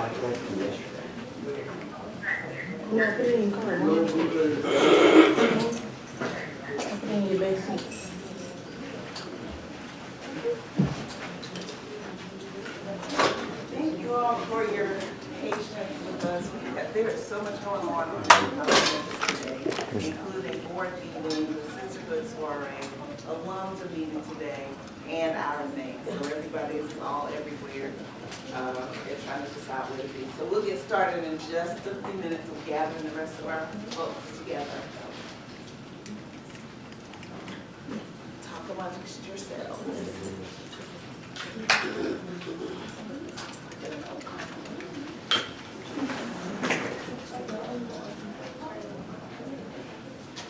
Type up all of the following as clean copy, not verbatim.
No, put it in your car. Put it in your back seat. Thank you all for your patience with us. There is so much going on today, including board meetings, the sisterhood soiree, alums are meeting today, and our names. So everybody is all everywhere. They're trying to decide where to be. So we'll get started in just a few minutes of gathering the rest of our folks together. Talk amongst yourselves.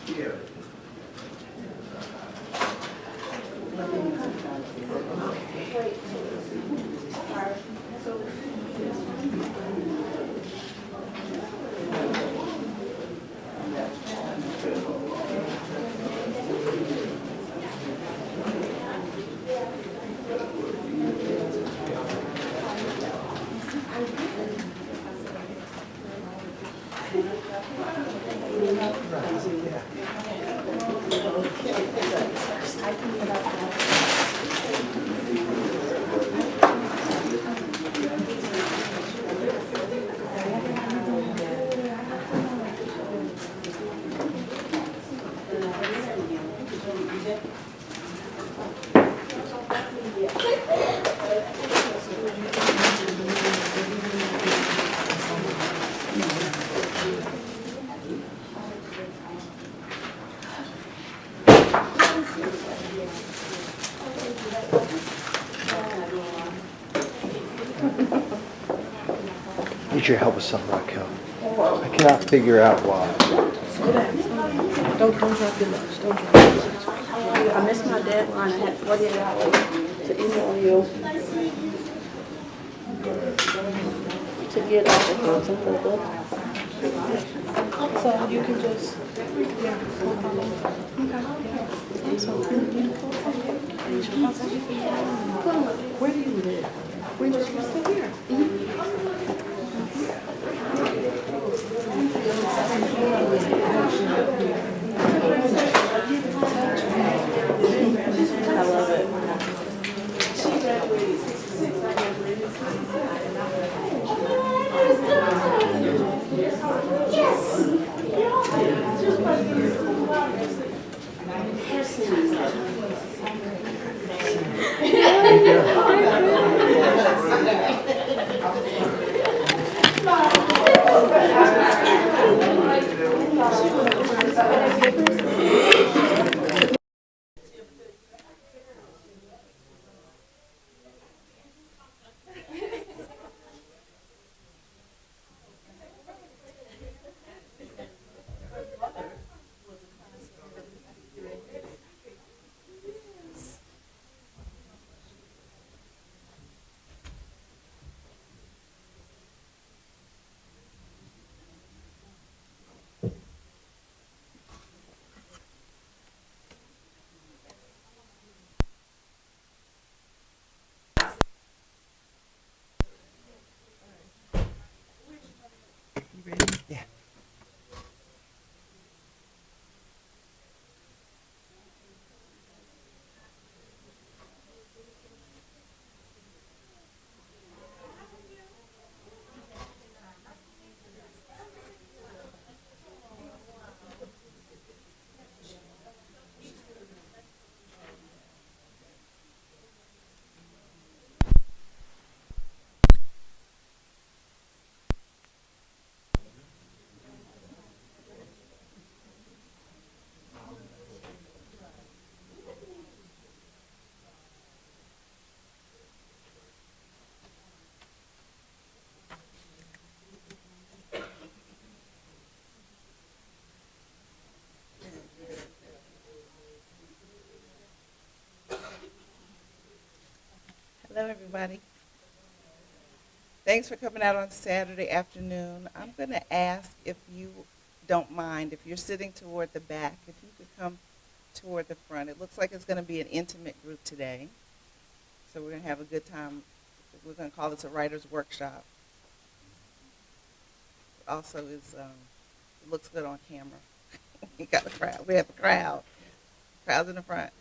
Yeah. Need your help with something, Raquel. I cannot figure out why. Don't drop your lunch. Don't drop your lunch. I missed my deadline. I had 48 hours to email you to get all the content for the book. So you can just, yeah, okay. So beautiful. Where do you live? We're just still here. I love it. She graduated 66. I graduated 66. Yeah. Hello, everybody. Thanks for coming out on Saturday afternoon. I'm going to ask, if you don't mind, if you're sitting toward the back, if you could come toward the front. It looks like it's going to be an intimate group today. So we're going to have a good time. We're going to call this a writer's workshop. also is looks good on camera. You got the crowd. We have a crowd. Crowds in the front.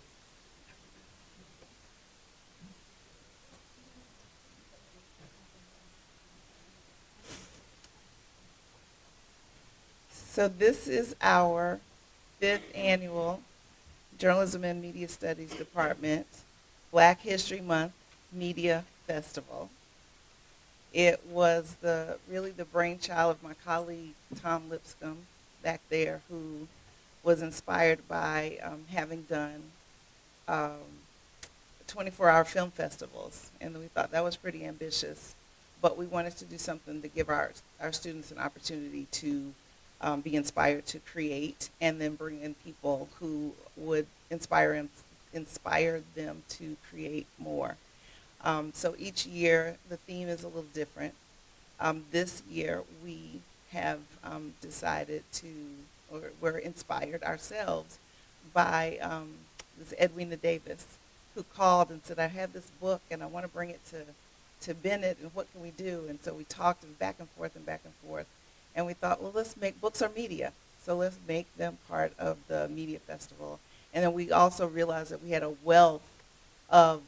So this is our 5th annual Journalism and Media Studies Department Black History Month Media Festival. It was really the brainchild of my colleague Tom Lipscomb back there, who was inspired by having done 24-hour film festivals, and we thought that was pretty ambitious. But we wanted to do something to give our students an opportunity to be inspired to create, and then bring in people who would inspire them to create more. So each year the theme is a little different. This year we have decided or we're inspired ourselves by this Edwina Davis, who called and said, I have this book and I want to bring it to Bennett, and what can we do? And so we talked back and forth. And we thought, well, let's make books are media. So let's make them part of the media festival. And then we also realized that we had a wealth of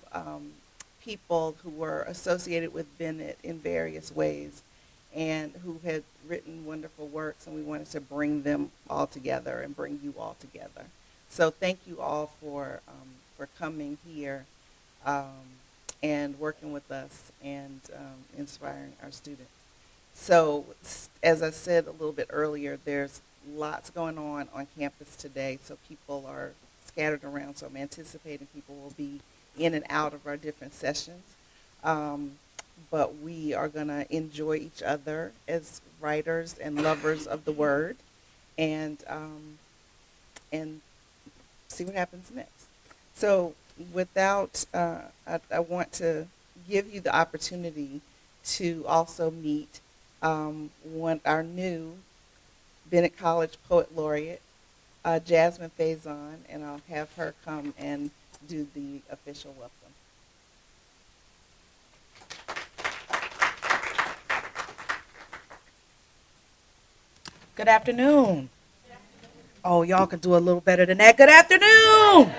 people who were associated with Bennett in various ways and who had written wonderful works, and we wanted to bring them all together and bring you all together. So thank you all for coming here and working with us and inspiring our students. So as I said a little bit earlier, there's lots going on campus today, so people are scattered around, so I'm anticipating people will be in and out of our different sessions. But we are going to enjoy each other as writers and lovers of the word, and see what happens next. So without, I want to give you the opportunity to also meet our new Bennett College Poet Laureate, Jasmine Faison, and I'll have her come and do the official welcome. Good afternoon. Oh, y'all can do a little better than that. Good afternoon.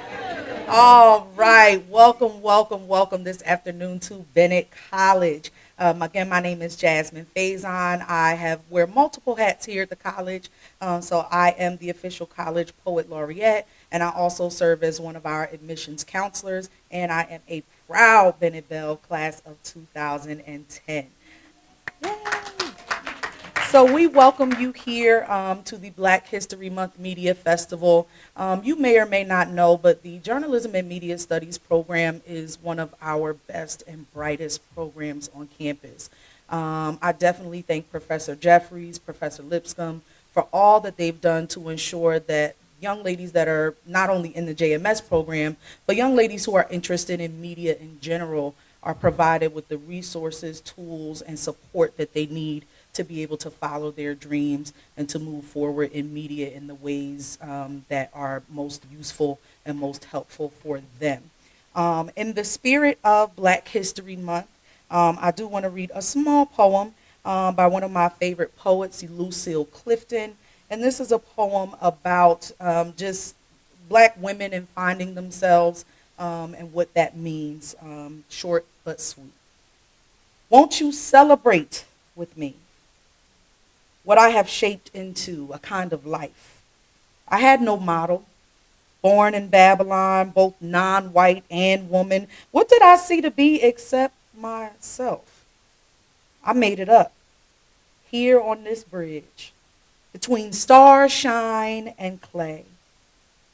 All right. Welcome this afternoon to Bennett College. Again, my name is Jasmine Faison. I wear multiple hats here at the college. So I am the official college poet laureate, and I also serve as one of our admissions counselors, and I am a proud Bennett Bell class of 2010. Yay. So we welcome you here to the Black History Month Media Festival. You may or may not know, but the Journalism and Media Studies program is one of our best and brightest programs on campus. I definitely thank Professor Jeffries, Professor Lipscomb for all that they've done to ensure that young ladies that are not only in the JMS program, but young ladies who are interested in media in general are provided with the resources, tools, and support that they need to be able to follow their dreams and to move forward in media in the ways that are most useful and most helpful for them. In the spirit of Black History Month, I do want to read a small poem by one of my favorite poets, Lucille Clifton. And this is a poem about just Black women and finding themselves and what that means, short but sweet. Won't you celebrate with me what I have shaped into a kind of life? I had no model, born in Babylon, both non-white and woman. What did I see to be except myself? I made it up here on this bridge between starshine and clay.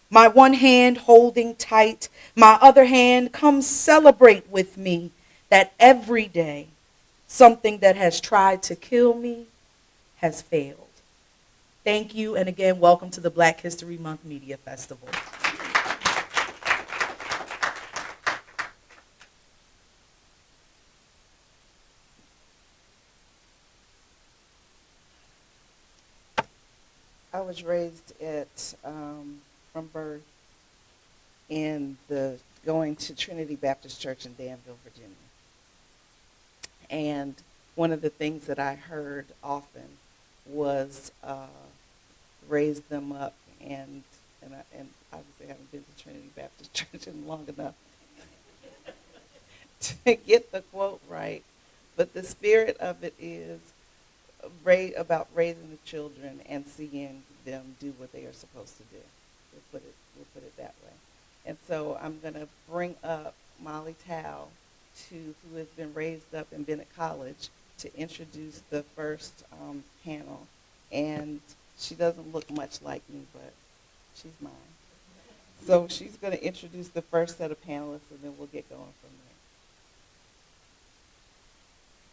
My one hand holding tight, my other hand, come celebrate with me that every day something that has tried to kill me has failed. Thank you, and again, welcome to the Black History Month Media Festival. I was raised from birth going to Trinity Baptist Church in Danville, Virginia. And one of the things that I heard often was raised them up, and obviously I haven't been to Trinity Baptist Church in long enough to get the quote right, but the spirit of it is about raising the children and seeing them do what they are supposed to do. We'll put it that way. And so I'm going to bring up Molly Tao, who has been raised up in Bennett College, to introduce the first panel. And she doesn't look much like me, but she's mine. So she's going to introduce the first set of panelists, and then we'll get going from there.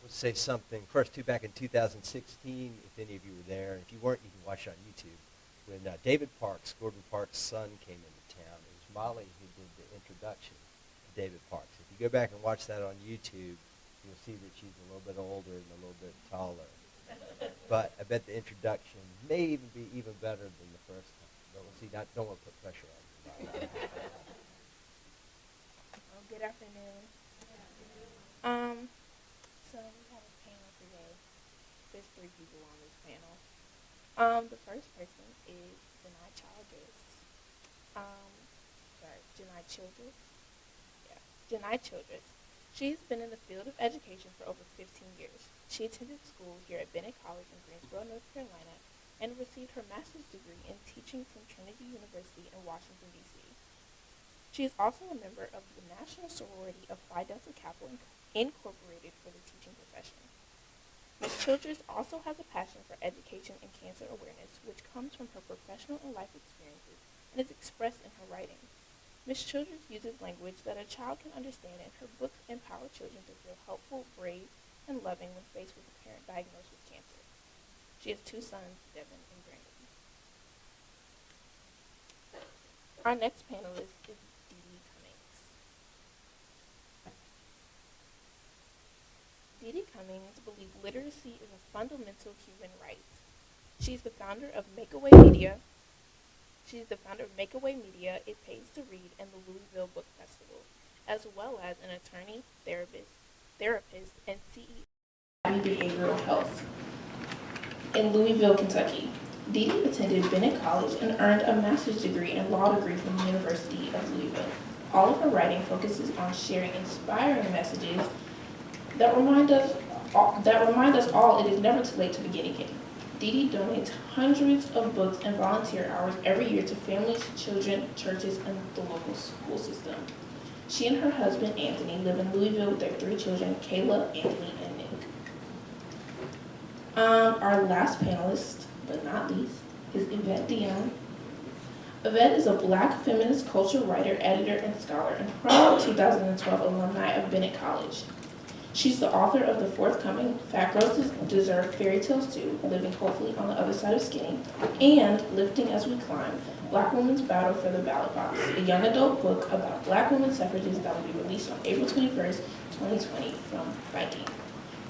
We'll say something. First two back in 2016, if any of you were there. And if you weren't, you can watch it on YouTube. When David Parks, Gordon Parks' son, came into town, it was Molly who did the introduction to David Parks. If you go back and watch that on YouTube, you'll see that she's a little bit older and a little bit taller. But I bet the introduction may even be even better than the first time. But we'll see. Don't want to put pressure on you. Good afternoon. So we have a panel today. There's 3 people on this panel. The first person is Janai Childress. Janai Childress. She's been in the field of education for over 15 years. She attended school here at Bennett College in Greensboro, North Carolina, and received her master's degree in teaching from Trinity University in Washington, D.C. She is also a member of the National Sorority of Phi Delta Kappa Incorporated for the teaching profession. Ms. Childress also has a passion for education and cancer awareness, which comes from her professional and life experiences and is expressed in her writing. Ms. Childress uses language that a child can understand, and her books empower children to feel helpful, brave, and loving when faced with a parent diagnosed with cancer. She has 2 sons, Devin and Brandon. Our next panelist is Dee Cummings believes literacy is a fundamental human right. She's the founder of Makeaway Media. It Pays to Read, and the Louisville Book Festival, as well as an attorney, therapist, and CEO of Behavioral Health. In Louisville, Kentucky, Dee attended Bennett College and earned a master's degree and law degree from the University of Louisville. All of her writing focuses on sharing inspiring messages that remind us all it is never too late to begin again. Dee donates hundreds of books and volunteer hours every year to families, children, churches, and the local school system. She and her husband, Anthony, live in Louisville with their 3 children, Kayla, Anthony, and Nick. Our last panelist, but not least, is Yvette Dion. Yvette is a Black feminist culture writer, editor, and scholar, and proud 2012 alumni of Bennett College. She's the author of the forthcoming Fat Girls Deserve Fairy Tales Too, Living Hopefully on the Other Side of Skinny, and Lifting as We Climb, Black Women's Battle for the Ballot Box, a young adult book about Black women suffragists that will be released on April 21st, 2020 from Viking.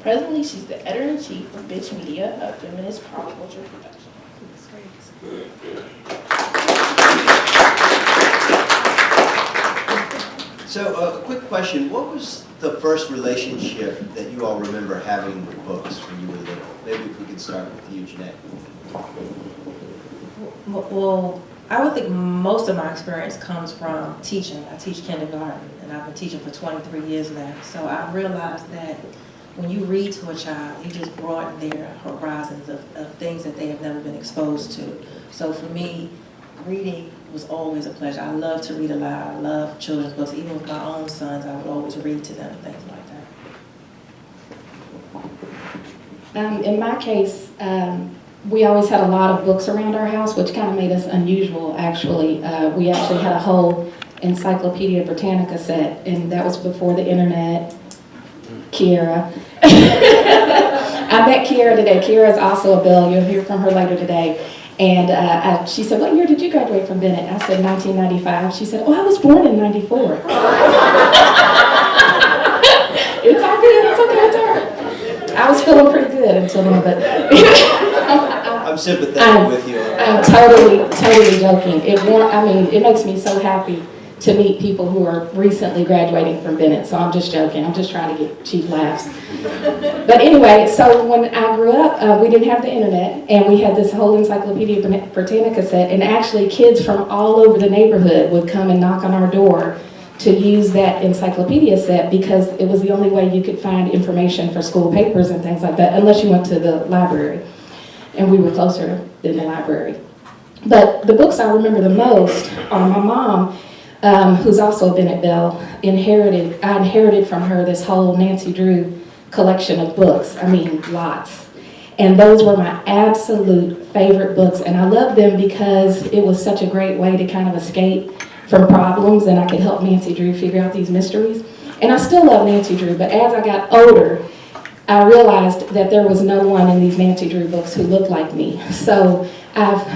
Presently, she's the editor-in-chief of Bitch Media, a feminist pop culture production. So, a quick question. What was the first relationship that you all remember having with books when you were little? Maybe if we could start with you, Jeanette. Well, I would think most of my experience comes from teaching. I teach kindergarten, and I've been teaching for 23 years now. So I realized that when you read to a child, you just broaden their horizons of things that they have never been exposed to. So for me, reading was always a pleasure. I love to read aloud. I love children's books. Even with my own sons, I would always read to them, things like that. In my case, we always had a lot of books around our house, which kind of made us unusual, actually. We actually had a whole Encyclopedia Britannica set, and that was before the internet. Kiera. I met Kiera today. Kiera is also a Belle. You'll hear from her later today. And she said, "What year did you graduate from Bennett?" I said, 1995. She said, "Oh, I was born in 94. It's all good. It's okay. It's all right. I was feeling pretty good until then, but I'm sympathetic with you. I'm totally joking. It makes me so happy to meet people who are recently graduating from Bennett. So I'm just joking. I'm just trying to get cheap laughs. But anyway, so when I grew up, we didn't have the internet, and we had this whole Encyclopedia Britannica set, and actually kids from all over the neighborhood would come and knock on our door to use that encyclopedia set because it was the only way you could find information for school papers and things like that, unless you went to the library. And we were closer than the library. But the books I remember the most are my mom, who's also a Bennett Belle, I inherited from her this whole Nancy Drew collection of books. I mean, lots. And those were my absolute favorite books. And I loved them because it was such a great way to kind of escape from problems, and I could help Nancy Drew figure out these mysteries. And I still love Nancy Drew, but as I got older, I realized that there was no one in these Nancy Drew books who looked like me. So I've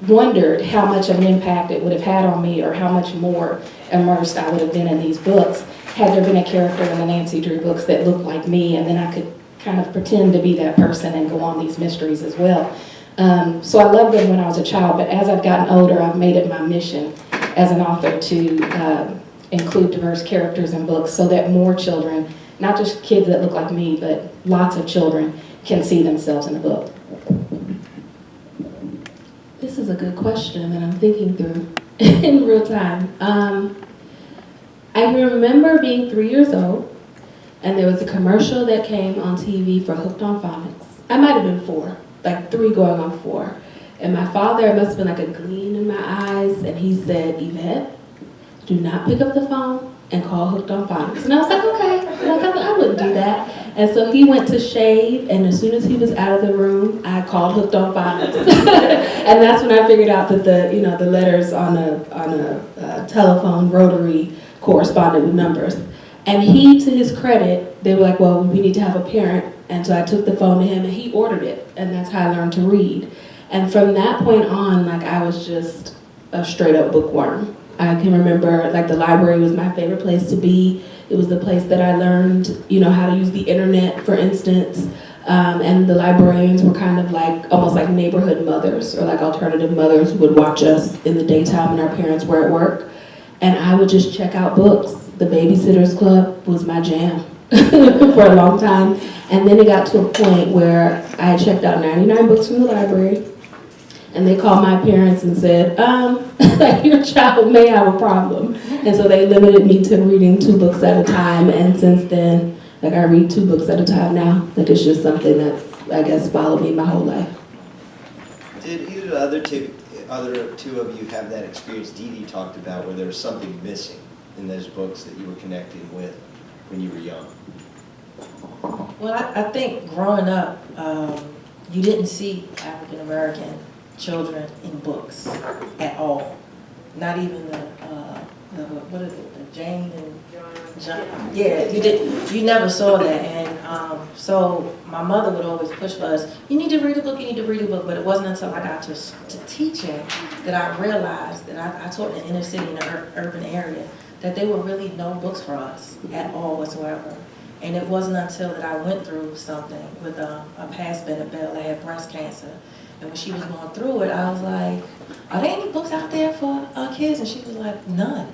wondered how much of an impact it would have had on me, or how much more immersed I would have been in these books had there been a character in the Nancy Drew books that looked like me, and then I could kind of pretend to be that person and go on these mysteries as well. So I loved them when I was a child, but as I've gotten older, I've made it my mission as an author to include diverse characters in books so that more children, not just kids that look like me, but lots of children can see themselves in a book. This is a good question that I'm thinking through in real time. I remember being 3 years old, and there was a commercial that came on TV for Hooked on Phonics. I might have been 4, like 3 going on 4. And my father, it must have been like a gleam in my eyes, and he said, "Yvette, do not pick up the phone and call Hooked on Phonics." And I was like, okay, like, I wouldn't do that. And so he went to shave, and as soon as he was out of the room, I called Hooked on Phonics. And that's when I figured out that the letters on a telephone rotary corresponded with numbers. And he, to his credit, they were like, well, we need to have a parent. And so I took the phone to him, and he ordered it, and that's how I learned to read. And from that point on, like, I was just a straight up bookworm. I can remember, like, the library was my favorite place to be. It was the place that I learned, how to use the internet, for instance. And the librarians were kind of like, almost like neighborhood mothers, or like alternative mothers who would watch us in the daytime and our parents were at work. And I would just check out books. The Babysitters Club was my jam for a long time. And then it got to a point where I had checked out 99 books from the library. And they called my parents and said, like, your child may have a problem. And so they limited me to reading 2 books at a time. And since then, like, I read 2 books at a time now. Like, it's just something that's, I guess, followed me my whole life. Did either the other two of you have that experience Dee Dee talked about where there was something missing in those books that you were connecting with when you were young? Well, I think growing up, you didn't see African American children in books at all. Not even the what is it, the Jane and John? Yeah, you never saw that. And so my mother would always push for us, you need to read a book, you need to read a book. But it wasn't until I got to teaching that I realized that I taught in the inner city, in the urban area, that there were really no books for us at all whatsoever. And it wasn't until that I went through something with a past Bennett Belle that had breast cancer. And when she was going through it, I was like, are there any books out there for kids? And she was like, none.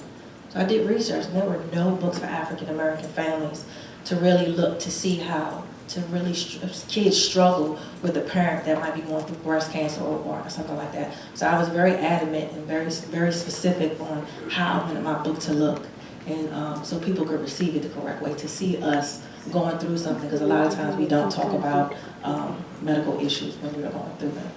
So I did research, and there were no books for African American families to really look to see how to really kids struggle with a parent that might be going through breast cancer or something like that. So I was very adamant and very, very specific on how I wanted my book to look. And so people could receive it the correct way, to see us going through something, because a lot of times we don't talk about medical issues when we're going through them.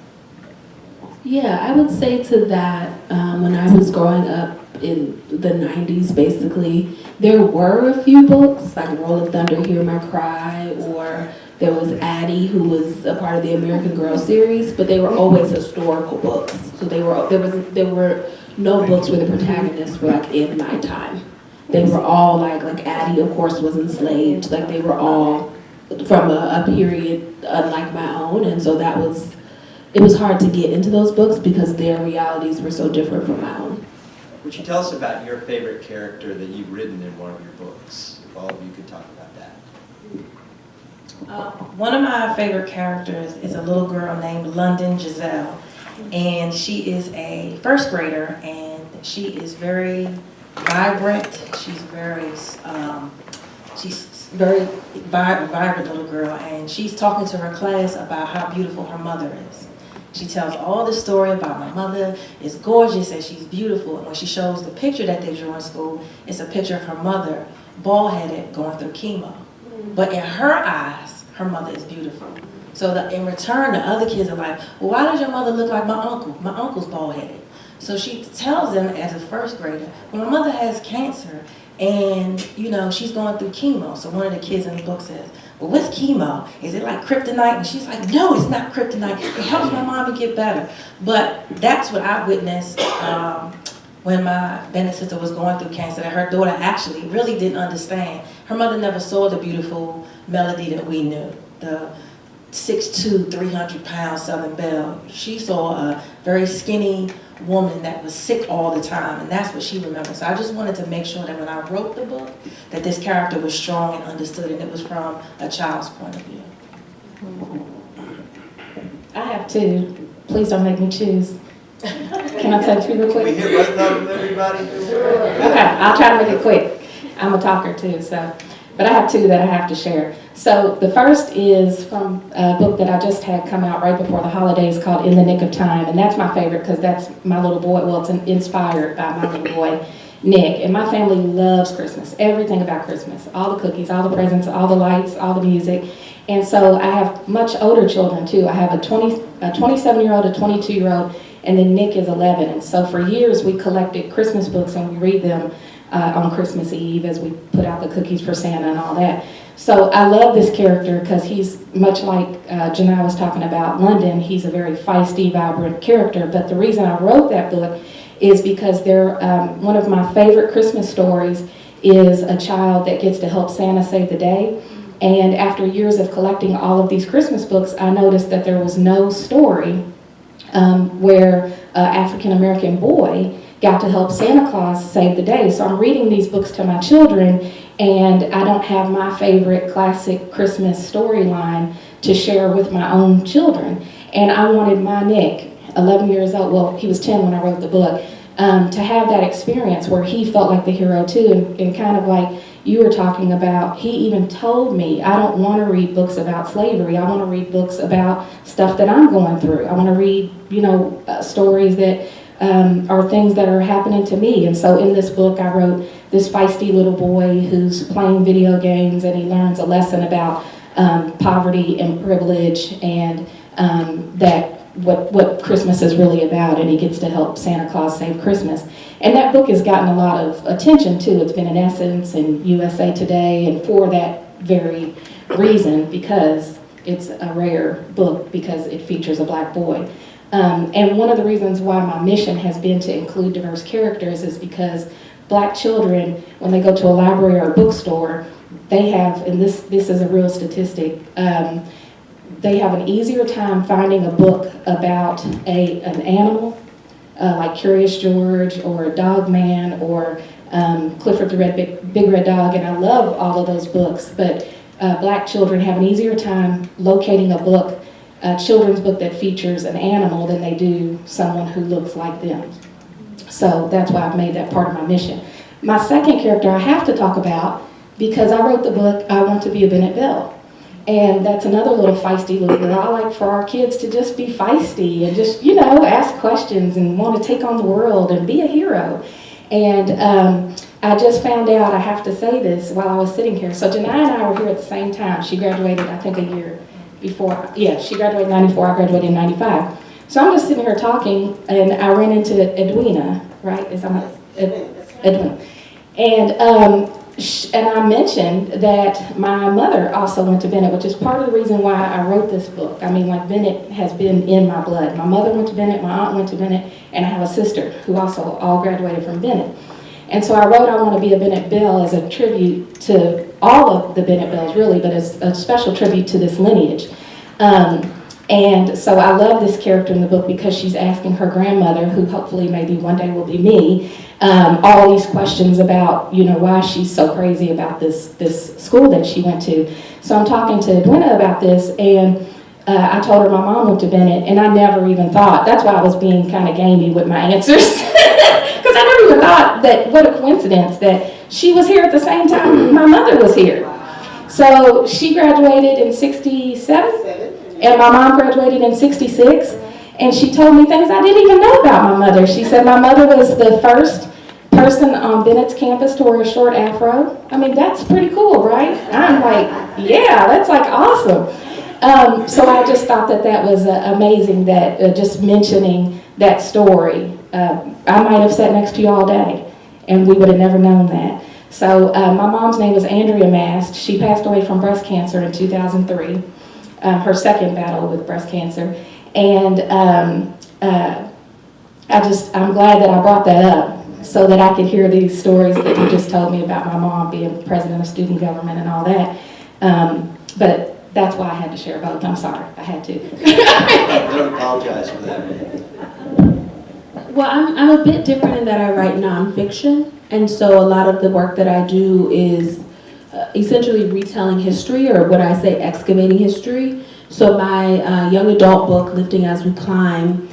Yeah, I would say to that, when I was growing up in the 90s, basically, there were a few books, like Roll of Thunder, Hear My Cry, or there was Addie, who was a part of the American Girl series, but they were always historical books. So there were no books where the protagonists were like in my time. They were all like Addie, of course, was enslaved. Like, they were all from a period unlike my own, and so it was hard to get into those books because their realities were so different from my own. Would you tell us about your favorite character that you've written in one of your books? If all of you could talk about that. One of my favorite characters is a little girl named London Giselle. And she is a first grader, and she is very vibrant. She's very vibrant little girl, and she's talking to her class about how beautiful her mother is. She tells all the story about my mother is gorgeous and she's beautiful. And when she shows the picture that they drew in school, it's a picture of her mother, bald-headed, going through chemo. But in her eyes, her mother is beautiful. So in return, the other kids are like, well, why does your mother look like my uncle? My uncle's bald-headed. So she tells them as a first grader, well, my mother has cancer and, you know, she's going through chemo. So one of the kids in the book says, well, what's chemo? Is it like kryptonite? And she's like, no, it's not kryptonite. It helps my mommy get better. But that's what I witnessed when my Bennett sister was going through cancer, that her daughter actually really didn't understand. Her mother never saw the beautiful Melody that we knew, the 6'2", 300-pound Southern Belle. She saw a very skinny woman that was sick all the time, and that's what she remembers. So I just wanted to make sure that when I wrote the book, that this character was strong and understood, and it was from a child's point of view. I have two. Please don't make me choose. Can I touch you real quick? Can we hear both of them, everybody? Okay, I'll try to make it quick. I'm a talker too, so. But I have two that I have to share. So the first is from a book that I just had come out right before the holidays called In the Nick of Time. And that's my favorite because that's my little boy. Well, it's inspired by my little boy, Nick. And my family loves Christmas, everything about Christmas. All the cookies, all the presents, all the lights, all the music. And so I have much older children too. I have a 27-year-old, a 22-year-old, and then Nick is 11. And so for years we collected Christmas books and we read them on Christmas Eve as we put out the cookies for Santa and all that. So I love this character because he's much like Janai was talking about London. He's a very feisty, vibrant character. But the reason I wrote that book is because they're one of my favorite Christmas stories is a child that gets to help Santa save the day. And after years of collecting all of these Christmas books, I noticed that there was no story where an African-American boy got to help Santa Claus save the day. So I'm reading these books to my children, and I don't have my favorite classic Christmas storyline to share with my own children. And I wanted my Nick, 11 years old, well, he was 10 when I wrote the book, to have that experience where he felt like the hero too, and kind of like you were talking about, he even told me, I don't want to read books about slavery. I want to read books about stuff that I'm going through. I want to read, stories that are things that are happening to me. And so in this book, I wrote this feisty little boy who's playing video games, and he learns a lesson about poverty and privilege, and that what Christmas is really about, and he gets to help Santa Claus save Christmas. And that book has gotten a lot of attention too. It's been in Essence and USA Today, and for that very reason, because it's a rare book, because it features a black boy. And one of the reasons why my mission has been to include diverse characters is because black children, when they go to a library or a bookstore, they have, and this is a real statistic, they have an easier time finding a book about an animal, like Curious George or Dog Man or Clifford the Big Red Dog, and I love all of those books, but black children have an easier time locating a book, a children's book that features an animal, than they do someone who looks like them. So that's why I've made that part of my mission. My second character I have to talk about, because I wrote the book, I Want to Be a Bennett Belle. And that's another little feisty little girl. I like for our kids to just be feisty and just, ask questions and want to take on the world and be a hero. And I just found out, I have to say this while I was sitting here. So Janai and I were here at the same time. She graduated, I think, a year before. Yeah, she graduated in 94, I graduated in 95. So I'm just sitting here talking, and I ran into Edwina, right? Is that Edwina? And I mentioned that my mother also went to Bennett, which is part of the reason why I wrote this book. I mean, like, Bennett has been in my blood. My mother went to Bennett, my aunt went to Bennett, and I have a sister who also all graduated from Bennett. And so I wrote I Want to Be a Bennett Belle as a tribute to all of the Bennett Bells, really, but as a special tribute to this lineage. And so I love this character in the book because she's asking her grandmother, who hopefully maybe one day will be me, all these questions about, why she's so crazy about this school that she went to. So I'm talking to Edwina about this, and I told her my mom went to Bennett, and I never even thought. That's why I was being kind of gamey with my answers. Because I never even thought that, what a coincidence, that she was here at the same time my mother was here. So she graduated in 67, and my mom graduated in 66, and she told me things I didn't even know about my mother. She said my mother was the first person on Bennett's campus to wear a short afro. I mean, that's pretty cool, right? I'm like, yeah, that's like awesome. So I just thought that that was amazing, that just mentioning that story. I might have sat next to you all day, and we would have never known that. So my mom's name was Andrea Mast. She passed away from breast cancer in 2003, her second battle with breast cancer. And I'm glad that I brought that up so that I could hear these stories that you just told me about my mom being president of student government and all that. But that's why I had to share both. I'm sorry, I had to. Don't apologize for that. Well, I'm a bit different in that I write nonfiction, and so a lot of the work that I do is essentially retelling history, or what I say, excavating history. So my young adult book, Lifting as We Climb,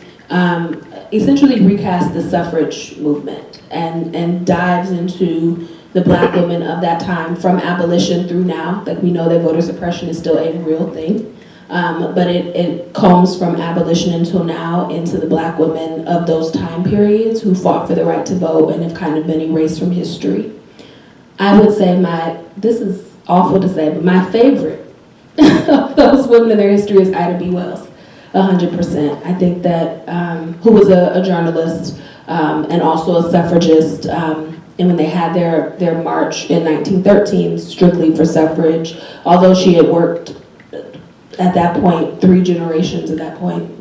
essentially recasts the suffrage movement and dives into the black women of that time from abolition through now. Like, we know that voter suppression is still a real thing, but it comes from abolition until now into the black women of those time periods who fought for the right to vote and have kind of been erased from history. I would say this is awful to say, but my favorite of those women in their history is Ida B. Wells, 100%. I think that, who was a journalist and also a suffragist, and when they had their march in 1913, strictly for suffrage, although she had worked at that point, 3 generations at that point,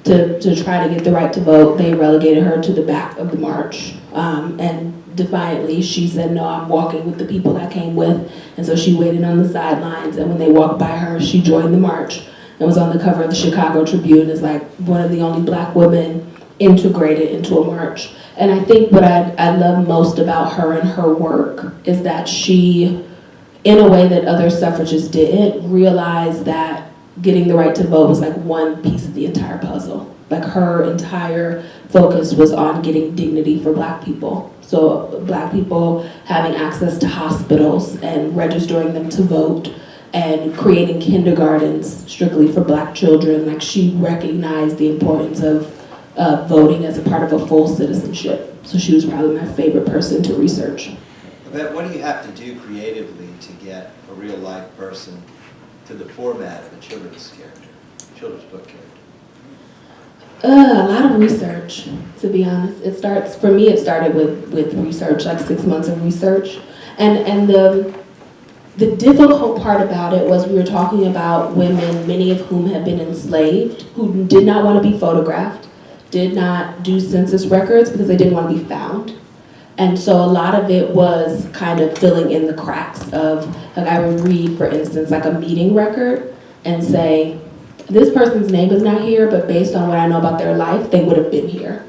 to try to get the right to vote, they relegated her to the back of the march. And defiantly, she said, no, I'm walking with the people I came with. And so she waited on the sidelines, and when they walked by her, she joined the march and was on the cover of the Chicago Tribune as like one of the only black women integrated into a march. And I think what I love most about her and her work is that she, in a way that other suffragists didn't, realize that getting the right to vote was like one piece of the entire puzzle. Like, her entire focus was on getting dignity for black people. So black people having access to hospitals and registering them to vote and creating kindergartens strictly for black children. Like, she recognized the importance of voting as a part of a full citizenship. So she was probably my favorite person to research. But what do you have to do creatively to get a real life person to the format of a children's book character? A lot of research, to be honest. For me, it started with research, like 6 months of research. And the difficult part about it was we were talking about women, many of whom had been enslaved, who did not want to be photographed, did not do census records because they didn't want to be found. And so a lot of it was kind of filling in the cracks of, like, I would read, for instance, like a meeting record and say, this person's name is not here, but based on what I know about their life, they would have been here.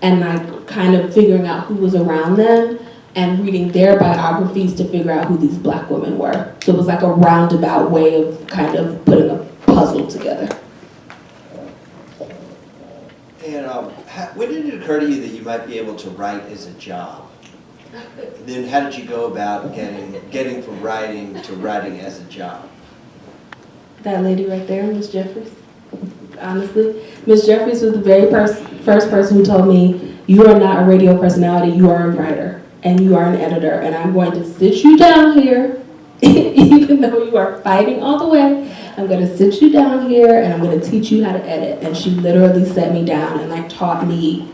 And like kind of figuring out who was around them and reading their biographies to figure out who these black women were. So it was like a roundabout way of kind of putting a puzzle together. And when did it occur to you that you might be able to write as a job? And then how did you go about getting from writing to writing as a job? That lady right there, Miss Jeffries. Honestly, Miss Jeffries was the very first person who told me, you are not a radio personality, you are a writer, and you are an editor, and I'm going to sit you down here, even though you are fighting all the way, I'm going to sit you down here, and I'm going to teach you how to edit. And she literally set me down and like taught me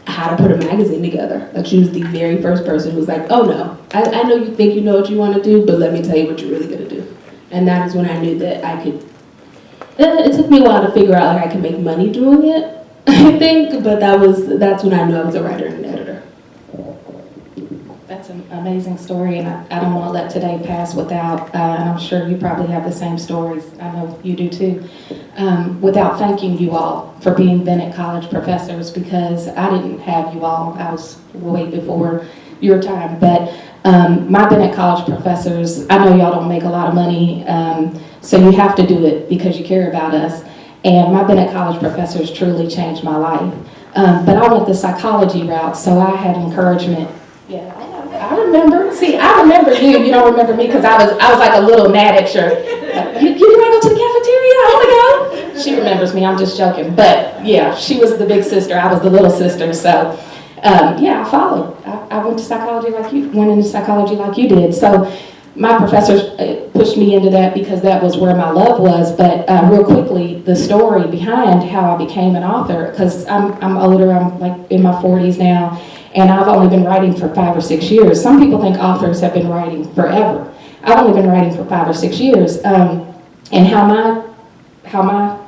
how to put a magazine together. Like, she was the very first person who was like, oh no, I know you think you know what you want to do, but let me tell you what you're really going to do. And that is when I knew that I could. It took me a while to figure out like I could make money doing it, I think, but that's when I knew I was a writer and an editor. That's an amazing story, and I don't want to let today pass without, and I'm sure you probably have the same stories, I know you do too, without thanking you all for being Bennett College professors, because I didn't have you all. I was way before your time, but my Bennett College professors, I know y'all don't make a lot of money, So you have to do it because you care about us. And my Bennett College professors truly changed my life. But I went the psychology route, so I had encouragement. Yeah, I remember. See, I remember you. You don't remember me because I was like a little mad at you. You want to go to the cafeteria? I want to go. She remembers me. I'm just joking. But yeah, she was the big sister. I was the little sister. So yeah, I followed. I went to psychology like you went into psychology like you did. So my professors pushed me into that because that was where my love was. But real quickly, the story behind how I became an author, because I'm older. I'm like in my 40s now. And I've only been writing for 5 or 6 years. Some people think authors have been writing forever. I've only been writing for 5 or 6 years. And how my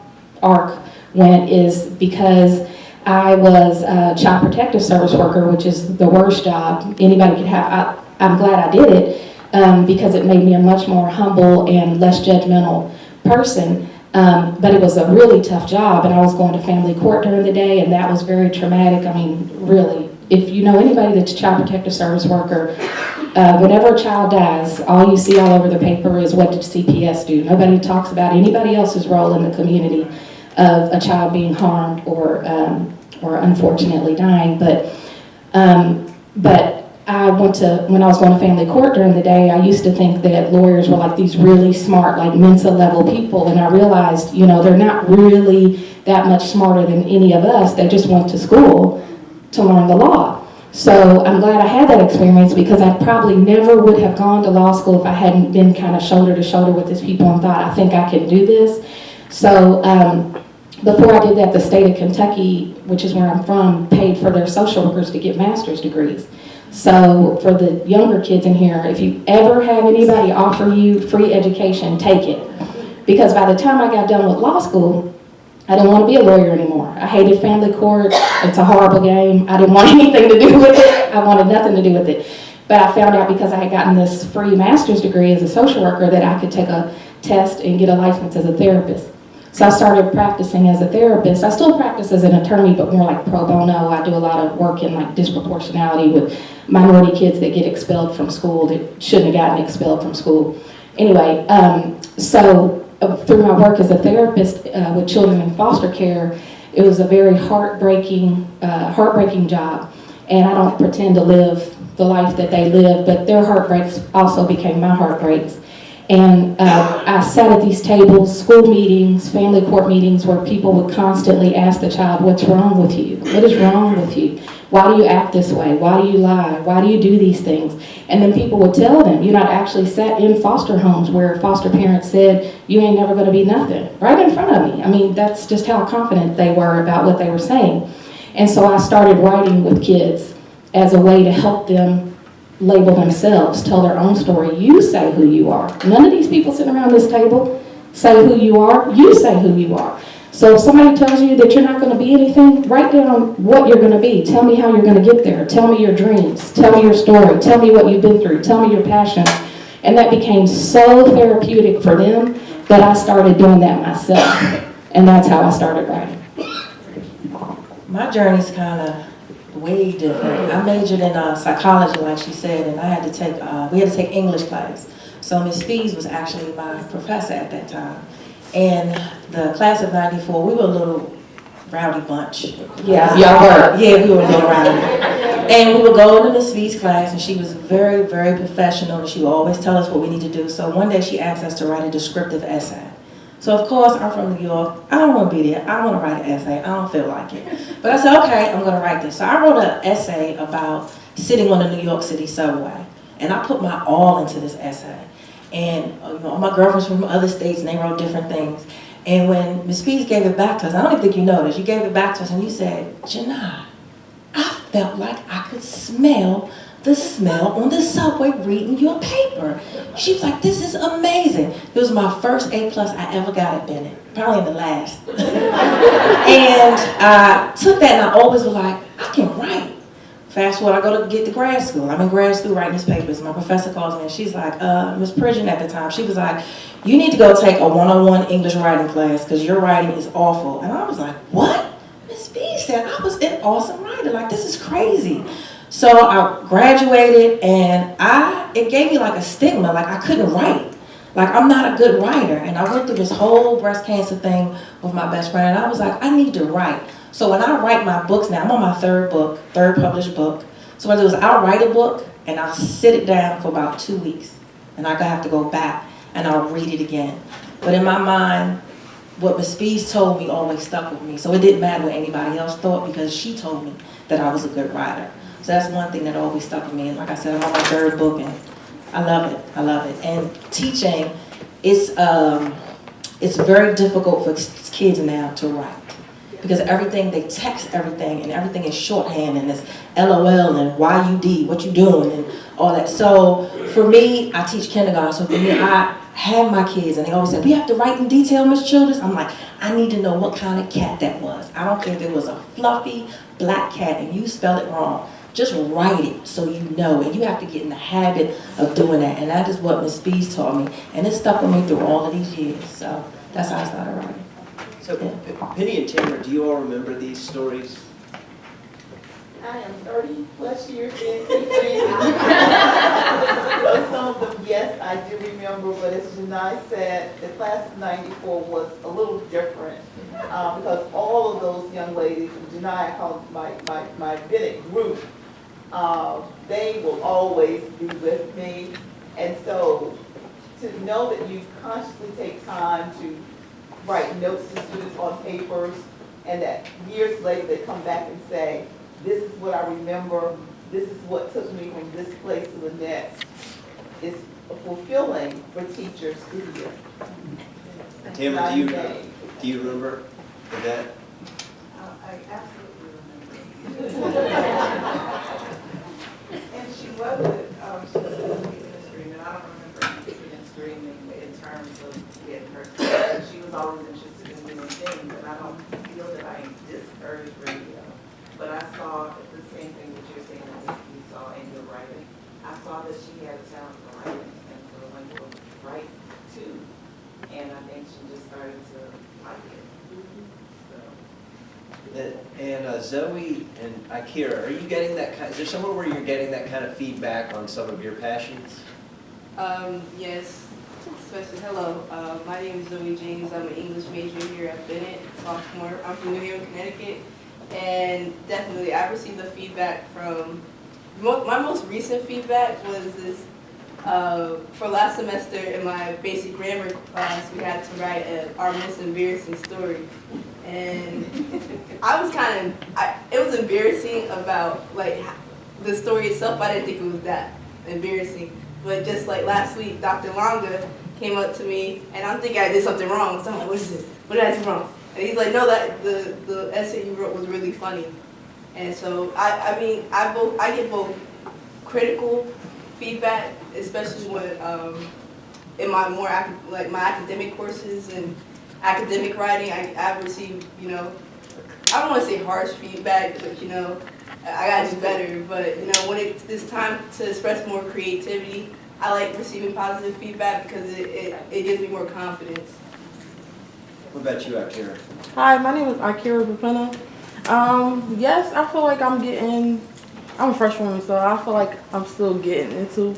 arc went is because I was a child protective service worker, which is the worst job anybody could have. I'm glad I did it because it made me a much more humble and less judgmental person. But it was a really tough job, and I was going to family court during the day, and that was very traumatic. I mean, really. If you know anybody that's a child protective service worker, whenever a child dies, all you see all over the paper is what did CPS do. Nobody talks about anybody else's role in the community of a child being harmed or unfortunately dying. But I when I was going to family court during the day, I used to think that lawyers were like these really smart, like Mensa level people, and I realized, they're not really that much smarter than any of us. They just went to school to learn the law. So I'm glad I had that experience because I probably never would have gone to law school if I hadn't been kind of shoulder to shoulder with these people and thought, I think I can do this. So before I did that, the state of Kentucky, which is where I'm from, paid for their social workers to get master's degrees. So for the younger kids in here, if you ever have anybody offer you free education, take it. Because by the time I got done with law school, I didn't want to be a lawyer anymore. I hated family court. It's a horrible game. I didn't want anything to do with it. I wanted nothing to do with it. But I found out because I had gotten this free master's degree as a social worker that I could take a test and get a license as a therapist. So I started practicing as a therapist. I still practice as an attorney, but more like pro bono. I do a lot of work in like disproportionality with minority kids that get expelled from school that shouldn't have gotten expelled from school. Anyway, through my work as a therapist with children in foster care, it was a very heartbreaking job. And I don't pretend to live the life that they live, but their heartbreaks also became my heartbreaks. And I sat at these tables, school meetings, family court meetings, where people would constantly ask the child, what's wrong with you? What is wrong with you? Why do you act this way? Why do you lie? Why do you do these things? And then people would tell them, I actually sat in foster homes where foster parents said, you ain't never gonna be nothing, right in front of me. I mean, that's just how confident they were about what they were saying. And so I started writing with kids as a way to help them label themselves, tell their own story. You say who you are. None of these people sitting around this table say who you are. You say who you are. So if somebody tells you that you're not going to be anything, write down what you're going to be. Tell me how you're going to get there. Tell me your dreams. Tell me your story. Tell me what you've been through. Tell me your passions. And that became so therapeutic for them that I started doing that myself. And that's how I started writing. My journey's kind of way different. I majored in psychology, like she said, and I had to take, we had to take English class. So Miss Fees was actually my professor at that time. And the class of 94, we were a little rowdy bunch. Yeah, y'all were. Yeah, we were a little rowdy. And we would go into Miss Fees' class, and she was very, very professional, and she would always tell us what we need to do. So one day she asked us to write a descriptive essay. So of course, I'm from New York. I don't want to be there. I want to write an essay. I don't feel like it. But I said, okay, I'm going to write this. So I wrote an essay about sitting on the New York City subway. And I put my all into this essay. And all my girlfriends from other states, and they wrote different things. And when Ms. Pease gave it back to us, I don't even think you noticed, you gave it back to us and you said, Janai, I felt like I could smell the smell on the subway reading your paper. She was like, this is amazing. It was my first A+ I ever got at Bennett, probably in the last. And I took that and I always was like, I can write. Fast forward, I go to get to grad school. I'm in grad school writing these papers. My professor calls me and she's like, Ms. Pridgeon at the time, she was like, you need to go take a one-on-one English writing class because your writing is awful. And I was like, what? Ms. B said I was an awesome writer. Like, this is crazy. So I graduated and it gave me like a stigma, like I couldn't write. like, I'm not a good writer. And I went through this whole breast cancer thing with my best friend, and I was like, I need to write. So when I write my books now, I'm on my third published book. So what I do is I'll write a book, and I'll sit it down for about 2 weeks. And I have to go back, and I'll read it again. But in my mind, what Miss Spees told me always stuck with me. So it didn't matter what anybody else thought, because she told me that I was a good writer. So that's one thing that always stuck with me. And like I said, I'm on my third book, and I love it. I love it. And teaching, it's very difficult for kids now to write, because everything, they text everything, and everything is shorthand, and it's LOL and YUD, what you doing, and all that. So for me, I teach kindergarten. So for me, I have my kids, and they always say, we have to write in detail, Miss Childers. I'm like, I need to know what kind of cat that was. I don't care if it was a fluffy black cat and you spelled it wrong. Just write it so you know, and you have to get in the habit of doing that. And that is what Miss Spees taught me, and it stuck with me through all of these years. So that's how I started writing. So, Penny and Tamara, do you all remember these stories? I am 30 plus years in teaching. So some of them, yes, I do remember, but as Janai said, the class of 94 was a little different because all of those young ladies, and Janai, I call my Bennett group, they will always be with me. And so to know that you consciously take time to write notes to students on papers, and that years later they come back and say, this is what I remember, this is what took me from this place to the next, is fulfilling for teachers to hear. Tamara, do you remember that? I absolutely remember. And she wasn't in screaming. I don't remember in screaming in terms of getting her. She was always interested in doing things, and I don't feel that I discouraged radio. But I saw the same thing that you're saying that you saw in your writing. I saw that she had a talent for writing, and so when you write too, and I think she just started to like it. So. And Zoe and Akira, are you getting that kind? Is there somewhere where you're getting that kind of feedback on some of your passions? Yes, especially, hello, my name is Zoe James. I'm an English major here at Bennett, sophomore. I'm from New Haven, Connecticut, and definitely I received the feedback from, my most recent feedback was this, for last semester in my basic grammar class, we had to write our most embarrassing story. And I was it was embarrassing about like the story itself. I didn't think it was that embarrassing. But just like last week, Dr. Longa came up to me, and I'm thinking I did something wrong. So I'm like, what is it? What did I do wrong? And he's like, no, that the essay you wrote was really funny. And so I mean, I get both critical feedback, especially when in my more my academic courses and academic writing, I've received, you know, I don't want to say harsh feedback, but you know, I gotta do better. But you know, when it's time to express more creativity, I like receiving positive feedback because it gives me more confidence. What about you, Akira? Hi, my name is Akira Bupena. Yes, I feel like I'm a freshman, so I feel like I'm still getting into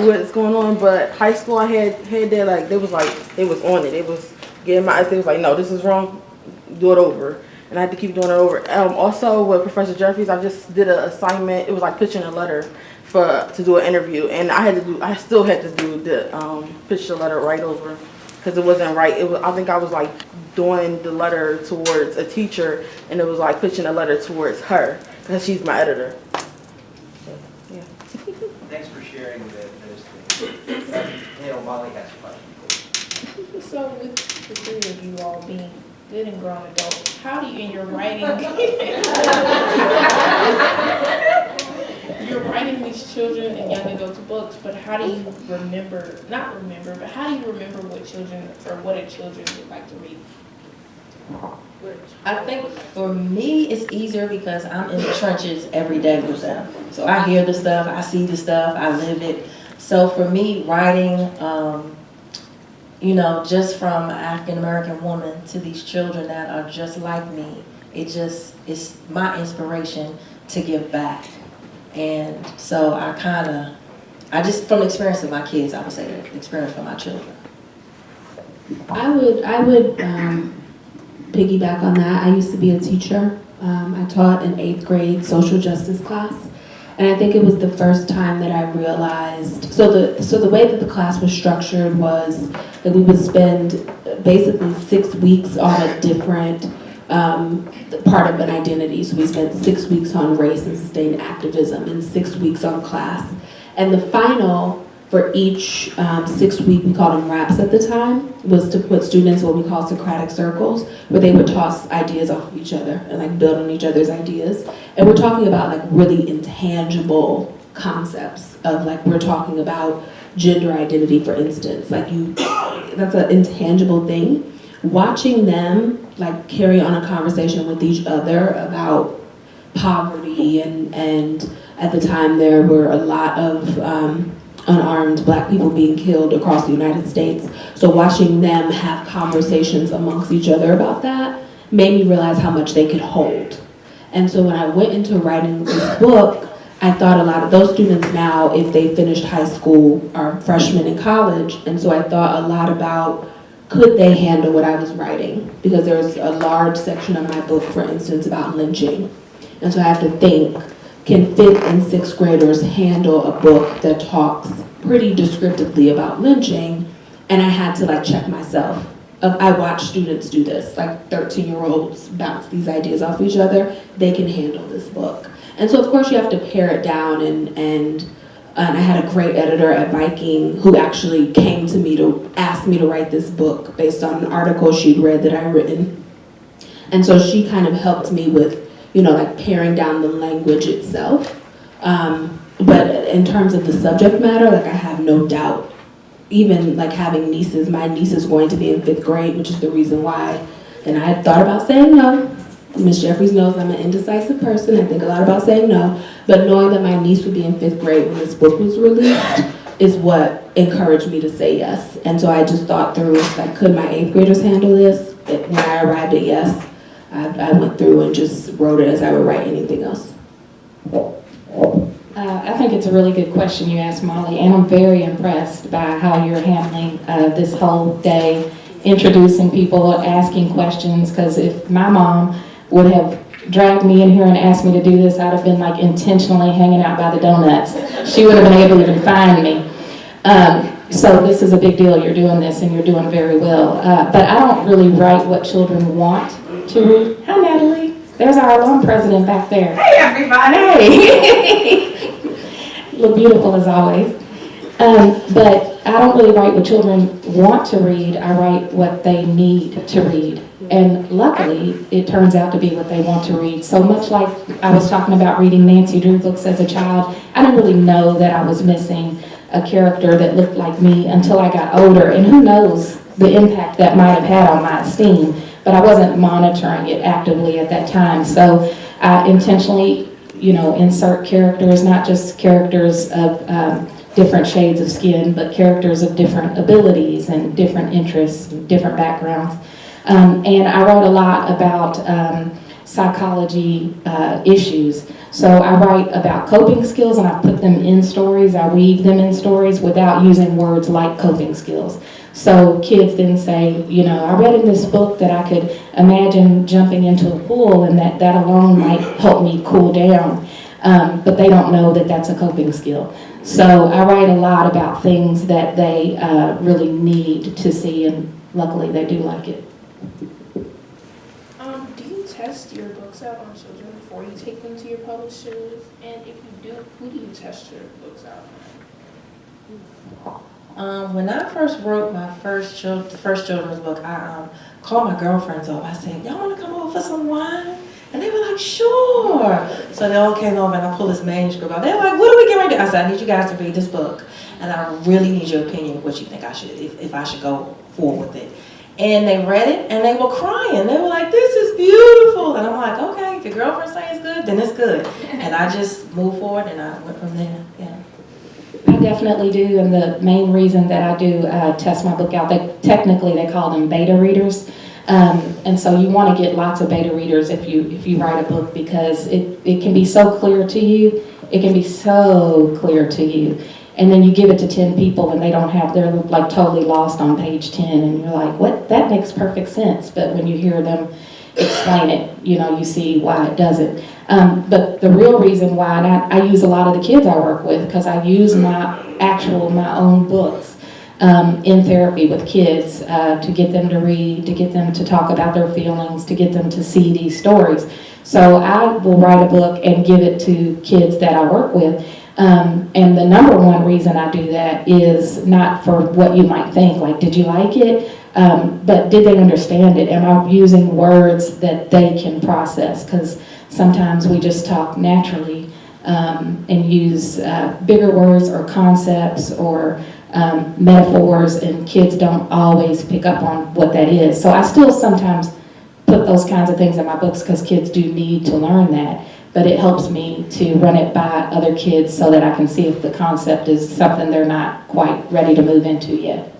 what's going on. But high school, I had that, like, they was on it. They was getting my, they was like, no, this is wrong, do it over. And I had to keep doing it over. Also with Professor Jeffries, I just did an assignment. It was like pitching a letter to do an interview. And I still had to do the pitch the letter right over because it wasn't right. I think I was like doing the letter towards a teacher, and it was like pitching a letter towards her because she's my editor. So, yeah. Thanks for sharing those things. Molly has a question. So with the three of you all being good and grown adults, how do you, in your writing, you're writing these children and young adults books, but how do you not remember, but how do you remember what children, or what a children would like to read? I think for me, it's easier because I'm in the trenches every day with them. So I hear the stuff, I see the stuff, I live it. So for me, writing, you know, just from an African-American woman to these children that are just like me, it's my inspiration to give back. And so I just, from the experience of my kids, I would say that the experience for my children. I would piggyback on that. I used to be a teacher. I taught an 8th grade social justice class. And I think it was the first time that I realized, so the way that the class was structured was that we would spend basically 6 weeks on a different part of an identity. So we spent 6 weeks on race and sustained activism and 6 weeks on class. And the final for each 6 week, we called them raps at the time, was to put students in what we call Socratic circles, where they would toss ideas off of each other and like build on each other's ideas. And we're talking about like really intangible concepts of like, we're talking about gender identity, for instance. Like that's an intangible thing. Watching them like carry on a conversation with each other about poverty and at the time there were a lot of unarmed Black people being killed across the United States. So watching them have conversations amongst each other about that made me realize how much they could hold. And so when I went into writing this book, I thought a lot of those students now, if they finished high school, are freshmen in college. And so I thought a lot about, could they handle what I was writing? Because there's a large section of my book, for instance, about lynching. And so I have to think, can 5th and 6th graders handle a book that talks pretty descriptively about lynching? And I had to like check myself. I watch students do this, like 13-year-olds bounce these ideas off each other. They can handle this book. And so of course you have to pare it down and I had a great editor at Viking who actually came to me to ask me to write this book based on an article she'd read that I'd written. And so she kind of helped me with, you know, like paring down the language itself. But in terms of the subject matter, like I have no doubt, even like having nieces, my niece is going to be in 5th grade, which is the reason why. And I had thought about saying no. Ms. Jeffries knows I'm an indecisive person. I think a lot about saying no. But knowing that my niece would be in 5th grade when this book was released is what encouraged me to say yes. And so I just thought through, like, could my 8th graders handle this? When I arrived at yes, I went through and just wrote it as I would write anything else. I think it's a really good question you asked, Molly, and I'm very impressed by how you're handling this whole day, introducing people, asking questions, because if my mom would have dragged me in here and asked me to do this, I'd have been like intentionally hanging out by the donuts. She would have been able to even find me. So this is a big deal. You're doing this and you're doing very well. But I don't really write what children want to read. Hi, Natalie. There's our alum president back there. Hey, everybody. Hey. Look beautiful as always. But I don't really write what children want to read. I write what they need to read. And luckily, it turns out to be what they want to read. So much like I was talking about reading Nancy Drew books as a child, I didn't really know that I was missing a character that looked like me until I got older. And who knows the impact that might have had on my esteem. But I wasn't monitoring it actively at that time. So I intentionally, you know, insert characters, not just characters of different shades of skin, but characters of different abilities and different interests and different backgrounds. And I write a lot about psychology issues. So I write about coping skills and I put them in stories. I weave them in stories without using words like coping skills. So kids then say, you know, I read in this book that I could imagine jumping into a pool and that alone might help me cool down. But they don't know that that's a coping skill. So I write a lot about things that they really need to see, and luckily they do like it. Do you test your books out on children before you take them to your publishers? And if you do, who do you test your books out on? When I first wrote my first children's book, I called my girlfriends over. I said, y'all want to come over for some wine? And they were like, sure. So they all came over and I pulled this manuscript out. They were like, what are we getting ready to do? I said, I need you guys to read this book. And I really need your opinion of what you think I should, if I should go forward with it. And they read it and they were crying. They were like, this is beautiful. And I'm like, okay, if your girlfriend says it's good, then it's good. And I just moved forward and I went from there, yeah. I definitely do, and the main reason that I do test my book out, technically they call them beta readers. And so you want to get lots of beta readers if you write a book, because it can be so clear to you. It can be so clear to you. and then you give it to 10 people and they don't have, they're like totally lost on page 10, and you're like, what? That makes perfect sense. But when you hear them explain it, you know, you see why it doesn't. But the real reason why, and I use a lot of the kids I work with, because I use my own books in therapy with kids to get them to read, to get them to talk about their feelings, to get them to see these stories. So I will write a book and give it to kids that I work with. And the number one reason I do that is not for what you might think, like, did you like it? But did they understand it? Am I using words that they can process? Because sometimes we just talk naturally and use bigger words or concepts or metaphors, and kids don't always pick up on what that is. So I still sometimes put those kinds of things in my books because kids do need to learn that. But it helps me to run it by other kids so that I can see if the concept is something they're not quite ready to move into yet.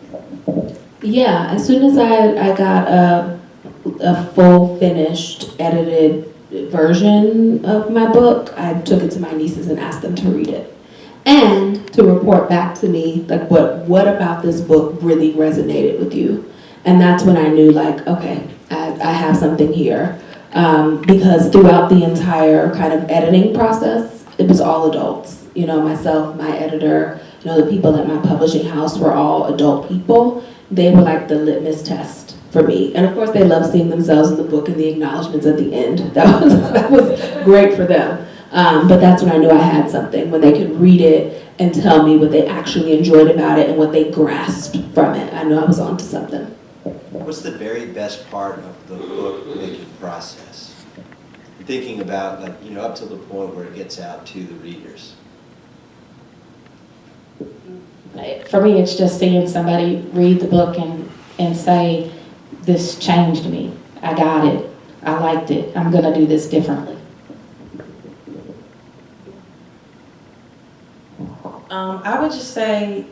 Yeah, as soon as I got a full finished edited version of my book, I took it to my nieces and asked them to read it. And to report back to me, like, what about this book really resonated with you? And that's when I knew, like, okay, I have something here. Because throughout the entire kind of editing process, it was all adults. You know, myself, my editor, you know, the people at my publishing house were all adult people. They were like the litmus test for me. And of course, they love seeing themselves in the book and the acknowledgments at the end. That was great for them. But that's when I knew I had something, when they could read it and tell me what they actually enjoyed about it and what they grasped from it. I knew I was onto something. What's the very best part of the book making process? Thinking about, like, you know, up to the point where it gets out to the readers. For me, it's just seeing somebody read the book and say, this changed me. I got it. I liked it. I'm going to do this differently. I would just say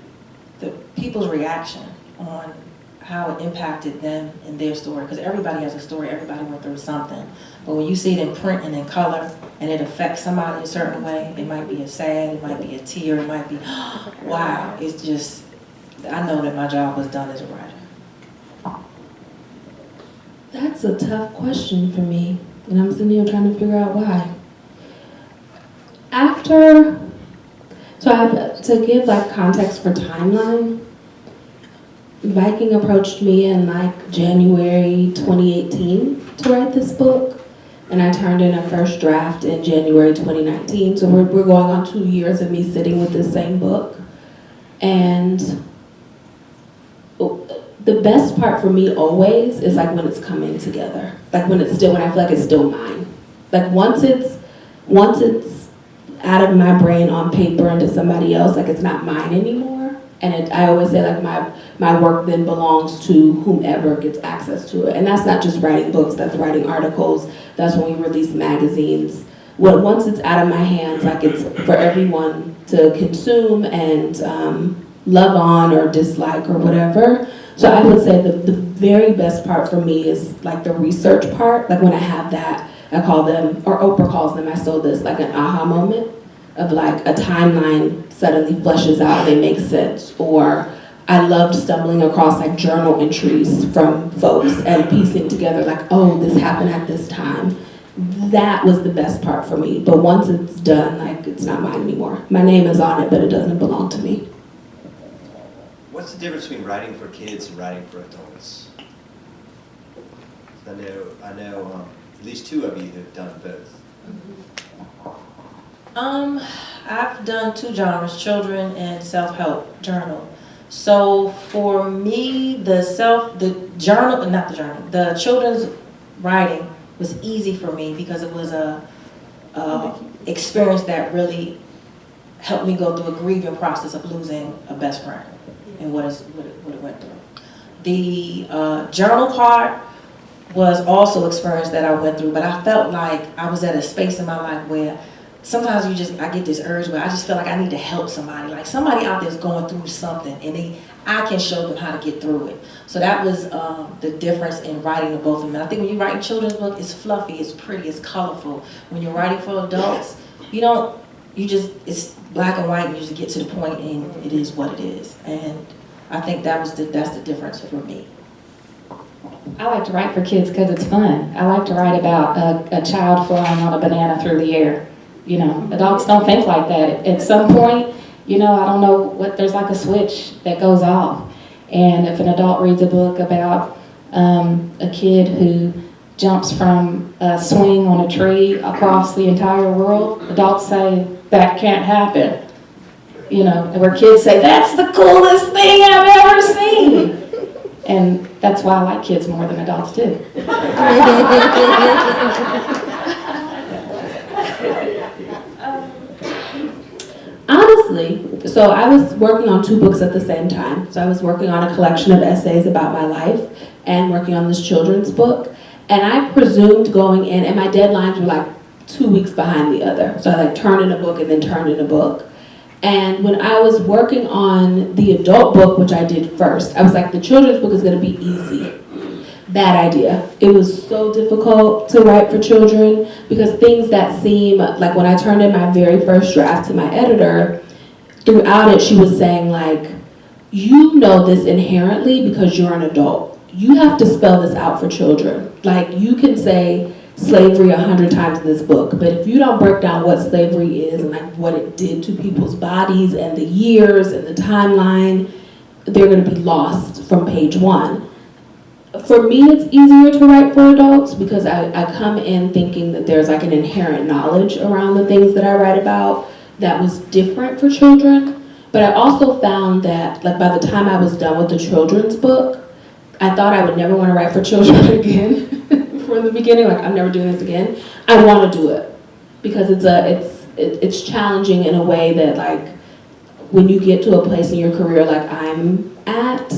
the people's reaction on how it impacted them and their story, because everybody has a story, everybody went through something. But when you see it in print and in color, and it affects somebody a certain way, it might be a sad, it might be a tear, it might be, wow, it's just, I know that my job was done as a writer. That's a tough question for me, and I'm sitting here trying to figure out why. So I have to give like context for timeline. Viking approached me in like January 2018 to write this book, and I turned in a first draft in January 2019. So we're going on 2 years of me sitting with this same book. And the best part for me always is like when it's coming together. Like when I feel like it's still mine. Like once it's out of my brain on paper into somebody else, like it's not mine anymore. And I always say like my work then belongs to whomever gets access to it. And that's not just writing books, that's writing articles, that's when we release magazines. Well, once it's out of my hands, like it's for everyone to consume and love on or dislike or whatever. So I would say the very best part for me is like the research part. Like when I have that, I call them, or Oprah calls them, I stole this, like an aha moment of like a timeline suddenly fleshes out, they make sense. Or I loved stumbling across like journal entries from folks and piecing together like, oh, this happened at this time. That was the best part for me. But once it's done, like it's not mine anymore. My name is on it, but it doesn't belong to me. What's the difference between writing for kids and writing for adults? I know at least two of you have done both. I've done two genres, children and self-help journal. So for me, the children's writing was easy for me because it was a experience that really helped me go through a grieving process of losing a best friend and what it went through. The journal part was also experience that I went through, but I felt like I was at a space in my life where sometimes I get this urge where I just feel like I need to help somebody. Like somebody out there is going through something and I can show them how to get through it. So that was the difference in writing the both of them. And I think when you're writing children's book, it's fluffy, it's pretty, it's colorful. When you're writing for adults, you don't it's black and white, and you just get to the point and it is what it is. And I think that's the difference for me. I like to write for kids because it's fun. I like to write about a child flying on a banana through the air. You know, adults don't think like that. At some point, you know, I don't know what, there's like a switch that goes off. And if an adult reads a book about a kid who jumps from a swing on a tree across the entire world, adults say, that can't happen. You know, where kids say, that's the coolest thing I've ever seen. And that's why I like kids more than adults do. Honestly, so I was working on 2 books at the same time. So I was working on a collection of essays about my life and working on this children's book. And I presumed going in, and my deadlines were like 2 weeks behind the other. So I like turned in a book and then turned in a book. And when I was working on the adult book, which I did first, I was like, the children's book is going to be easy. Bad idea. It was so difficult to write for children because things that seem, like when I turned in my very first draft to my editor, throughout it she was saying like, you know this inherently because you're an adult. You have to spell this out for children. Like you can say slavery 100 times in this book, but if you don't break down what slavery is and like what it did to people's bodies and the years and the timeline, they're going to be lost from page 1. For me, it's easier to write for adults because I come in thinking that there's like an inherent knowledge around the things that I write about that was different for children. But I also found that like by the time I was done with the children's book, I thought I would never want to write for children again. From the beginning, like I'm never doing this again. I want to do it because it's challenging in a way that like when you get to a place in your career like I'm at,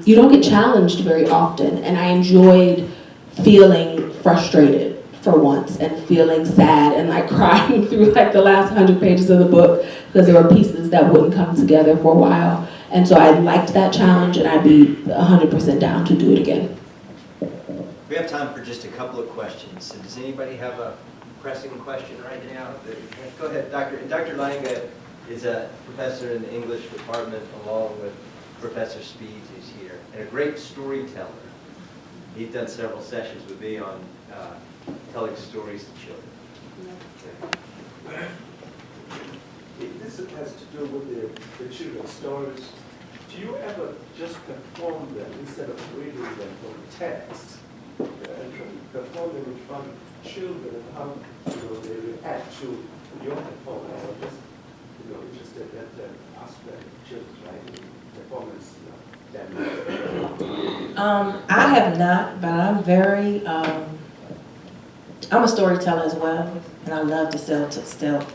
you don't get challenged very often. And I enjoyed feeling frustrated for once and feeling sad and like crying through like the last 100 pages of the book because there were pieces that wouldn't come together for a while. And so I liked that challenge and I'd be 100% down to do it again. We have time for just a couple of questions. So does anybody have a pressing question right now? Go ahead, Dr. Langa is a professor in the English department along with Professor Speeds, who's here, and a great storyteller. He's done several sessions with me on telling stories to children. This has to do with the children's stories. Do you ever just perform them instead of reading them from text? And perform them in front of children and how they react to your performance? I'm just interested in that aspect of children's writing performance. I have not, but I'm very, I'm a storyteller as well, and I love to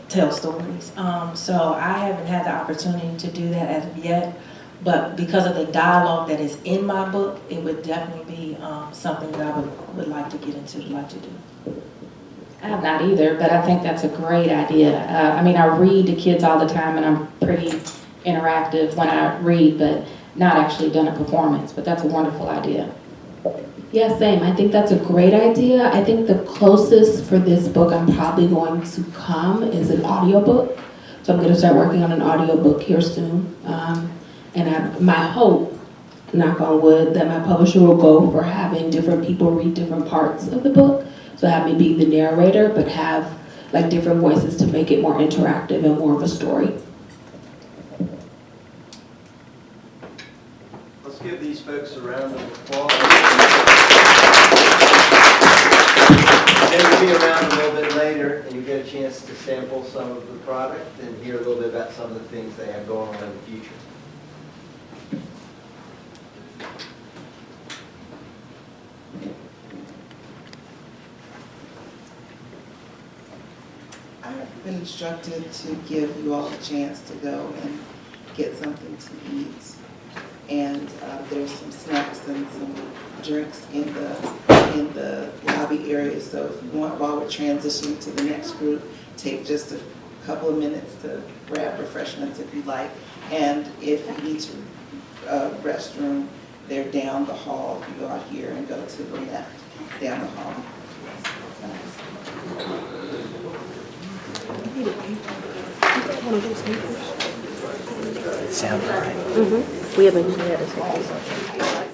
tell stories. So I haven't had the opportunity to do that as of yet, but because of the dialogue that is in my book, it would definitely be something that I would like to get into, would like to do. I have not either, but I think that's a great idea. I mean, I read to kids all the time, and I'm pretty interactive when I read, but not actually done a performance, but that's a wonderful idea. Yeah, same. I think that's a great idea. I think the closest for this book I'm probably going to come is an audiobook. So I'm going to start working on an audiobook here soon. And my hope, knock on wood, that my publisher will go for having different people read different parts of the book. So have me be the narrator, but have like different voices to make it more interactive and more of a story. Let's give these folks a round of applause. They will be around a little bit later, and you get a chance to sample some of the product and hear a little bit about some of the things they have going on in the future. I've been instructed to give you all a chance to go and get something to eat. And there's some snacks and some drinks in the lobby area. So if you want, while we're transitioning to the next group, take just a couple of minutes to grab refreshments if you like. And if you need to restroom, they're down the hall. If you go out here and go to the left, down the hall. Yes. One of those papers. Sound right. We eventually had to take this off.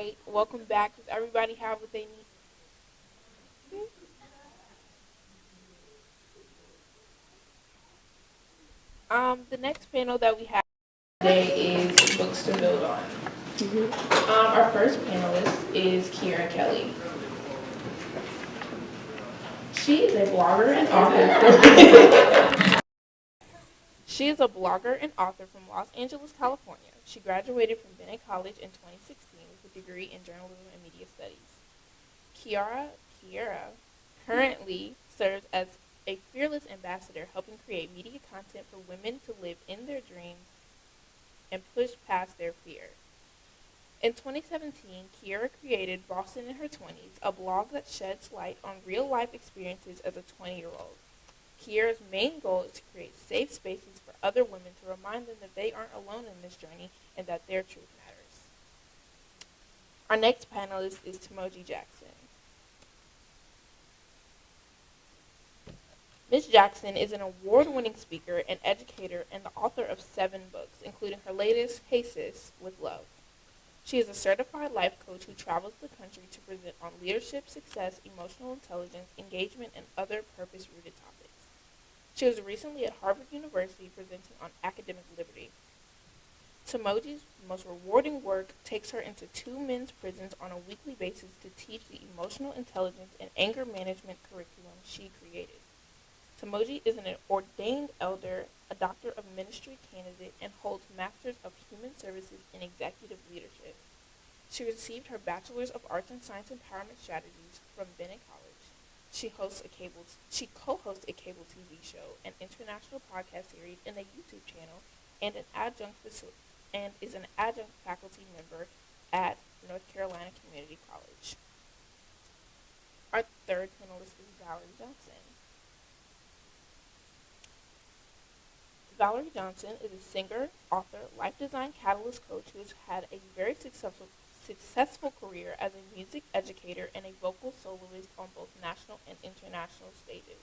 right, welcome back. Does everybody have what they need? The next panel that we have Today is books to build on. Our first panelist is Kiera Kelly. She is a blogger and author. She is a blogger and author from Los Angeles, California. She graduated from Bennett College in 2016 with a degree in journalism and media studies. Kiera currently serves as a fearless ambassador, helping create media content for women to live in their dreams and push past their fear. In 2017, Kiera created Boston in Her 20s, a blog that sheds light on real-life experiences as a 20-year-old. Kiera's main goal is to create safe spaces for other women to remind them that they aren't alone in this journey and that their truth matters. Our next panelist is Timoji Jackson. Ms. Jackson is an award-winning speaker and educator and the author of 7 books, including her latest, Hey Sis, with Love. She is a certified life coach who travels the country to present on leadership, success, emotional intelligence, engagement, and other purpose-rooted topics. She was recently at Harvard University presenting on academic liberty. Timoji's most rewarding work takes her into 2 men's prisons on a weekly basis to teach the emotional intelligence and anger management curriculum she created. Timoji is an ordained elder, a doctor of ministry candidate, and holds Masters of Human Services in Executive Leadership. She received her Bachelor's of Arts and Science Empowerment Strategies from Bennett College. She co-hosts a cable TV show, an international podcast series, and a YouTube channel, and is an adjunct faculty member at North Carolina Community College. Our third panelist is Valerie Johnson. Valerie Johnson is a singer, author, life design catalyst coach who has had a very successful career as a music educator and a vocal soloist on both national and international stages.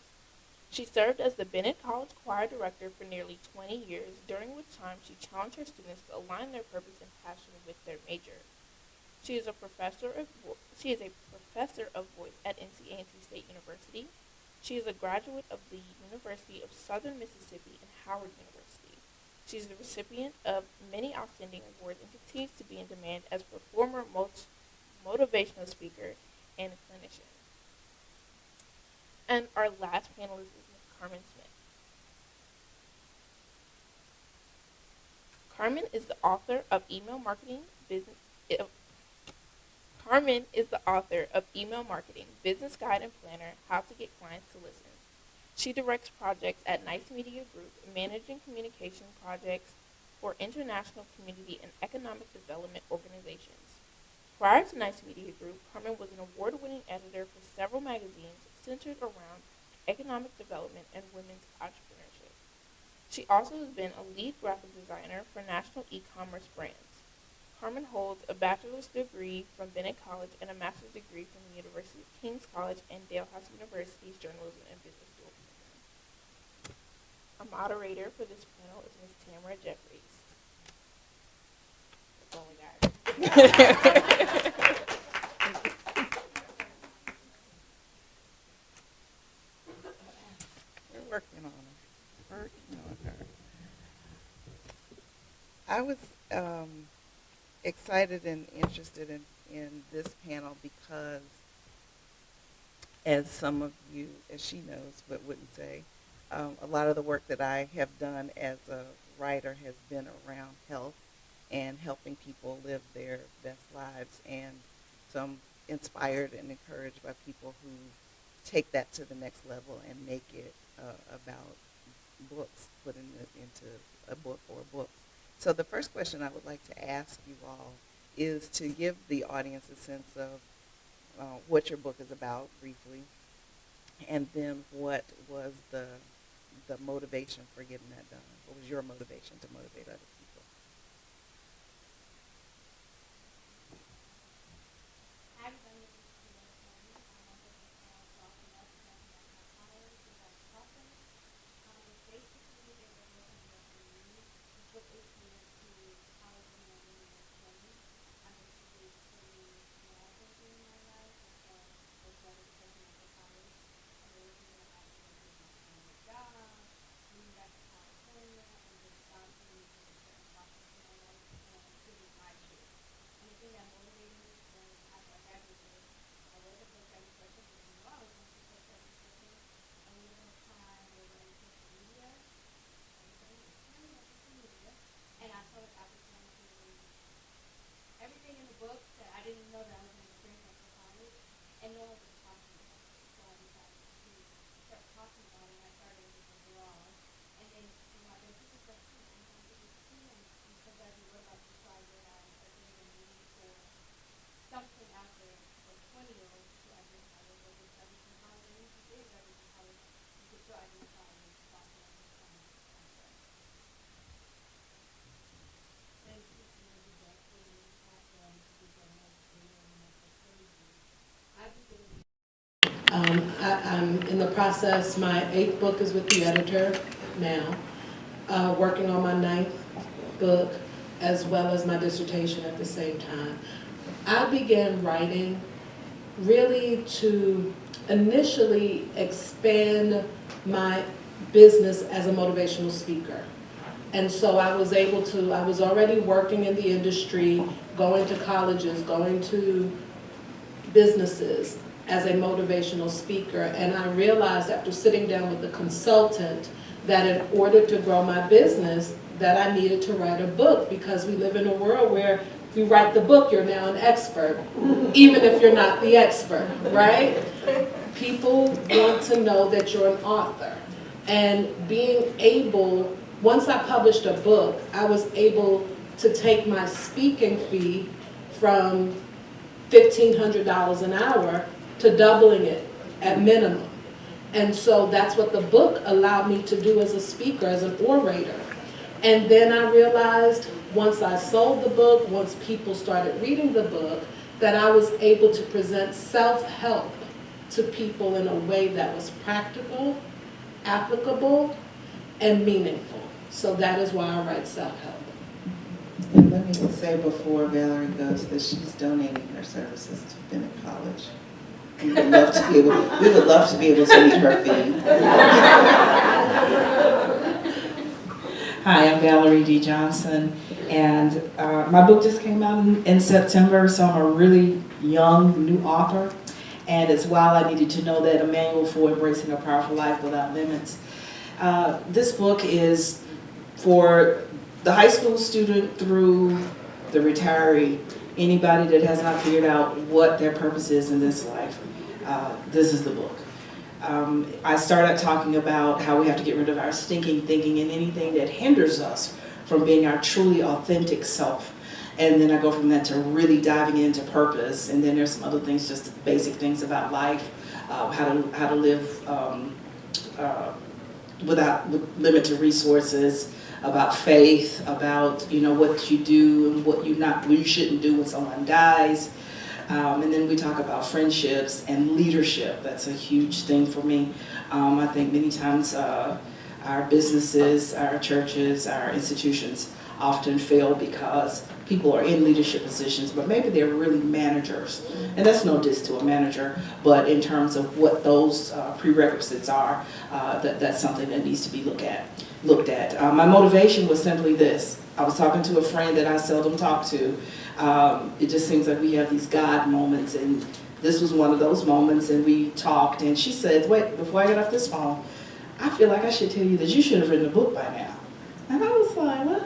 She served as the Bennett College Choir Director for nearly 20 years, during which time she challenged her students to align their purpose and passion with their major. She is a professor of voice at NC State University. She is a graduate of the University of Southern Mississippi and Howard University. She is the recipient of many outstanding awards and continues to be in demand as a performer, motivational speaker, and clinician. And our last panelist is Ms. Carmen Smith. Carmen is the author of Email Marketing, Business Guide and Planner, How to Get Clients to Listen. She directs projects at Nice Media Group, managing communication projects for international community and economic development organizations. Prior to Nice Media Group, Carmen was an award-winning editor for several magazines centered around economic development and women's entrepreneurship. She also has been a lead graphic designer for national e-commerce brands. Carmen holds a bachelor's degree from Bennett College and a master's degree from the University of King's College and Dalhousie University's Journalism and Business School program. Our moderator for this panel is Ms. Tamara Jeffries. That's all we got. We're working on her. I was excited and interested in this panel because, as some of you, as she knows but wouldn't say, a lot of the work that I have done as a writer has been around health and helping people live their best lives. And so I'm inspired and encouraged by people who take that to the next level and make it about books, putting it into a book or books. So the first question I would like to ask you all is to give the audience a sense of what your book is about briefly, and then what was the motivation for getting that done? What was your motivation to motivate other people? I'm in the process, my 8th book is with the editor now, working on my 9th book, as well as my dissertation at the same time. I began writing really to initially expand my business as a motivational speaker. And so I was already working in the industry, going to colleges, going to businesses as a motivational speaker. And I realized after sitting down with the consultant that in order to grow my business, that I needed to write a book, because we live in a world where if you write the book, you're now an expert, even if you're not the expert, right? People want to know that you're an author. And being able, once I published a book, I was able to take my speaking fee from $1,500 an hour to doubling it at minimum. And so that's what the book allowed me to do as a speaker, as an orator. And then I realized once I sold the book, once people started reading the book, that I was able to present self-help to people in a way that was practical, applicable, and meaningful. So that is why I write self-help. And let me say before Valerie goes that she's donating her services to Bennett College. We would love to be able to meet her fee. Hi, I'm Valerie D. Johnson, and my book just came out in September, so I'm a really young new author, and it's While I Needed to Know That, a manual for embracing a powerful life without limits. This book is for the high school student through the retiree, anybody that has not figured out what their purpose is in this life. This is the book. I started talking about how we have to get rid of our stinking thinking and anything that hinders us from being our truly authentic self. And then I go from that to really diving into purpose. And then there's some other things, just basic things about life, how to live with limited resources, about faith, about what you do and what you shouldn't do when someone dies. And then we talk about friendships and leadership. That's a huge thing for me. I think many times our businesses, our churches, our institutions often fail because people are in leadership positions, but maybe they're really managers. And that's no diss to a manager, but in terms of what those prerequisites are, that's something that needs to be looked at. My motivation was simply this. I was talking to a friend that I seldom talk to. It just seems like we have these God moments, and this was one of those moments, and we talked, and she said, wait, before I get off this phone, I feel like I should tell you that you should have written a book by now. And I was like, what?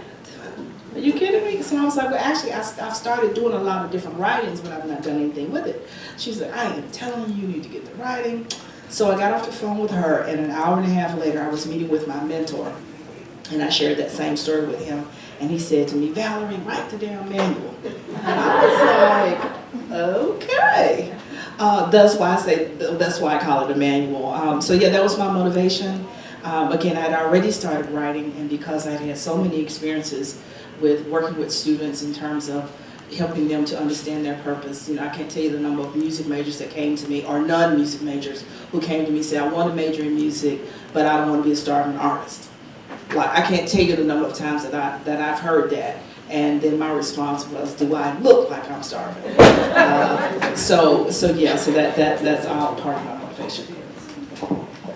Are you kidding me? So I was like, well, actually, I've started doing a lot of different writings, but I've not done anything with it. She said, I am telling you, you need to get the writing. So I got off the phone with her, and an hour and a half later, I was meeting with my mentor, and I shared that same story with him. And he said to me, Valerie, write the damn manual. And I was like, okay. That's why I call it a manual. So yeah, that was my motivation. Again, I'd already started writing, and because I'd had so many experiences with working with students in terms of helping them to understand their purpose. I can't tell you the number of music majors that came to me, or non-music majors who came to me and said, I want to major in music, but I don't want to be a starving artist. Like, I can't tell you the number of times that I've heard that, and then my response was, do I look like I'm starving? So that's all part of my motivation.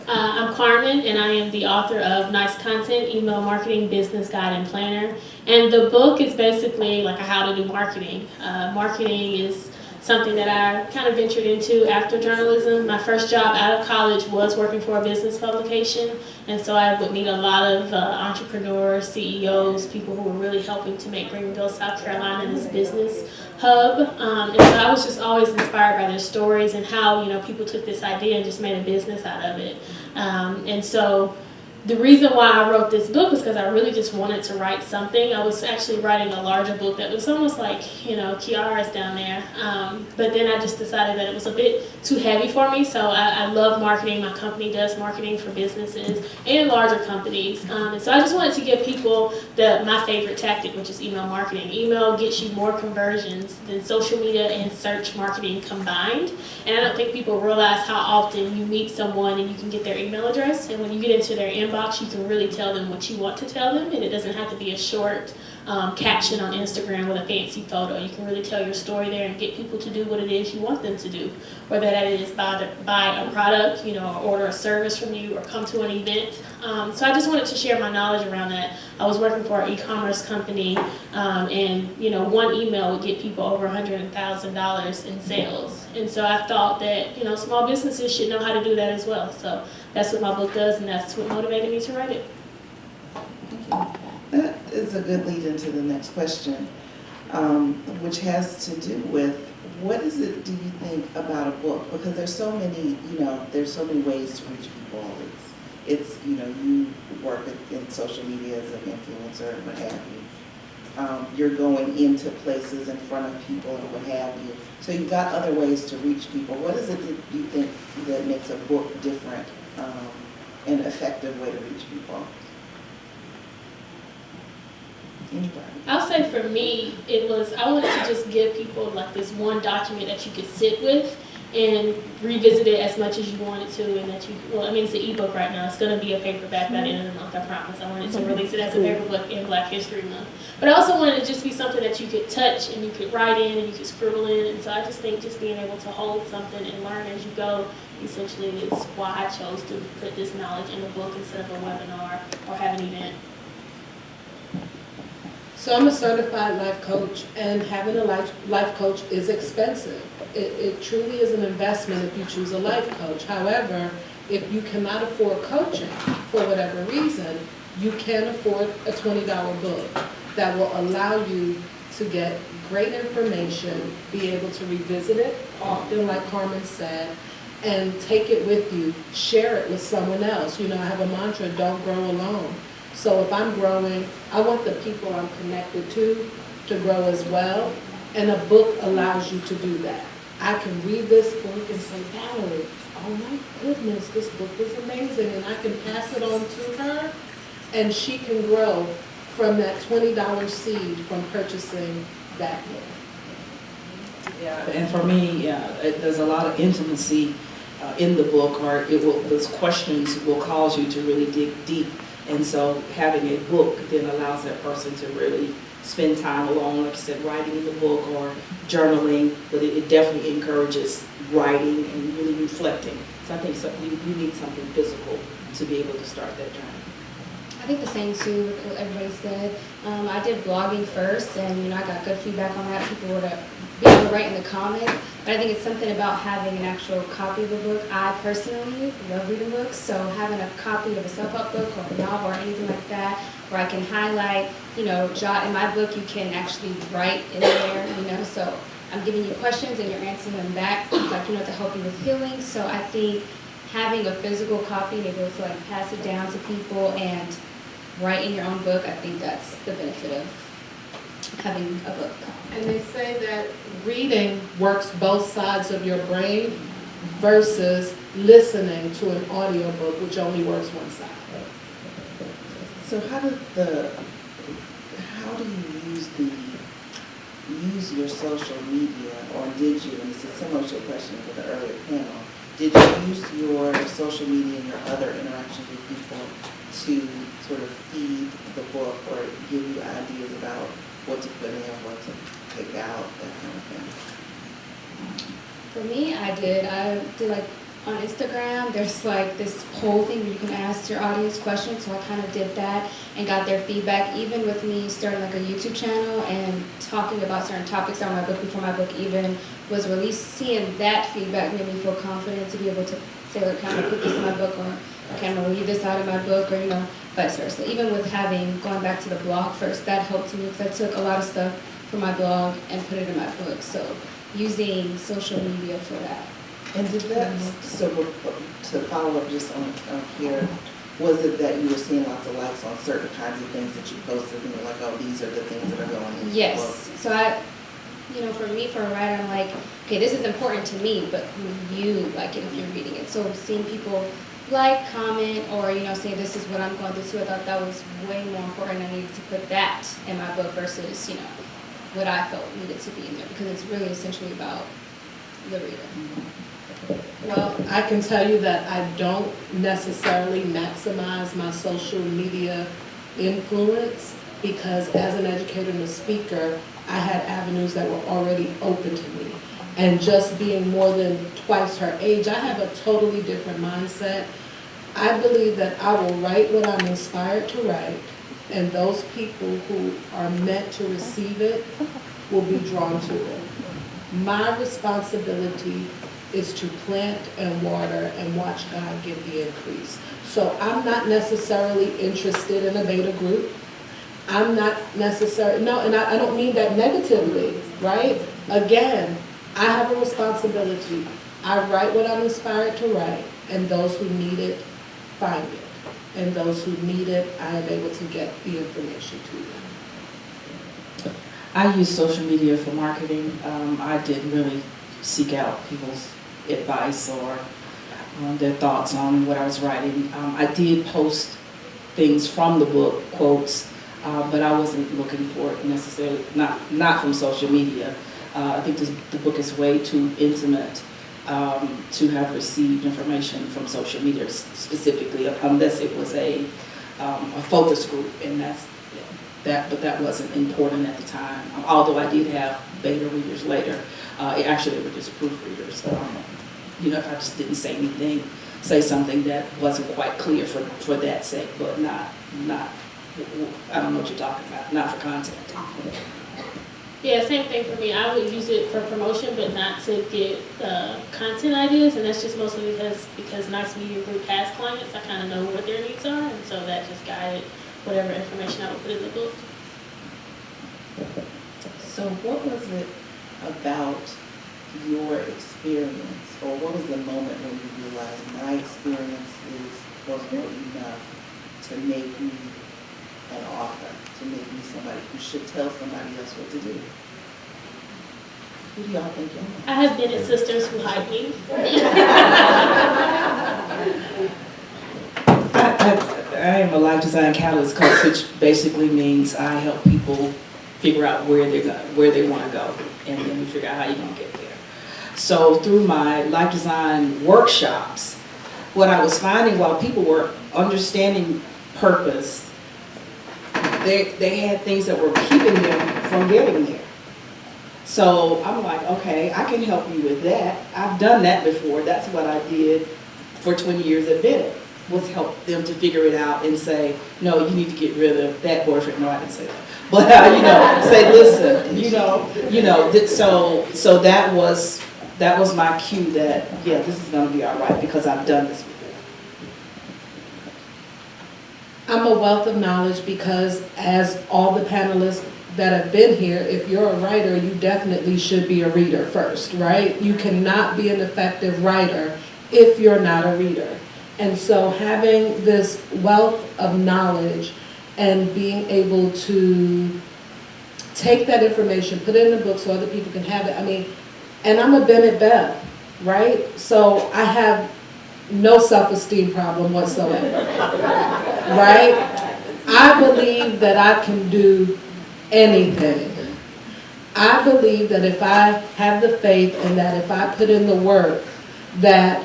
I'm Carmen, and I am the author of Nice Content, Email Marketing, Business Guide, and Planner. And the book is basically like a how to do marketing. Marketing is something that I kind of ventured into after journalism. My first job out of college was working for a business publication, and so I would meet a lot of entrepreneurs, CEOs, people who were really helping to make Greenville, South Carolina this business hub. And so I was just always inspired by their stories and how people took this idea and just made a business out of it. And so the reason why I wrote this book was because I really just wanted to write something. I was actually writing a larger book that was almost like, you know, Kiara's down there. But then I just decided that it was a bit too heavy for me. So I love marketing. My company does marketing for businesses and larger companies. And so I just wanted to give people my favorite tactic, which is email marketing. Email gets you more conversions than social media and search marketing combined. And I don't think people realize how often you meet someone and you can get their email address. And when you get into their inbox, you can really tell them what you want to tell them. And it doesn't have to be a short caption on Instagram with a fancy photo. You can really tell your story there and get people to do what it is you want them to do. Whether that is buy a product, you know, or order a service from you, or come to an event. So I just wanted to share my knowledge around that. I was working for an e-commerce company, and you know, one email would get people over $100,000 in sales. And so I thought that, you know, small businesses should know how to do that as well. So that's what my book does, and that's what motivated me to write it. That is a good lead into the next question, which has to do with, what is it, do you think, about a book? Because there's so many, you know, there's so many ways to reach people. It's you know, you work in social media as an influencer and what have you. You're going into places in front of people and what have you. So you've got other ways to reach people. What is it that you think that makes a book different, and an effective way to reach people? Anybody? I'll say for me, I wanted to just give people like this one document that you could sit with and revisit it as much as you wanted to, and that well, I mean, it's an ebook right now. It's going to be a paperback by the end of the month, I promise. I wanted to release it as a paper book in Black History Month. But I also wanted it to just be something that you could touch and you could write in and you could scribble in. And so I just think just being able to hold something and learn as you go essentially is why I chose to put this knowledge in a book instead of a webinar or have an event. So I'm a certified life coach, and having a life coach is expensive. It truly is an investment if you choose a life coach. However, if you cannot afford coaching for whatever reason, you can afford a $20 book that will allow you to get great information, be able to revisit it often, like Carmen said, and take it with you, share it with someone else. You know, I have a mantra, don't grow alone. So if I'm growing, I want the people I'm connected to grow as well, and a book allows you to do that. I can read this book and say, Valerie, oh my goodness, this book is amazing, and I can pass it on to her, and she can grow from that $20 seed from purchasing that book. Yeah, and for me, there's a lot of intimacy in the book, or those questions will cause you to really dig deep. And so having a book then allows that person to really spend time alone, like you said, writing in the book or journaling, but it definitely encourages writing and really reflecting. So I think you need something physical to be able to start that journey. I think the same too with what everybody said. I did blogging first, and you know, I got good feedback on that. People would be able to write in the comments, but I think it's something about having an actual copy of a book. I personally love reading books, so having a copy of a self-help book or a novel or anything like that, where I can highlight, you know, jot in my book, you can actually write in there, you know. So I'm giving you questions and you're answering them back, like, you know, to help you with healing. So I think having a physical copy and able to like pass it down to people and write in your own book, I think that's the benefit of having a book. And they say that reading works both sides of your brain versus listening to an audiobook, which only works one side. So how do you use your social media, or did you, and it's a similar to a question for the earlier panel, did you use your social media and your other interactions with people to sort of feed the book or give you ideas about what to put in, what to take out, that kind of thing? For me, I did like on Instagram, there's like this whole thing where you can ask your audience questions, so I kind of did that and got their feedback. Even with me starting like a YouTube channel and talking about certain topics on my book before my book even was released, seeing that feedback made me feel confident to be able to say, like, can I put this in my book, or can I leave this out of my book, or, you know, vice versa. Even with going back to the blog first, that helped me because I took a lot of stuff from my blog and put it in my book. So using social media for that. And did that, so to follow up just on here, Was it that you were seeing lots of likes on certain kinds of things that you posted and you're like, oh, these are the things that are going into the book? Yes. So for me, for a writer, I'm like, okay, this is important to me, but will you like it if you're reading it? So seeing people like, comment, or, say this is what I'm going through, I thought that was way more important. I needed to put that in my book versus, what I felt needed to be in there, because it's really essentially about the reader. Well, I can tell you that I don't necessarily maximize my social media influence, because as an educator and a speaker, I had avenues that were already open to me. And just being more than twice her age, I have a totally different mindset. I believe that I will write what I'm inspired to write, and those people who are meant to receive it will be drawn to it. My responsibility is to plant and water and watch God give the increase. So I'm not necessarily interested in a beta group. I'm not necessarily, no, and I don't mean that negatively, right? Again, I have a responsibility. I write what I'm inspired to write, and those who need it, find it. And those who need it, I am able to get the information to them. I use social media for marketing. I didn't really seek out people's advice or their thoughts on what I was writing. I did post things from the book, quotes, but I wasn't looking for it necessarily, not from social media. I think the book is way too intimate to have received information from social media specifically, unless it was a focus group, and but that wasn't important at the time. Although I did have beta readers later, actually they were just proofreaders. If I just didn't say something that wasn't quite clear for that sake, but not I don't know what you're talking about, not for content. Yeah, same thing for me. I would use it for promotion, but not to get content ideas, and that's just mostly because Nice Media Group has clients. I kind of know what their needs are, and so that just guided whatever information I would put in the book. So what was it about your experience, or what was the moment when you realized my experience was good enough to make me an author, to make me somebody who should tell somebody else what to do? Who do y'all think you are? I have Bennett sisters who hide me. I am a life design catalyst coach, which basically means I help people figure out where they want to go, and then we figure out how you're going to get there. So through my life design workshops, what I was finding while people were understanding purpose, they had things that were keeping them from getting there. So I'm like, okay, I can help you with that. I've done that before. That's what I did for 20 years at Bennett, was help them to figure it out and say, no, you need to get rid of that boyfriend. No, I didn't say that. But, say, listen, so that was my cue that, yeah, this is going to be all right because I've done this before. I'm a wealth of knowledge because, as all the panelists that have been here, if you're a writer, you definitely should be a reader first, right? You cannot be an effective writer if you're not a reader. And so having this wealth of knowledge and being able to take that information, put it in a book so other people can have it. And I'm a Bennett Belle, right? So I have no self-esteem problem whatsoever, right? I believe that I can do anything. I believe that if I have the faith and that if I put in the work, that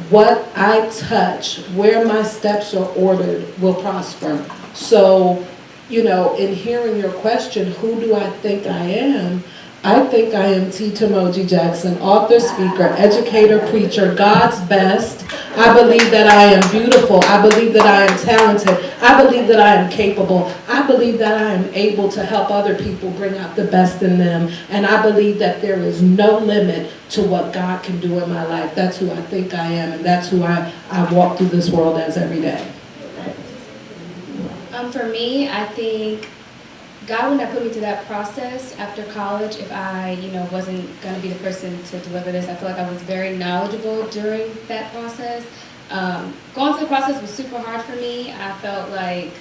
what I touch, where my steps are ordered, will prosper. So, in hearing your question, who do I think I am? I think I am T. Tamoji Jackson, author, speaker, educator, preacher, God's best. I believe that I am beautiful. I believe that I am talented. I believe that I am capable. I believe that I am able to help other people bring out the best in them. And I believe that there is no limit to what God can do in my life. That's who I think I am, and that's who I walk through this world as every day. For me, I think God wouldn't have put me through that process after college if I, wasn't going to be the person to deliver this. I feel like I was very knowledgeable during that process. Going through the process was super hard for me. I felt like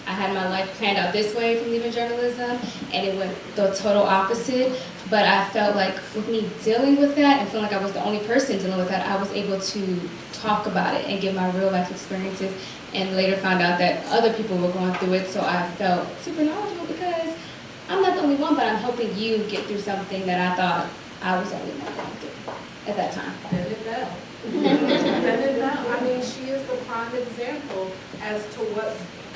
I had my life planned out this way from leaving journalism, and it went the total opposite. But I felt like with me dealing with that and feeling like I was the only person dealing with that, I was able to talk about it and give my real life experiences, and later found out that other people were going through it. So I felt super knowledgeable because I'm not the only one, but I'm helping you get through something that I thought I was the only one going through at that time. Bennett now. I mean, she is the prime example as to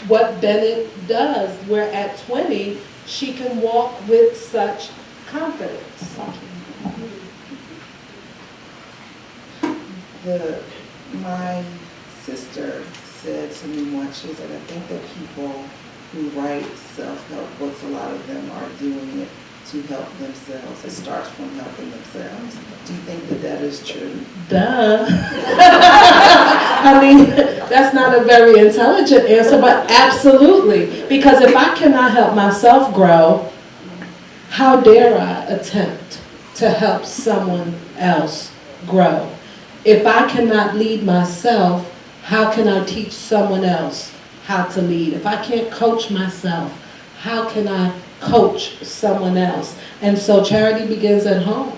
what Bennett does, where at 20, she can walk with such confidence. My sister said to me once, she said, I think that people who write self-help books, a lot of them are doing it to help themselves. It starts from helping themselves. Do you think that that is true? Duh. I mean, that's not a very intelligent answer, but absolutely. Because if I cannot help myself grow, how dare I attempt to help someone else grow? If I cannot lead myself, how can I teach someone else how to lead? If I can't coach myself, how can I coach someone else? And so charity begins at home.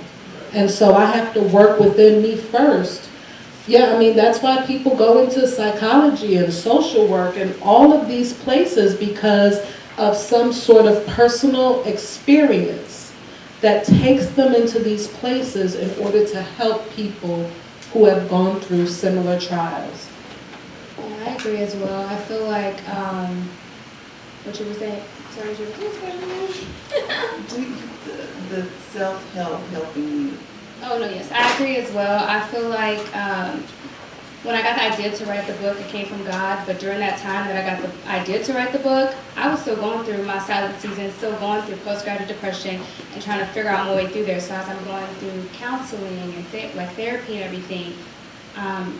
And so I have to work within me first. Yeah, I mean, that's why people go into psychology and social work and all of these places, because of some sort of personal experience that takes them into these places in order to help people who have gone through similar trials. Yeah, I agree as well. I feel like, what you were saying, sorry, you were Do the self-help helping you? Oh, no, yes, I agree as well. I feel like when I got the idea to write the book, it came from God, but during that time that I got the idea to write the book, I was still going through my silent season, still going through postgraduate depression and trying to figure out my way through there. So as I'm going through counseling and therapy and everything,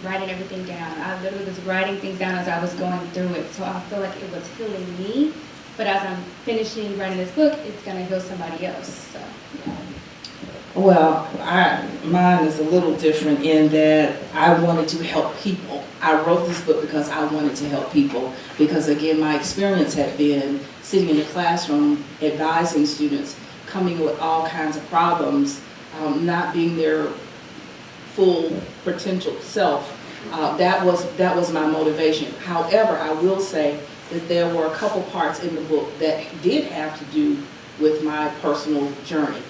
writing everything down. I literally was writing things down as I was going through it. So I feel like it was healing me, but as I'm finishing writing this book, it's going to heal somebody else. So, yeah. Well, mine is a little different in that I wanted to help people. I wrote this book because I wanted to help people, because again, my experience had been sitting in the classroom advising students, coming with all kinds of problems, not being their full potential self. That was my motivation. However, I will say that there were a couple parts in the book that did have to do with my personal journey.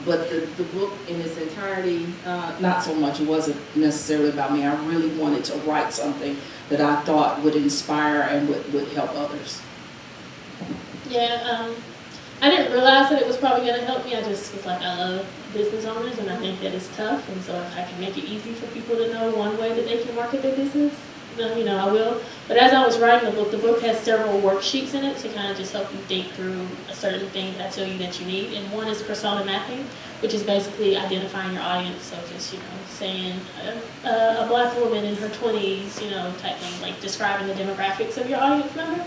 But the book in its entirety, not so much. It wasn't necessarily about me. I really wanted to write something that I thought would inspire and would help others. Yeah, I didn't realize that it was probably going to help me. I just was like, I love business owners, and I think that it's tough. And so if I can make it easy for people to know one way that they can market their business, then, I will. But as I was writing the book has several worksheets in it to kind of just help you think through a certain thing that I tell you that you need. And one is persona mapping, which is basically identifying your audience. So just, saying a black woman in her 20s, type thing, like describing the demographics of your audience member.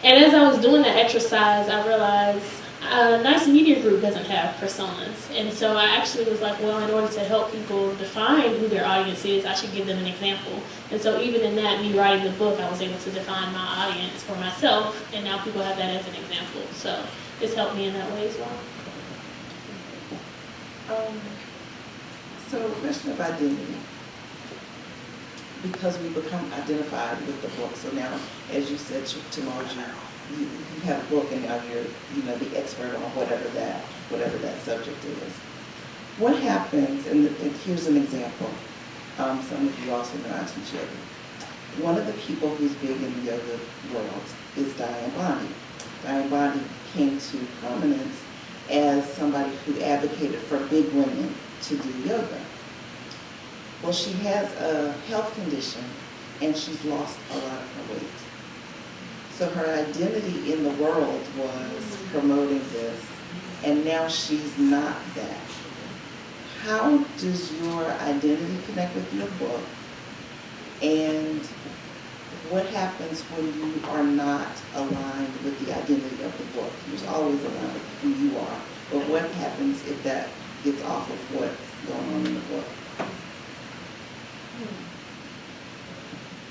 And as I was doing that exercise, I realized Nice Media Group doesn't have personas. And so I actually was like, well, in order to help people define who their audience is, I should give them an example. And so even in that, me writing the book, I was able to define my audience for myself, and now people have that as an example. So it's helped me in that way as well. So question of identity. Because we become identified with the book. So now, as you said, Timoji, you have a book and now you're the expert on whatever that subject is. What happens, and here's an example, some of you also know I teach yoga. One of the people who's big in the yoga world is Diane Bondy. Diane Bondy came to prominence as somebody who advocated for big women to do yoga. Well, she has a health condition and she's lost a lot of her weight. So her identity in the world was promoting this, and now she's not that. How does your identity connect with your book? And what happens when you are not aligned with the identity of the book? You're always aligned with who you are, but what happens if that gets off of what's going on in the book?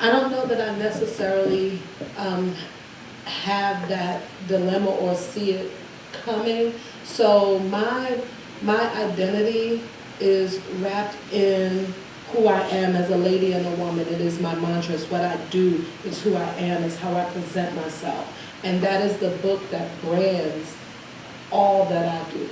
I don't know that I necessarily have that dilemma or see it coming. So my identity is wrapped in who I am as a lady and a woman. It is my mantra. It's what I do. It's who I am. It's how I present myself. And that is the book that brands all that I do.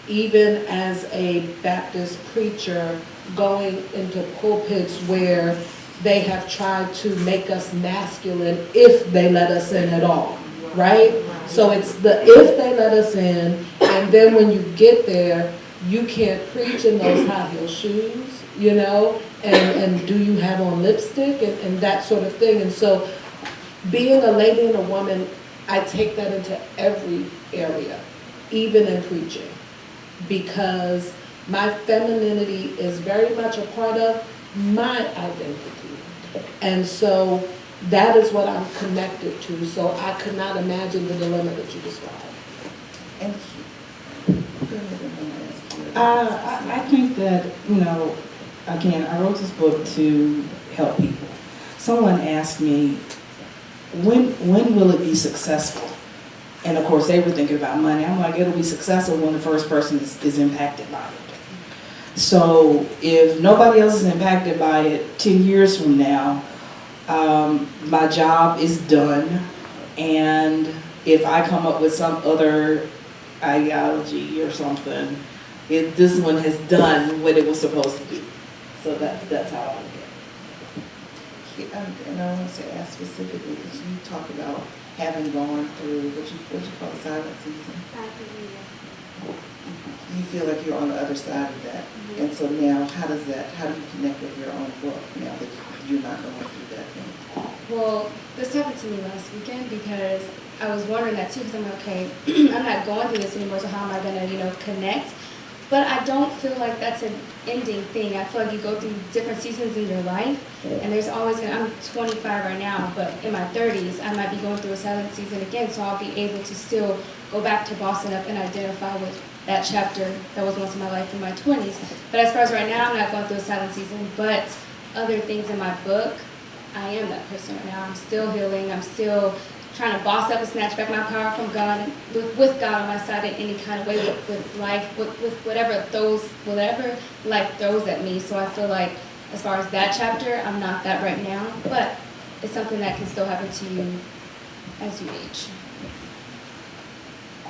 Even as a Baptist preacher going into pulpits where they have tried to make us masculine if they let us in at all, right? So it's the if they let us in, and then when you get there, you can't preach in those high heel shoes, you know, and do you have on lipstick and that sort of thing. And so being a lady and a woman, I take that into every area, even in preaching, because my femininity is very much a part of my identity. And so that is what I'm connected to. So I could not imagine the dilemma that you described. And I think that, you know, again, I wrote this book to help people. Someone asked me, when will it be successful? And of course, they were thinking about money. I'm like, it'll be successful when the first person is impacted by it. So if nobody else is impacted by it 10 years from now, my job is done. And if I come up with some other ideology or something, this one has done what it was supposed to do. So that's how I look at it. And I want to ask specifically, because you talk about having gone through what you call a silent season. You feel like you're on the other side of that. Mm-hmm. And so now, how do you connect with your own book now that you're not going through that thing? Well, this happened to me last weekend because I was wondering that too, because I'm like, okay, I'm not going through this anymore, so how am I going to, connect? But I don't feel like that's an ending thing. I feel like you go through different seasons in your life, and there's always I'm 25 right now, but in my 30s, I might be going through a silent season again, so I'll be able to still go back to Boston Up and identify with that chapter that was once in my life in my 20s. But as far as right now, I'm not going through a silent season, but other things in my book, I am that person right now. I'm still healing. I'm still trying to boss up and snatch back my power from God, with God on my side in any kind of way, with life, with whatever life throws at me. So I feel like as far as that chapter, I'm not that right now, but it's something that can still happen to you as you age.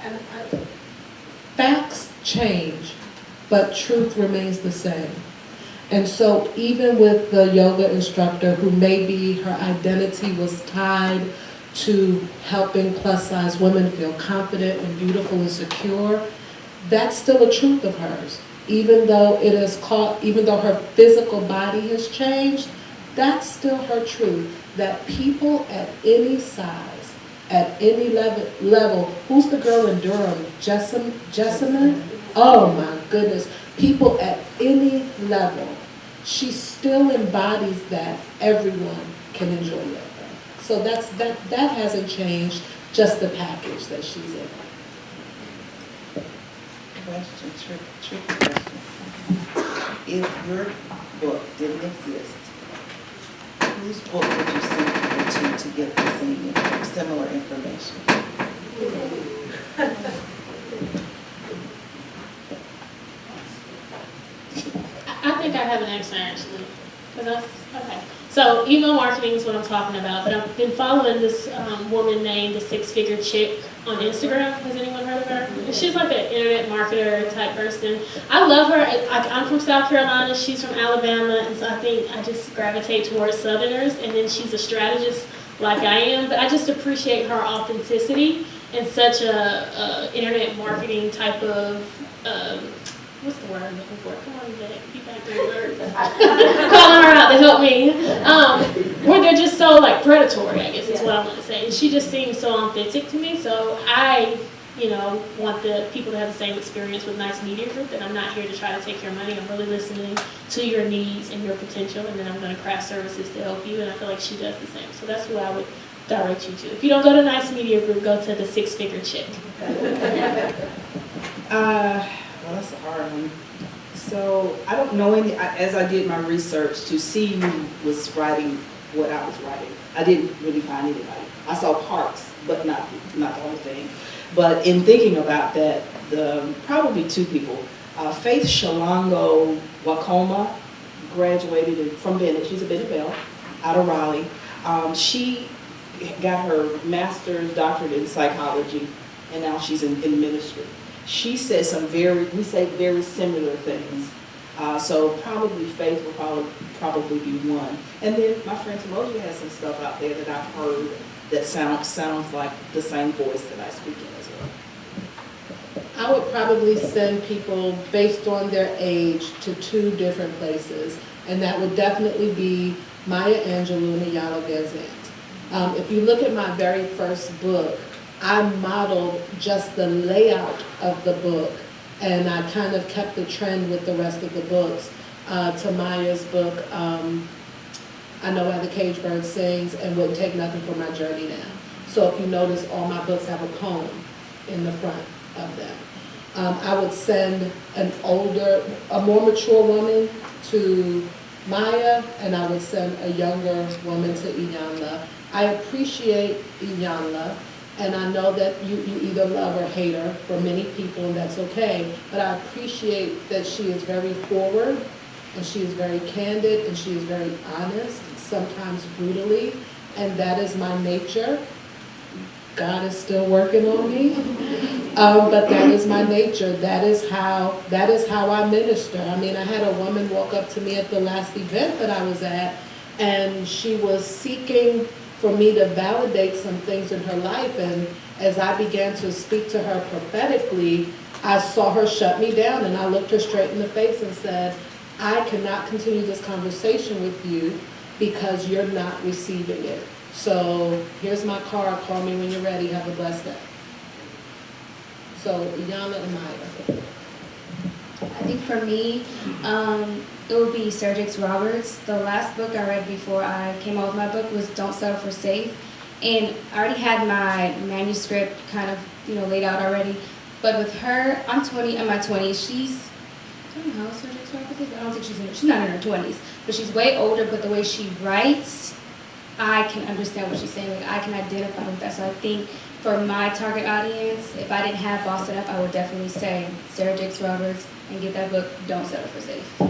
And facts change, but truth remains the same. And so even with the yoga instructor who maybe her identity was tied to helping plus size women feel confident and beautiful and secure, that's still a truth of hers. Even though even though her physical body has changed, that's still her truth. That people at any size, at any level, who's the girl in Durham? Jessamine? Oh my goodness. People at any level, she still embodies that everyone can enjoy it. So that hasn't changed, just the package that she's in. Tricky question. If your book didn't exist, whose book would you send people to get the same similar information? I think I have an answer actually. Okay. So email marketing is what I'm talking about, but I've been following this woman named the Six Figure Chick on Instagram. Has anyone heard of her? And she's like an internet marketer type person. I love her. I'm from South Carolina. She's from Alabama, and so I think I just gravitate towards Southerners. And then she's a strategist like I am, but I just appreciate her authenticity and such a internet marketing type of what's the word I'm looking for? Come on, Bennett. You got good words. Calling her out to help me. Where they're just so predatory, I guess is what I want to say. And she just seems so authentic to me. So I, want the people to have the same experience with Nice Media Group. And I'm not here to try to take your money. I'm really listening to your needs and your potential. And then I'm going to craft services to help you. And I feel like she does the same. So that's who I would direct you to. If you don't go to Nice Media Group, go to the Six Figure Chick. Well, that's a hard one. So I don't know any, as I did my research to see who was writing what I was writing. I didn't really find anybody. I saw parts, but not the whole thing. But in thinking about that, probably two people. Faith Shalongo Wakoma graduated from Bennett. She's a Bennett Belle out of Raleigh. She got her master's, doctorate in psychology, and now she's in ministry. She said we say very similar things. So probably Faith will probably be one. And then my friend Timoji has some stuff out there that I've heard that sounds like the same voice that I speak in as well. I would probably send people based on their age to two different places, and that would definitely be Maya Angelou and Ayala Gazant. If you look at my very first book, I modeled just the layout of the book, and I kind of kept the trend with the rest of the books. To Maya's book, I Know Why the Cage Bird Sings and Wouldn't Take Nothing for My Journey Now. So if you notice, all my books have a poem in the front of them. I would send a more mature woman to Maya, and I would send a younger woman to Iyanla. I appreciate Iyanla, and I know that you either love or hate her for many people, and that's okay, but I appreciate that she is very forward, and she is very candid, and she is very honest, sometimes brutally, and that is my nature. God is still working on me, but that is my nature. That is how I minister. I mean, I had a woman walk up to me at the last event that I was at, and she was seeking for me to validate some things in her life. And as I began to speak to her prophetically, I saw her shut me down, and I looked her straight in the face and said, I cannot continue this conversation with you because you're not receiving it. So here's my card, call me when you're ready, have a blessed day. So Iyanla and Maya. I think for me, it would be Sir Jakes Roberts. The last book I read before I came out with my book was Don't Settle for Safe. And I already had my manuscript kind of, laid out already. But with her, I'm in my 20s. I don't know how Sir Jakes Roberts is, but I don't think she's not in her 20s. But she's way older, but the way she writes, I can understand what she's saying. Like, I can identify with that. So I think for my target audience, if I didn't have Boston Up, I would definitely say Sir Jakes Roberts and get that book, Don't Settle for Safe.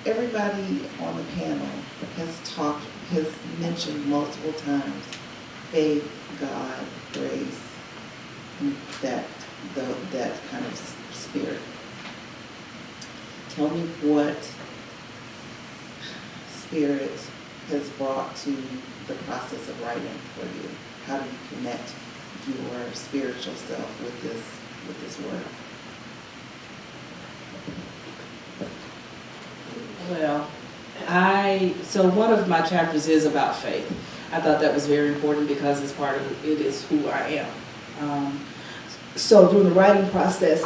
Everybody on the panel has mentioned multiple times faith, God, grace, and that kind of spirit. Tell me what spirit has brought to the process of writing for you. How do you connect your spiritual self with this work? Well, so one of my chapters is about faith. I thought that was very important because it is who I am. So during the writing process,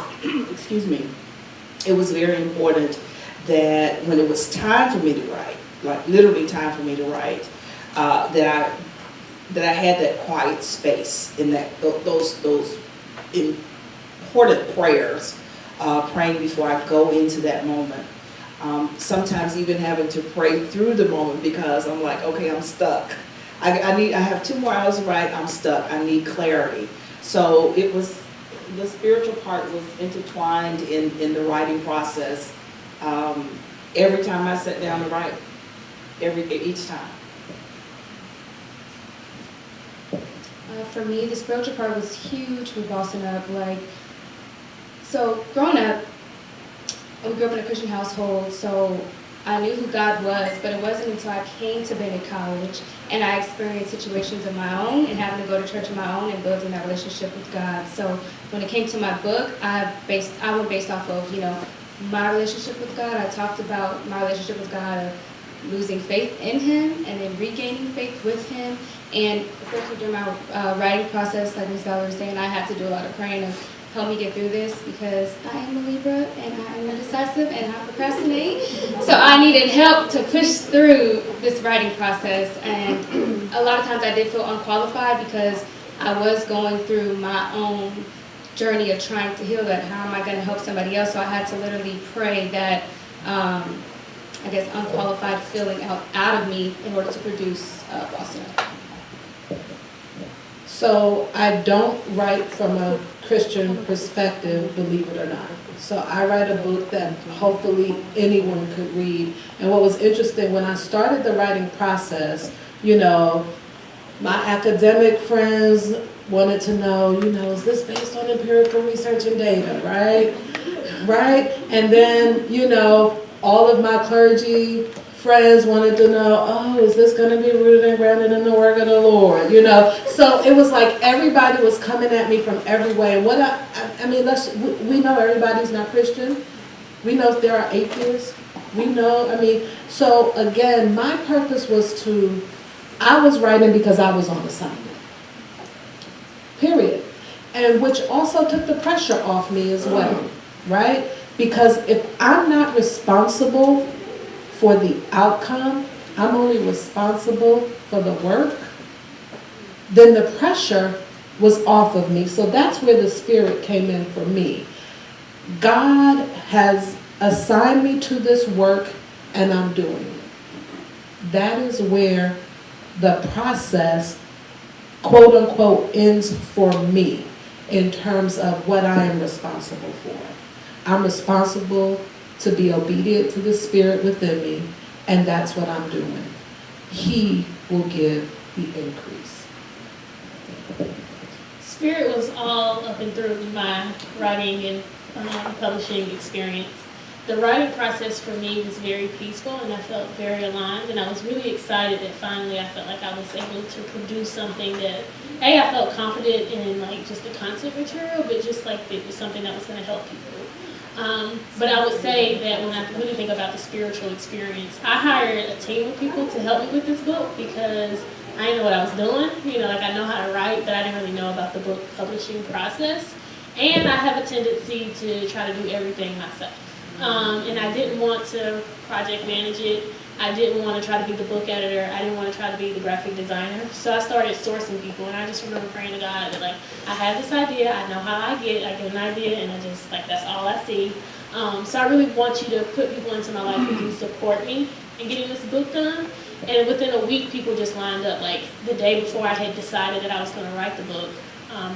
excuse me, it was very important that when it was time for me to write, like literally time for me to write, that I had that quiet space in those important prayers, praying before I go into that moment. Sometimes even having to pray through the moment because I'm like, okay, I'm stuck. I have 2 more hours to write, I'm stuck. I need clarity. So the spiritual part was intertwined in the writing process. Every time I sat down to write, each time. For me, the spiritual part was huge with Boston Up. So growing up, we grew up in a Christian household, so I knew who God was, but it wasn't until I came to Bennett College and I experienced situations of my own and having to go to church of my own and building that relationship with God. So when it came to my book, I went based off of, my relationship with God. I talked about my relationship with God, of losing faith in Him and then regaining faith with Him. And especially during my writing process, like Ms. Valerie was saying, I had to do a lot of praying to help me get through this because I am a Libra and I am indecisive and I procrastinate. So I needed help to push through this writing process. And a lot of times I did feel unqualified because I was going through my own journey of trying to heal that. How am I going to help somebody else? So I had to literally pray that I guess, unqualified feeling out of me in order to produce Boston. So I don't write from a Christian perspective, believe it or not. So I write a book that hopefully anyone could read. And what was interesting, when I started the writing process, you know, my academic friends wanted to know, you know, is this based on empirical research and data, right? Right? And then, you know, all of my clergy friends wanted to know, oh, is this going to be rooted and grounded in the work of the Lord? You know, so it was like everybody was coming at me from every way. And what I mean, we know everybody's not Christian. We know there are atheists. We know, I mean, so again, my purpose was I was writing because I was on assignment. Period. And which also took the pressure off me as well, right? Because if I'm not responsible for the outcome, I'm only responsible for the work, then the pressure was off of me. So that's where the Spirit came in for me. God has assigned me to this work and I'm doing it. That is where the process, quote unquote, ends for me in terms of what I am responsible for. I'm responsible to be obedient to the Spirit within me, and that's what I'm doing. He will give the increase. Spirit was all up and through my writing and publishing experience. The writing process for me was very peaceful and I felt very aligned, and I was really excited that finally I felt like I was able to produce something that, I felt confident in like just the content material, but just like it was something that was going to help people. But I would say that when I really think about the spiritual experience, I hired a team of people to help me with this book because I didn't know what I was doing. You know, like I know how to write, but I didn't really know about the book publishing process. And I have a tendency to try to do everything myself. And I didn't want to project manage it. I didn't want to try to be the book editor. I didn't want to try to be the graphic designer. So I started sourcing people, and I just remember praying to God that, like, I have this idea. I know how I get an idea, and I just, like, that's all I see. So I really want you to put people into my life who can support me in getting this book done. And within a week, people just lined up. Like, the day before I had decided that I was going to write the book,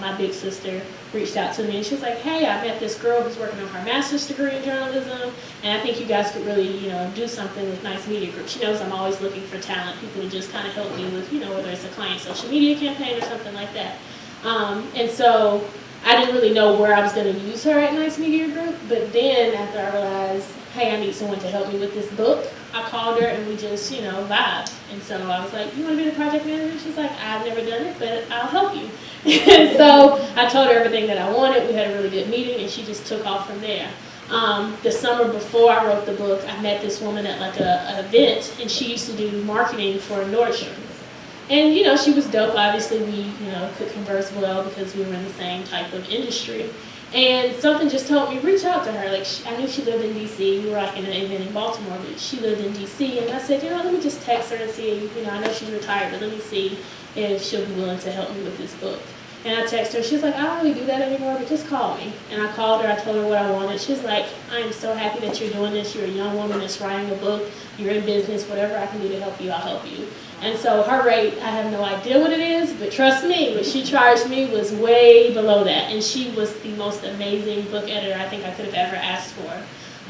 my big sister reached out to me and she was like, hey, I met this girl who's working on her master's degree in journalism, and I think you guys could really, you know, do something with Nice Media Group. She knows I'm always looking for talent, people to just kind of help me with, you know, whether it's a client social media campaign or something like that. And so I didn't really know where I was going to use her at Nice Media Group, but then after I realized, hey, I need someone to help me with this book, I called her and we just, you know, vibed. And so I was like, you want to be the project manager? She's like, I've never done it, but I'll help you. And so I told her everything that I wanted. We had a really good meeting and she just took off from there. The summer before I wrote the book, I met this woman at like an event, and she used to do marketing for Nordstrom's. And, you know, she was dope. Obviously, we, you know, could converse well because we were in the same type of industry. And something just told me, reach out to her. Like, I knew she lived in D.C. We were like in an event in Baltimore, but she lived in D.C. And I said, you know, let me just text her and see, you know, I know she's retired, but let me see if she'll be willing to help me with this book. And I texted her. She's like, I don't really do that anymore, but just call me. And I called her. I told her what I wanted. She's like, I am so happy that you're doing this. You're a young woman that's writing a book. You're in business. Whatever I can do to help you, I'll help you. And so her rate, I have no idea what it is, but trust me, what she charged me was way below that. And she was the most amazing book editor I think I could have ever asked for.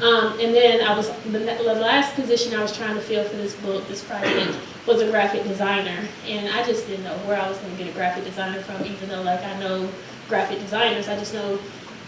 And then the last position I was trying to fill for this book, this project, was a graphic designer. And I just didn't know where I was going to get a graphic designer from, even though, like, I know graphic designers. I just know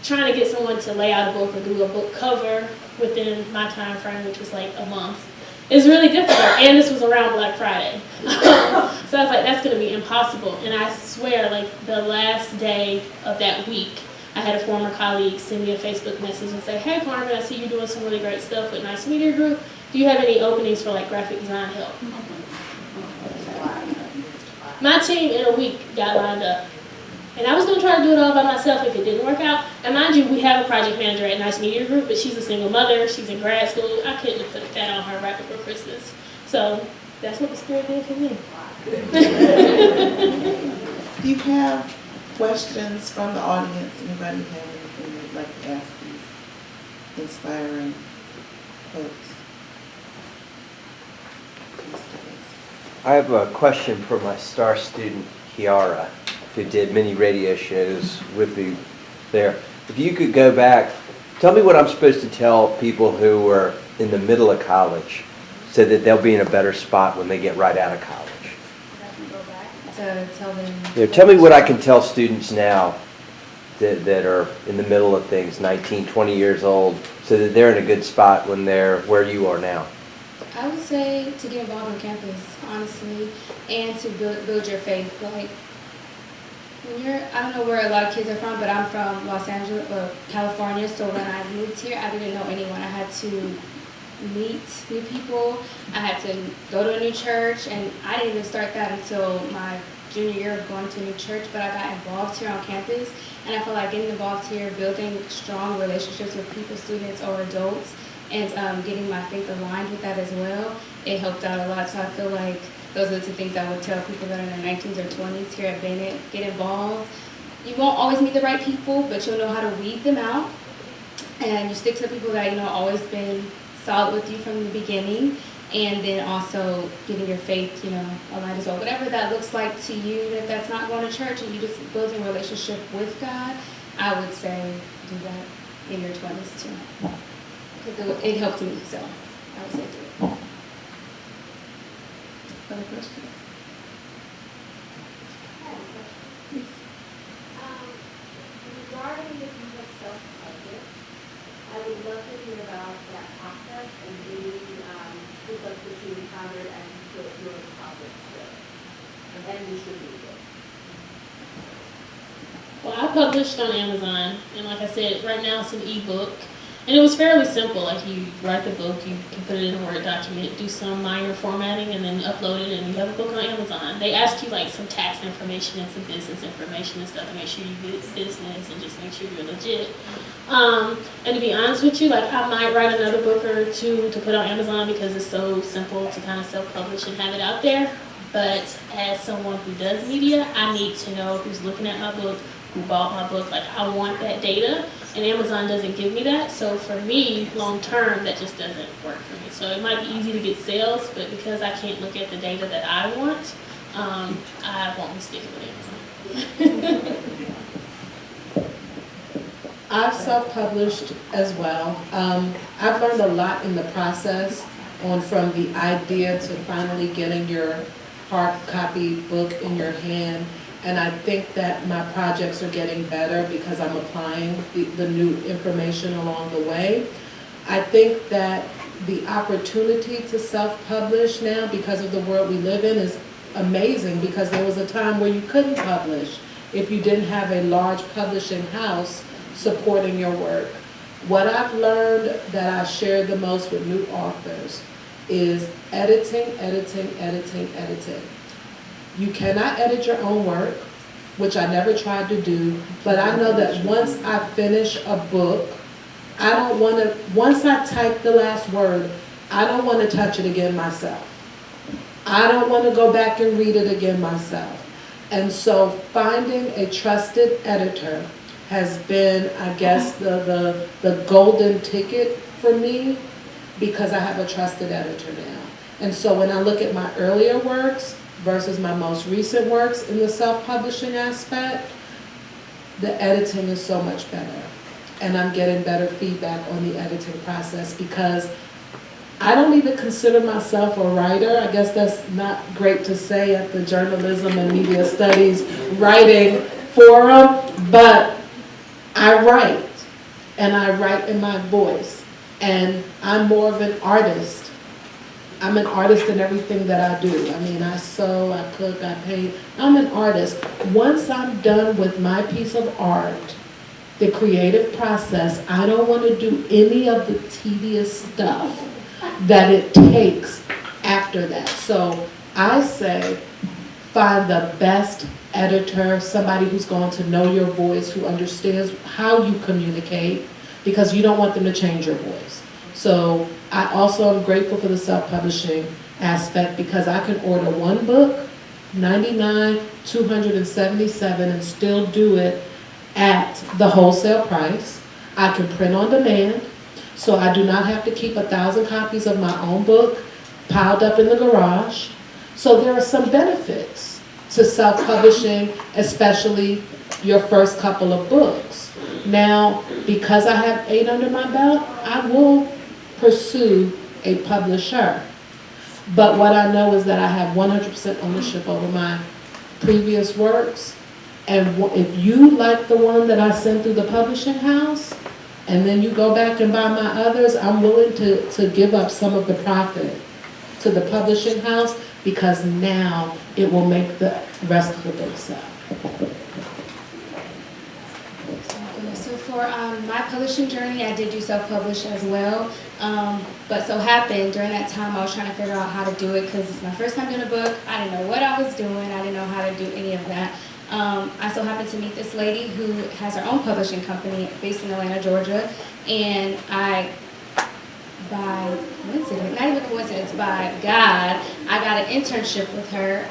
trying to get someone to lay out a book or do a book cover within my time frame, which was like a month, is really difficult. And this was around Black Friday. So I was like, that's going to be impossible. And I swear, like, the last day of that week, I had a former colleague send me a Facebook message and say, hey, Carmen, I see you're doing some really great stuff with Nice Media Group. Do you have any openings for, like, graphic design help? My team in a week got lined up. And I was going to try to do it all by myself if it didn't work out. And mind you, we have a project manager at Nice Media Group, but she's a single mother. She's in grad school. I couldn't have put that on her right before Christmas. So that's what the Spirit did for me. Do you have questions from the audience? Anybody have anything they'd like to ask these inspiring folks? I have a question for my star student, Kiara, who did many radio shows with you there. If you could go back, tell me what I'm supposed to tell people who are in the middle of college so that they'll be in a better spot when they get right out of college. To tell them. Tell me what I can tell students now that are in the middle of things, 19, 20 years old, so that they're in a good spot when they're where you are now. I would say to get involved on campus, honestly, and to build your faith. Like, when you're, I don't know where a lot of kids are from, but I'm from Los Angeles, California, so when I moved here, I didn't know anyone. I had to meet new people. I had to go to a new church, and I didn't even start that until my junior year of going to a new church, but I got involved here on campus, and I feel like getting involved here, building strong relationships with people, students, or adults, and getting my faith aligned with that as well, it helped out a lot. So I feel like those are the two things I would tell people that are in their 19s or 20s here at Bennett. Get involved. You won't always meet the right people, but you'll know how to weed them out, and you stick to the people that always been solid with you from the beginning, and then also getting your faith, aligned as well. Whatever that looks like to you, if that's not going to church and you just building a relationship with God, I would say do that in your 20s too. Because it helped me, so I would say do it. Other question? Regarding the people self-publish, I would love to hear about that process and the books that you encountered as you put yours published and distributed. Well, I published on Amazon, and like I said, right now it's an ebook. And it was fairly simple. Like, you write the book, you can put it in a Word document, do some minor formatting, and then upload it, and you have a book on Amazon. They ask you some tax information and some business information and stuff to make sure you get business and just make sure you're legit. And to be honest with you, I might write another book or two to put on Amazon because it's so simple to kind of self-publish and have it out there. But as someone who does media, I need to know who's looking at my book, who bought my book. I want that data, and Amazon doesn't give me that. So for me, long term, that just doesn't work for me. So it might be easy to get sales, but because I can't look at the data that I want, I won't be sticking with Amazon. I've self-published as well. I've learned a lot in the process from the idea to finally getting your hard copy book in your hand. And I think that my projects are getting better because I'm applying the new information along the way. I think that the opportunity to self-publish now, because of the world we live in, is amazing, because there was a time where you couldn't publish if you didn't have a large publishing house supporting your work. What I've learned that I share the most with new authors is editing. You cannot edit your own work, which I never tried to do, but I know that once I finish a book, I don't want to, once I type the last word, I don't want to touch it again myself. I don't want to go back and read it again myself. And so finding a trusted editor has been, I guess, the golden ticket for me, because I have a trusted editor now. And so when I look at my earlier works versus my most recent works in the self-publishing aspect, the editing is so much better. And I'm getting better feedback on the editing process, because I don't even consider myself a writer. I guess that's not great to say at the Journalism and Media Studies writing forum, but I write, and I write in my voice, and I'm more of an artist. I'm an artist in everything that I do. I mean, I sew, I cook, I paint. I'm an artist. Once I'm done with my piece of art, the creative process, I don't want to do any of the tedious stuff that it takes after that. So I say, find the best editor, somebody who's going to know your voice, who understands how you communicate, because you don't want them to change your voice. So I also am grateful for the self-publishing aspect, because I can order one book, $99, $277, and still do it at the wholesale price. I can print on demand, so I do not have to keep 1,000 copies of my own book piled up in the garage. So there are some benefits to self-publishing, especially your first couple of books. Now, because I have 8 under my belt, I will pursue a publisher. But what I know is that I have 100% ownership over my previous works. And if you like the one that I sent through the publishing house, and then you go back and buy my others, I'm willing to give up some of the profit to the publishing house, because now it will make the rest of the book sell. So for my publishing journey, I did do self-publish as well. But so happened during that time I was trying to figure out how to do it because it's my first time doing a book. I didn't know what I was doing. I didn't know how to do any of that. I so happened to meet this lady who has her own publishing company based in Atlanta, Georgia. And by coincidence, not even coincidence, by God, I got an internship with her,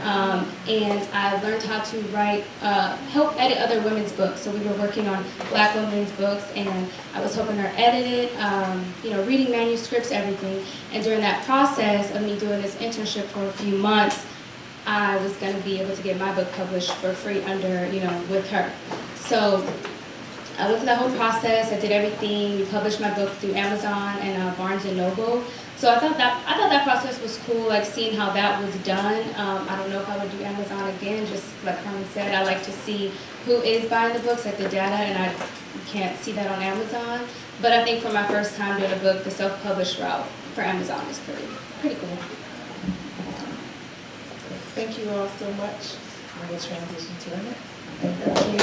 and I learned how to write, help edit other women's books. So we were working on Black women's books, and I was helping her edit it, reading manuscripts, everything. And during that process of me doing this internship for a few months, I was going to be able to get my book published for free under, with her. So I went through that whole process. I did everything. We published my book through Amazon and Barnes and Noble. So I thought that process was cool, like seeing how that was done. I don't know if I would do Amazon again. Just like Carmen said, I like to see who is buying the books, like the data, and I can't see that on Amazon. But I think for my first time doing a book, the self-published route for Amazon is pretty cool. Thank you all so much. I'm going to transition to the next. Thank you.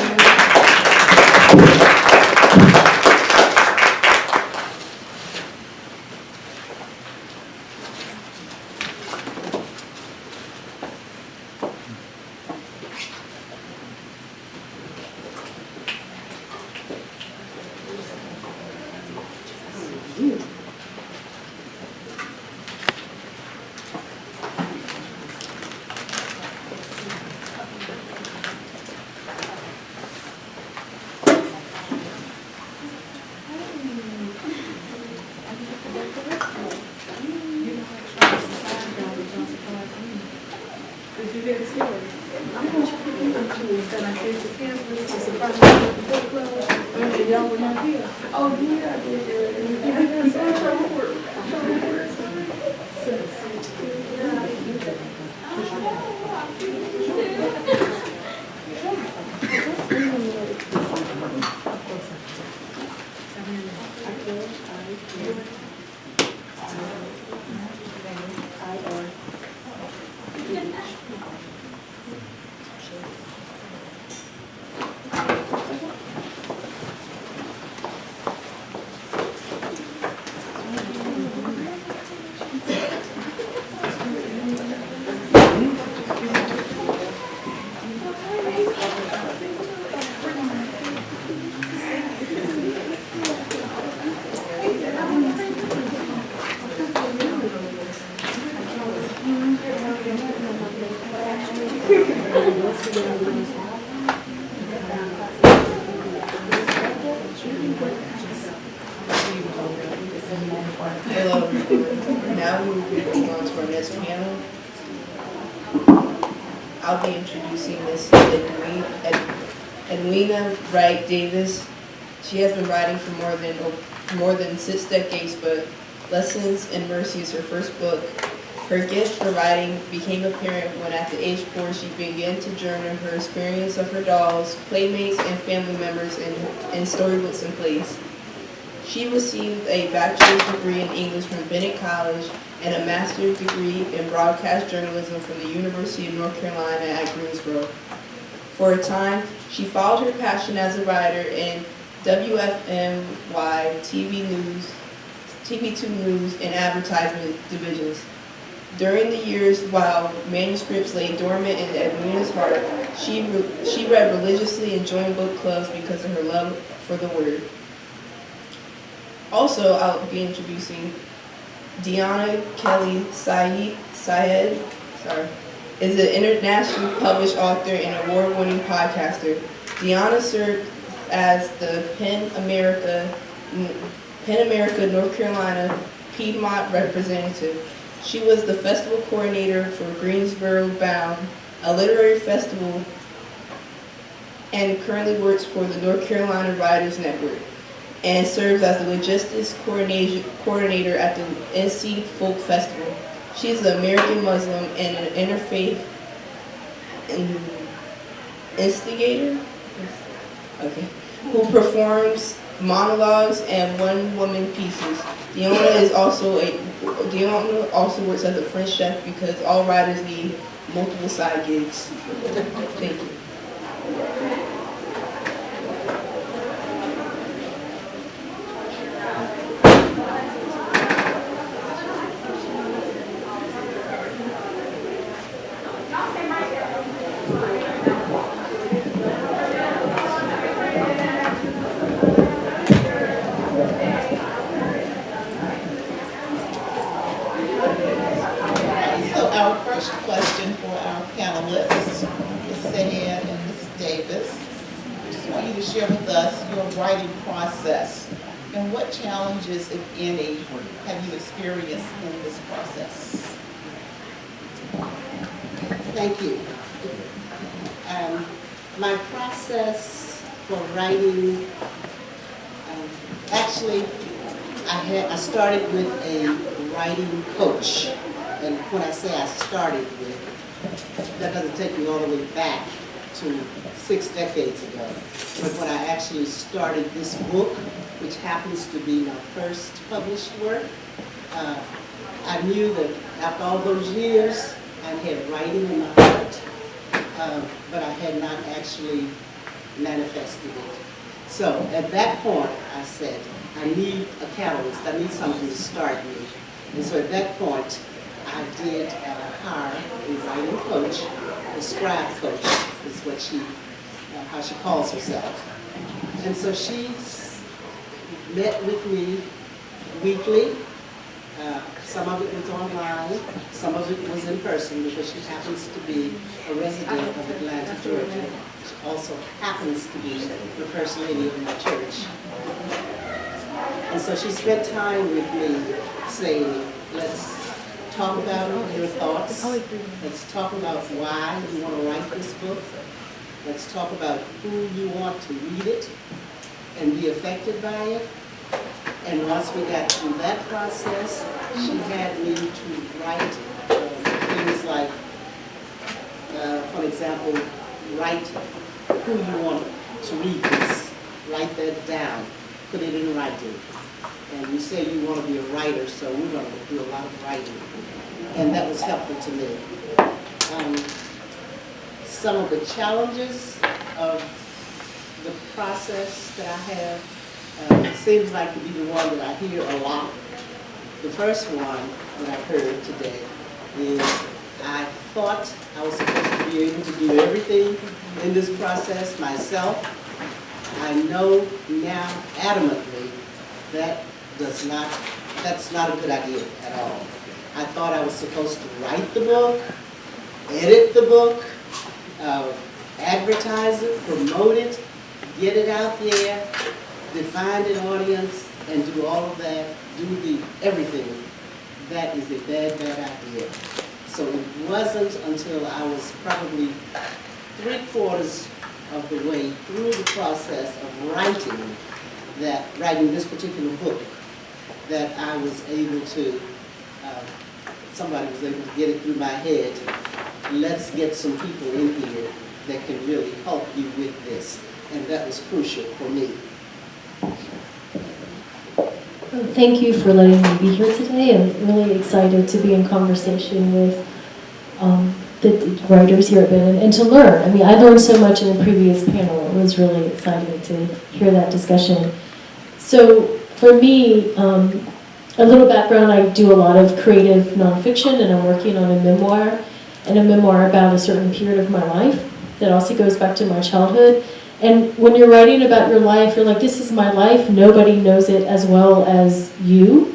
Hello, everyone. Now we will be moving on to our next panel. I'll be introducing Miss Edwina Wright Davis. She has been writing for more than 6 decades, but Lessons in Mercy is her first book. Her gift for writing became apparent when at the age 4 she began to journal her experience of her dolls, playmates, and family members in storybooks and plays. She received a bachelor's degree in English from Bennett College and a master's degree in broadcast journalism from the University of North Carolina at Greensboro. For a time, she followed her passion as a writer in WFMY TV2 News, and advertisement divisions. During the years while manuscripts lay dormant in Edwina's heart, she read religiously and joined book clubs because of her love for the word. Also, I'll be introducing Deanna Kelly Syed, is an internationally published author and award-winning podcaster. Deanna served as the PEN America North Carolina Piedmont representative. She was the festival coordinator for Greensboro Bound, a literary festival, and currently works for the North Carolina Writers Network, and serves as the logistics coordinator at the NC Folk Festival. She is an American Muslim and an interfaith instigator, okay, who performs monologues and one-woman pieces. Deanna also works as a French chef because all writers need multiple side gigs. Thank you. So our first question for our panelists, Ms. Sahan and Ms. Davis, we just want you to share with us your writing process and what challenges, if any, have you experienced in this process? Thank you. My process for writing, actually, I started with a writing coach. And when I say I started with, that doesn't take me all the way back to 6 decades ago. But when I actually started this book, which happens to be my first published work, I knew that after all those years, I had writing in my heart, but I had not actually manifested it. So at that point, I said, I need a catalyst. I need something to start me. And so at that point, I did hire a writing coach, a scribe coach is what how she calls herself. And so she met with me weekly. Some of it was online, some of it was in person because she happens to be a resident of Atlanta, Georgia. She also happens to be the first lady of my church. And so she spent time with me saying, let's talk about your thoughts. Let's talk about why you want to write this book. Let's talk about who you want to read it and be affected by it. And once we got through that process, she had me to write things like, for example, write who you want to read this. Write that down. Put it in writing. And you say you want to be a writer, so we're going to do a lot of writing. And that was helpful to me. Some of the challenges of the process that I have seems like to be the one that I hear a lot. The first one that I heard today is I thought I was supposed to be able to do everything in this process myself. I know now adamantly that's not a good idea at all. I thought I was supposed to write the book, edit the book, advertise it, promote it, get it out there, define an audience, and do all of that, do everything. That is a bad, bad idea. So it wasn't until I was probably 3/4 of the way through the process of writing this particular book, that I was able to, somebody was able to get it through my head. Let's get some people in here that can really help you with this. And that was crucial for me. Thank you for letting me be here today. I'm really excited to be in conversation with the writers here at Bennett and to learn. I mean, I learned so much in the previous panel. It was really exciting to hear that discussion. So for me, a little background, I do a lot of creative nonfiction, and I'm working on a memoir about a certain period of my life that also goes back to my childhood. And when you're writing about your life, you're like, this is my life. Nobody knows it as well as you.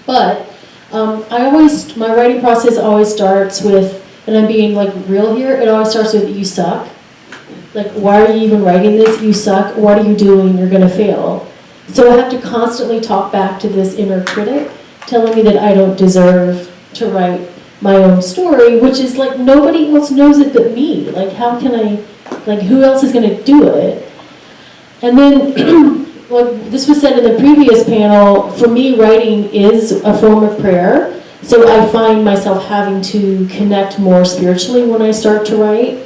But my writing process always starts with, and I'm being like real here, it always starts with, you suck. Like, why are you even writing this? You suck. What are you doing? You're going to fail. So I have to constantly talk back to this inner critic telling me that I don't deserve to write my own story, which is like nobody else knows it but me. Like how can I, like who else is going to do it? And then, like this was said in the previous panel, for me writing is a form of prayer. So I find myself having to connect more spiritually when I start to write,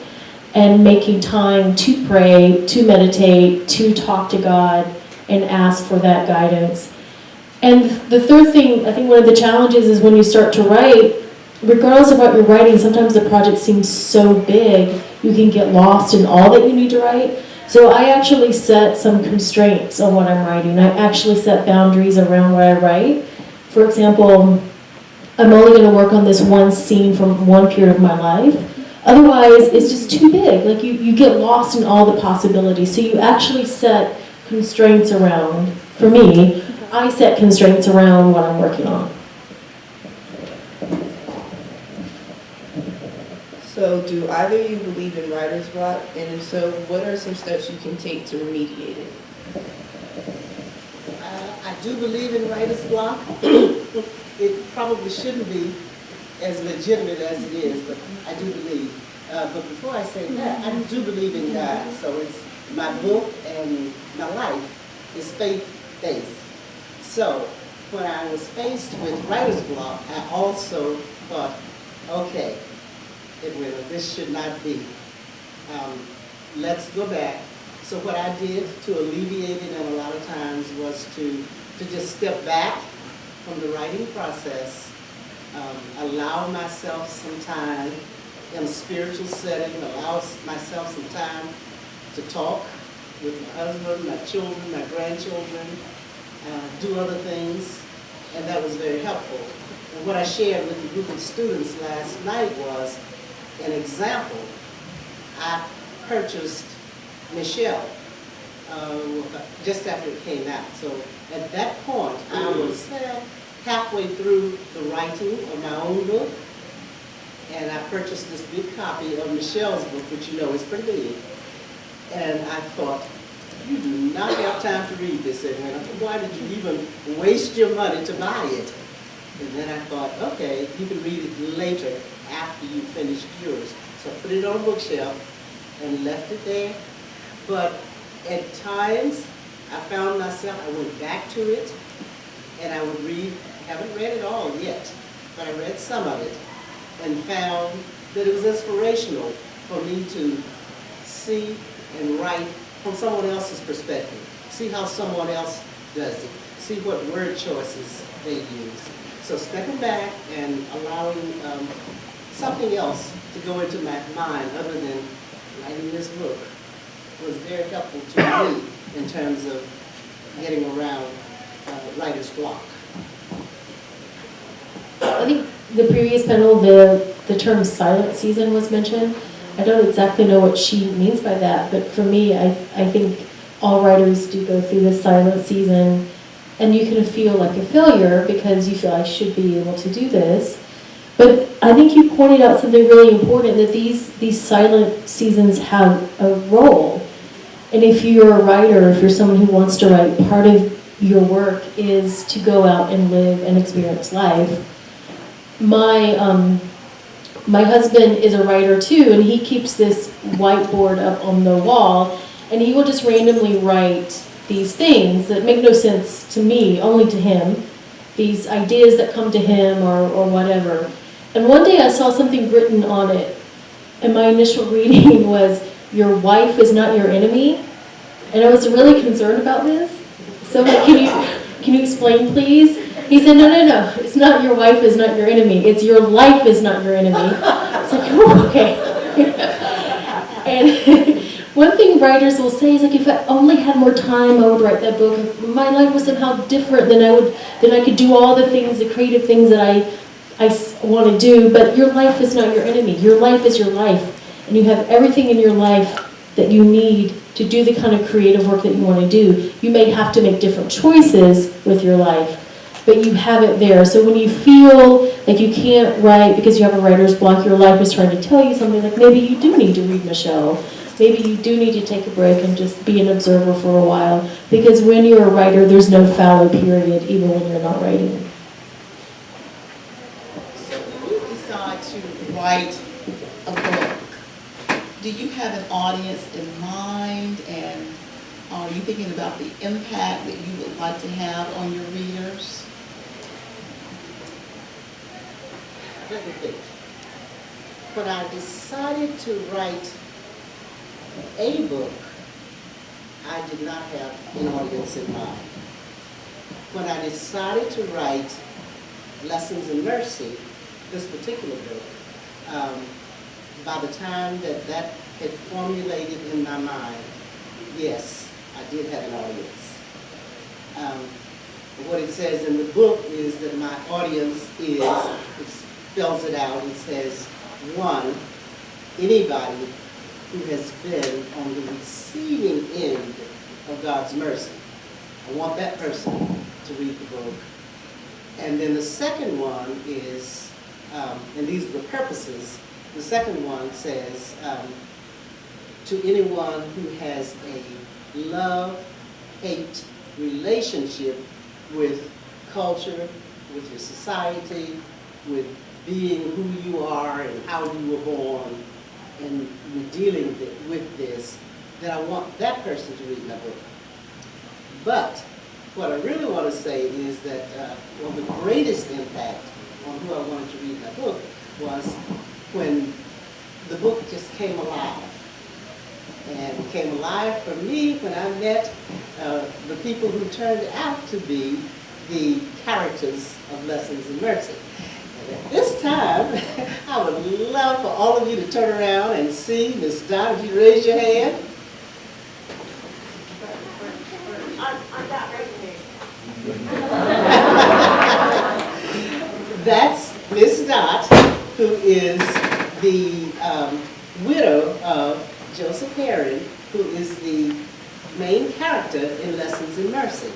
and making time to pray, to meditate, to talk to God, and ask for that guidance. And the third thing, I think one of the challenges is when you start to write, regardless of what you're writing, sometimes the project seems so big, you can get lost in all that you need to write. So I actually set some constraints on what I'm writing. I actually set boundaries around what I write. For example, I'm only going to work on this one scene from one period of my life. Otherwise, it's just too big. Like you get lost in all the possibilities. So you actually set constraints around, for me, I set constraints around what I'm working on. So do either of you believe in writer's block? And if so, what are some steps you can take to remediate it? I do believe in writer's block. It probably shouldn't be as legitimate as it is, but I do believe. But before I say that, I do believe in God. So it's my book and my life is faith-based. So when I was faced with writer's block, I also thought, okay, Edwina, this should not be. Let's go back. So what I did to alleviate it, and a lot of times, was to just step back from the writing process, allow myself some time in a spiritual setting, allow myself some time to talk with my husband, my children, my grandchildren, do other things, and that was very helpful. And what I shared with the group of students last night was an example. I purchased Michelle just after it came out. So at that point, I was halfway through the writing of my own book, and I purchased this big copy of Michelle's book, which you know is pretty big. And I thought, you do not have time to read this, Edwina. Why did you even waste your money to buy it? And then I thought, okay, you can read it later after you finish yours. So I put it on a bookshelf and left it there. But at times, I found myself, I went back to it, and I would read, I haven't read it all yet, but I read some of it, and found that it was inspirational for me to see and write from someone else's perspective, see how someone else does it, see what word choices they use. So stepping back and allowing something else to go into my mind other than writing this book was very helpful to me in terms of getting around writer's block. I think the previous panel, the term silent season was mentioned. I don't exactly know what she means by that, but for me, I think all writers do go through this silent season, and you can feel like a failure because you feel I should be able to do this. But I think you pointed out something really important, that these silent seasons have a role. And if you're a writer, if you're someone who wants to write, part of your work is to go out and live and experience life. My husband is a writer too, and he keeps this whiteboard up on the wall, and he will just randomly write these things that make no sense to me, only to him, these ideas that come to him or whatever. And one day I saw something written on it, and my initial reading was, "Your wife is not your enemy," and I was really concerned about this. So can you explain, please? He said, no, it's not your wife is not your enemy. It's your life is not your enemy. It's like, oh, okay. And one thing writers will say is, like, if I only had more time, I would write that book. If my life was somehow different, then I could do all the things, the creative things that I want to do. But your life is not your enemy. Your life is your life. And you have everything in your life that you need to do the kind of creative work that you want to do. You may have to make different choices with your life, but you have it there. So when you feel like you can't write because you have a writer's block, your life is trying to tell you something, like maybe you do need to read Michelle. Maybe you do need to take a break and just be an observer for a while. Because when you're a writer, there's no fallow period, even when you're not writing. So decide to write a book, do you have an audience in mind, and are you thinking about the impact that you would like to have on your readers? Let me think. When I decided to write a book, I did not have an audience in mind. When I decided to write Lessons in Mercy, this particular book, by the time that had formulated in my mind, yes, I did have an audience. What it says in the book is that my audience is, it spells it out, it says, one, anybody who has been on the receiving end of God's mercy. I want that person to read the book. And then the second one is, and these are the purposes, the second one says, to anyone who has a love-hate relationship with culture, with your society, with being who you are and how you were born, and you're dealing with this, then I want that person to read my book. But what I really want to say is that one of the greatest impact on who I wanted to read my book was when the book just came alive. And it came alive for me when I met the people who turned out to be the characters of Lessons in Mercy. And at this time, I would love for all of you to turn around and see Miss Donna, if you raise your hand. I'm not raising it. That's Miss Dot, who is the widow of Joseph Herring, who is the main character in Lessons in Mercy.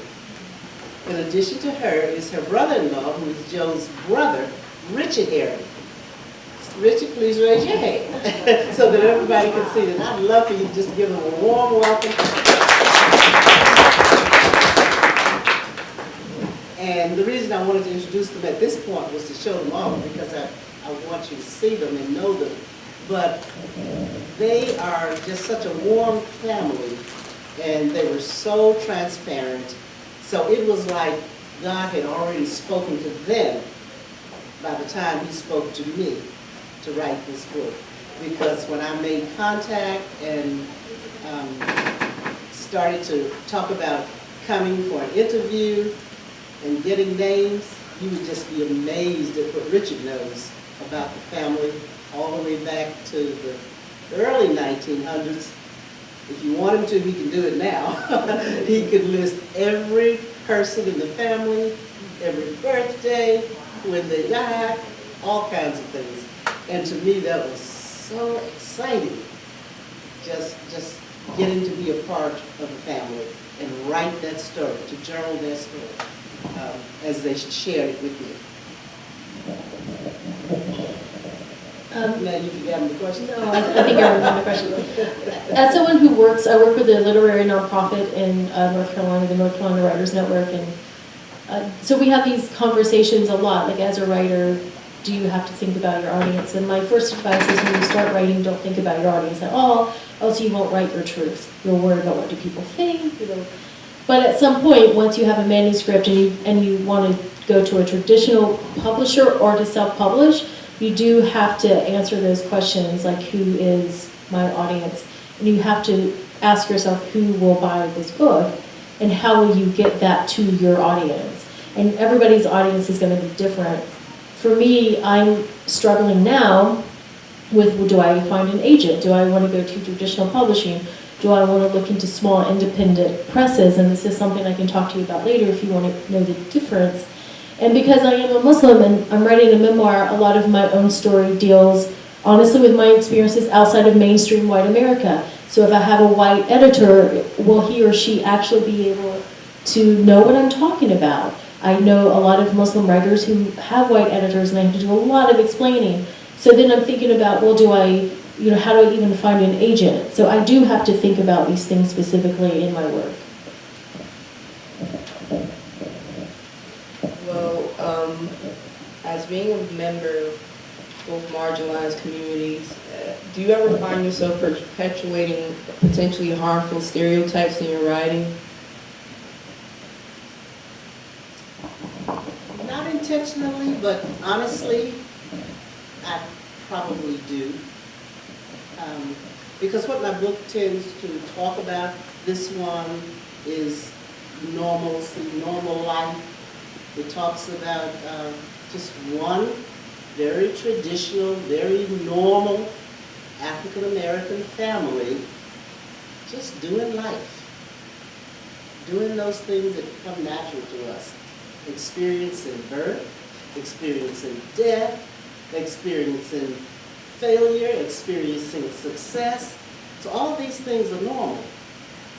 In addition to her is her brother-in-law, who is Joe's brother, Richard Herring. Richard, please raise your hand so that everybody can see that. I'd love for you to just give them a warm welcome. And the reason I wanted to introduce them at this point was to show them all, because I want you to see them and know them. But they are just such a warm family, and they were so transparent. So it was like God had already spoken to them by the time He spoke to me to write this book. Because when I made contact and started to talk about coming for an interview and getting names, you would just be amazed at what Richard knows about the family all the way back to the early 1900s. If you want him to, he can do it now. He could list every person in the family, every birthday, when they died, all kinds of things. And to me, that was so exciting, just getting to be a part of the family and write that story, to journal that story, as they shared it with me. Now you forgot the question? No, I think I remember the question. As someone who works, I work with a literary nonprofit in North Carolina, the North Carolina Writers Network, and so we have these conversations a lot. Like, as a writer, do you have to think about your audience? And my first advice is, when you start writing, don't think about your audience at all, else you won't write your truth. You'll worry about what do people think, But at some point, once you have a manuscript and you want to go to a traditional publisher or to self-publish, you do have to answer those questions, like, who is my audience? And you have to ask yourself, who will buy this book? And how will you get that to your audience? And everybody's audience is going to be different. For me, I'm struggling now with, do I find an agent? Do I want to go to traditional publishing? Do I want to look into small independent presses? And this is something I can talk to you about later if you want to know the difference. And because I am a Muslim and I'm writing a memoir, a lot of my own story deals, honestly, with my experiences outside of mainstream white America. So if I have a white editor, will he or she actually be able to know what I'm talking about? I know a lot of Muslim writers who have white editors, and I have to do a lot of explaining. So then I'm thinking about, well, how do I even find an agent? So I do have to think about these things specifically in my work. Well, as being a member both marginalized communities. Do you ever find yourself perpetuating potentially harmful stereotypes in your writing? Not intentionally, but honestly, I probably do. Because what my book tends to talk about, this one is normalcy, normal life. It talks about just one very traditional, very normal African-American family just doing life, doing those things that come natural to us, experiencing birth, experiencing death, experiencing failure, experiencing success. So all these things are normal.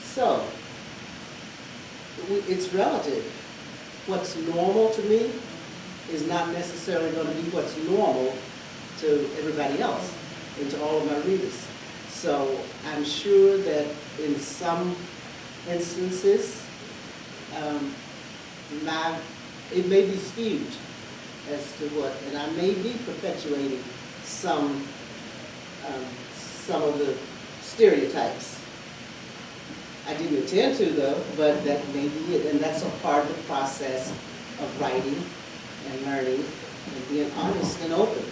So it's relative. What's normal to me is not necessarily going to be what's normal to everybody else and to all of my readers. So I'm sure that in some instances, it may be skewed as to what, and I may be perpetuating some of the stereotypes. I didn't intend to, though, but that may be it, and that's a part of the process of writing and learning and being honest and open.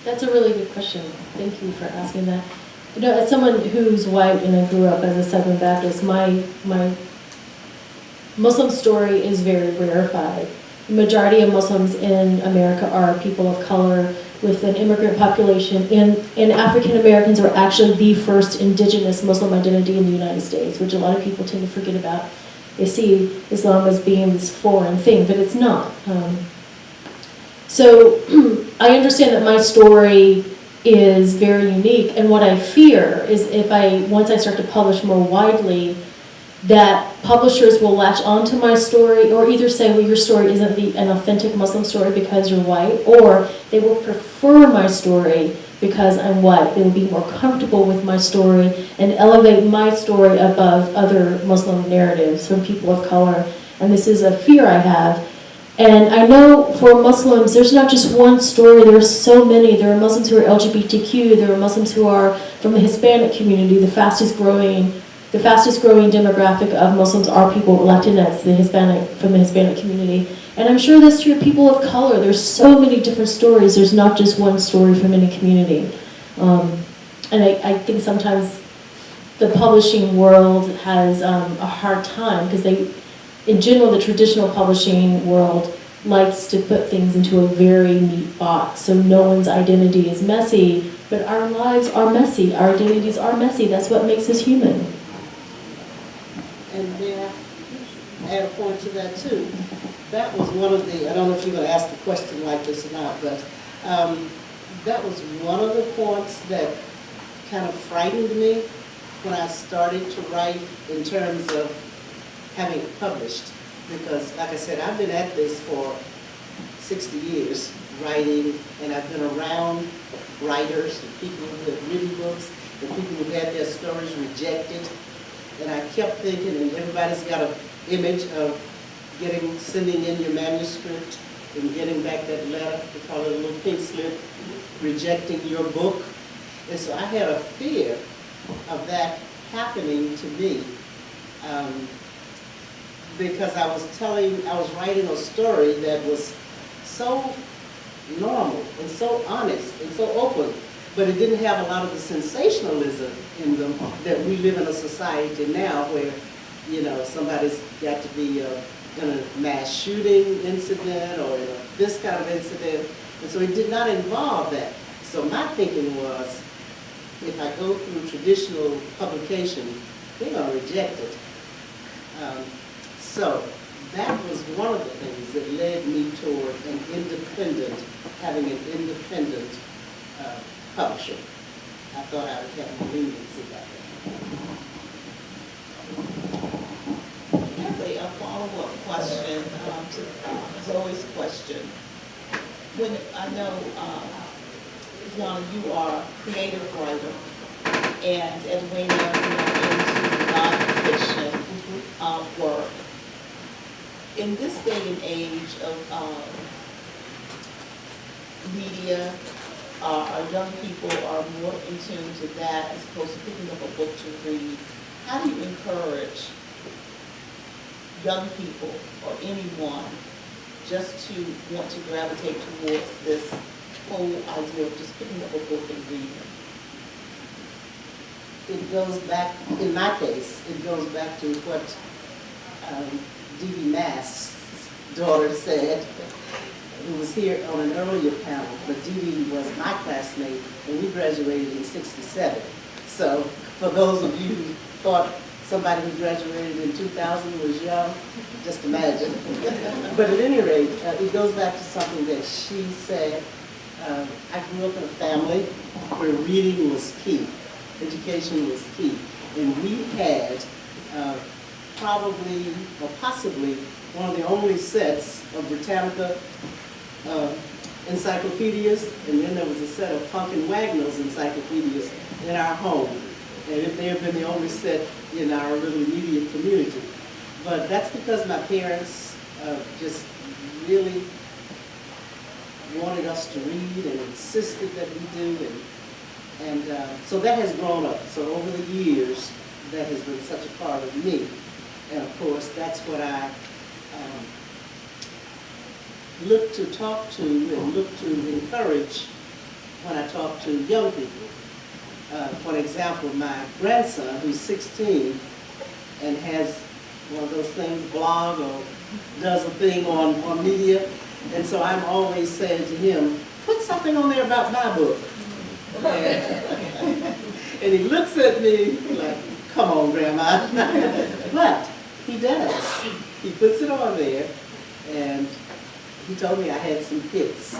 That's a really good question. Thank you for asking that. You know, as someone who's white and I grew up as a Southern Baptist, my Muslim story is very rarefied. The majority of Muslims in America are people of color with an immigrant population, and African Americans are actually the first indigenous Muslim identity in the United States, which a lot of people tend to forget about. They see Islam as being this foreign thing, but it's not. So I understand that my story is very unique, and what I fear is once I start to publish more widely, that publishers will latch onto my story or either say, well, your story isn't an authentic Muslim story because you're white, or they will prefer my story because I'm white. They will be more comfortable with my story and elevate my story above other Muslim narratives from people of color. And this is a fear I have. And I know for Muslims, there's not just one story, there are so many. There are Muslims who are LGBTQ, there are Muslims who are from the Hispanic community, the fastest growing demographic of Muslims are people, Latinx, from the Hispanic community. And I'm sure that's true of people of color. There's so many different stories. There's not just one story from any community. And I think sometimes the publishing world has a hard time because in general, the traditional publishing world likes to put things into a very neat box. So no one's identity is messy, but our lives are messy. Our identities are messy. That's what makes us human. And may I add a point to that too? That was one of the, I don't know if you're going to ask a question like this or not, but that was one of the points that kind of frightened me when I started to write in terms of having it published. Because like I said, I've been at this for 60 years, writing, and I've been around writers and people who have written books and people who had their stories rejected. And I kept thinking, and everybody's got an image of sending in your manuscript and getting back that letter, we call it a little pink slip, rejecting your book. And so I had a fear of that happening to me because I was writing a story that was so normal and so honest and so open, but it didn't have a lot of the sensationalism in them that we live in a society now where, you know, somebody's got to be in a mass shooting incident or this kind of incident. And so it did not involve that. So my thinking was, if I go through traditional publication, they're going to reject it. So that was one of the things that led me toward having an independent publisher. I thought I would have more leniency about that. As a follow-up question to Zoe's question, when I know, Yana, you are a creative writer, and Edwina, into nonfiction work. In this day and age of media, our young people are more in tune to that as opposed to picking up a book to read. How do you encourage young people or anyone just to want to gravitate towards this whole idea of just picking up a book and reading? It goes back, in my case, it goes back to what D.B. Mass's daughter said, who was here on an earlier panel, but D.B. was my classmate when we graduated in '67. So for those of you who thought somebody who graduated in 2000 was young, just imagine. But at any rate, it goes back to something that she said. I grew up in a family where reading was key. Education was key. And we had probably or possibly one of the only sets of Britannica encyclopedias, and then there was a set of Funk and Wagnall's encyclopedias in our home. And it may have been the only set in our little immediate community. But that's because my parents just really wanted us to read and insisted that we do. And so that has grown up. So over the years, that has been such a part of me. And of course, that's what I look to talk to and look to encourage when I talk to young people. For example, my grandson, who's 16 and has one of those things, blog or does a thing on media. And so I'm always saying to him, put something on there about my book. And he looks at me like, come on, Grandma. But he does. He puts it on there, and he told me I had some hits.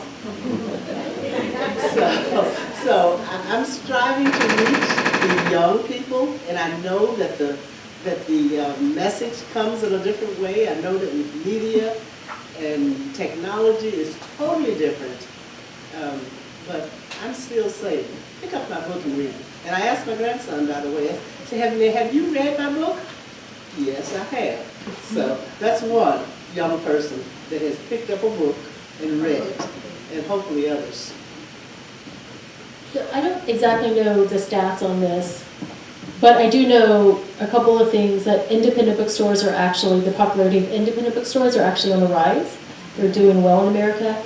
So I'm striving to reach the young people, and I know that the message comes in a different way. I know that with media and technology is totally different. But I'm still saying, pick up my book and read it. And I asked my grandson, by the way, I said, have you read my book? Yes, I have. So that's one young person that has picked up a book and read it, and hopefully others. So I don't exactly know the stats on this, but I do know a couple of things that independent bookstores are actually, the popularity of independent bookstores are actually on the rise. They're doing well in America.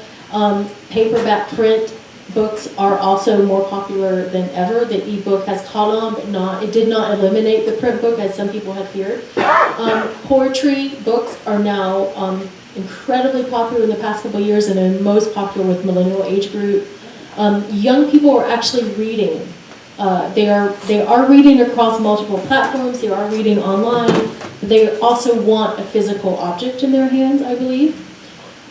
Paperback print books are also more popular than ever. The ebook has caught on, but it did not eliminate the print book as some people have feared. Poetry books are now incredibly popular in the past couple of years and are most popular with millennial age group. Young people are actually reading. They are reading across multiple platforms. They are reading online. But they also want a physical object in their hands, I believe.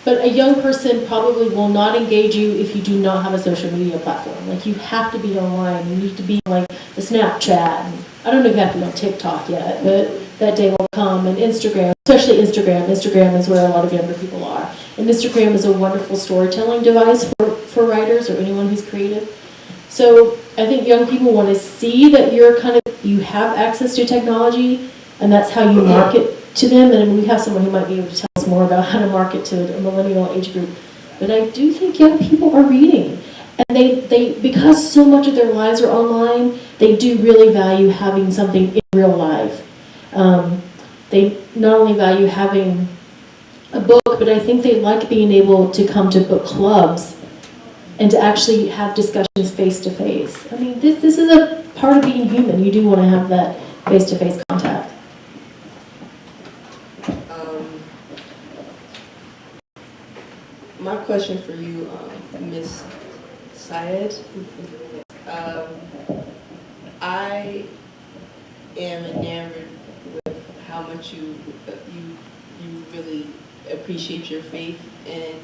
But a young person probably will not engage you if you do not have a social media platform. Like, you have to be online. You need to be like the Snapchat. And I don't know if you have to be on TikTok yet, but that day will come. And Instagram, especially Instagram. Instagram is where a lot of younger people are. And Instagram is a wonderful storytelling device for writers or anyone who's creative. So I think young people want to see that you have access to technology, and that's how you market to them. And we have someone who might be able to tell us more about how to market to a millennial age group. But I do think young people are reading. And they because so much of their lives are online, they do really value having something in real life. They not only value having a book, but I think they like being able to come to book clubs and to actually have discussions face-to-face. I mean, this is a part of being human. You do want to have that face-to-face contact. My question for you, Ms. Syed. I am enamored with how much you really appreciate your faith and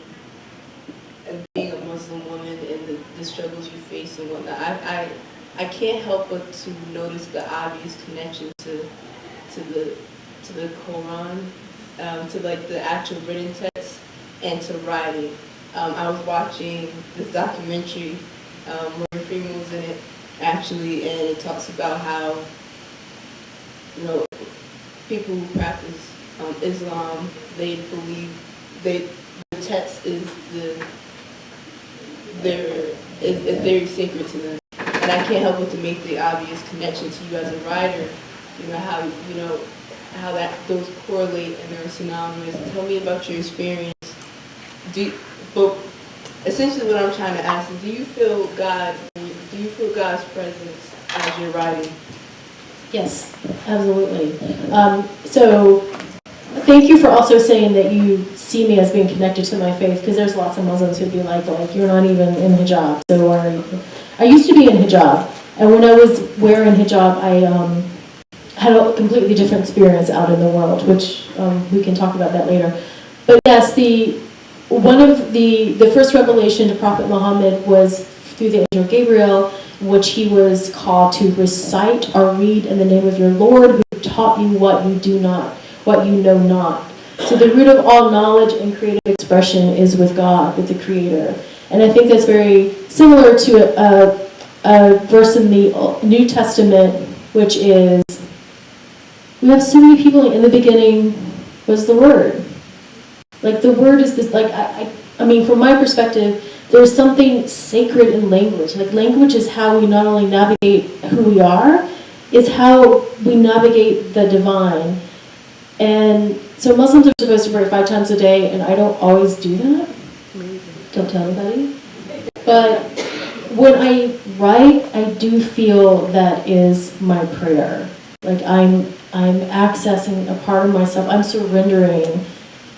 being a Muslim woman and the struggles you face and whatnot. I can't help but to notice the obvious connection to the Quran, to like the actual written text and to writing. I was watching this documentary, Morgan Freeman was in it actually, and it talks about how, people who practice Islam, they believe the text is is very sacred to them. And I can't help but to make the obvious connection to you as a writer, how that those correlate and they're synonymous. Tell me about your experience. But essentially what I'm trying to ask is, do you feel God's presence as you're writing? Yes, absolutely. So thank you for also saying that you see me as being connected to my faith, because there's lots of Muslims who'd be like, you're not even in hijab, so why are you? I used to be in hijab, and when I was wearing hijab, I had a completely different experience out in the world, which we can talk about that later. But yes, one of the first revelation to Prophet Muhammad was through the angel Gabriel, which he was called to recite or read in the name of your Lord, who taught you what you know not. So the root of all knowledge and creative expression is with God, with the Creator. And I think that's very similar to a verse in the New Testament, which is, we have so many people in the beginning was the Word. Like the Word is this, I mean, from my perspective, there's something sacred in language. Like language is how we not only navigate who we are, it's how we navigate the divine. And so Muslims are supposed to pray 5 times a day, and I don't always do that. Don't tell anybody. But when I write, I do feel that is my prayer. Like I'm accessing a part of myself. I'm surrendering.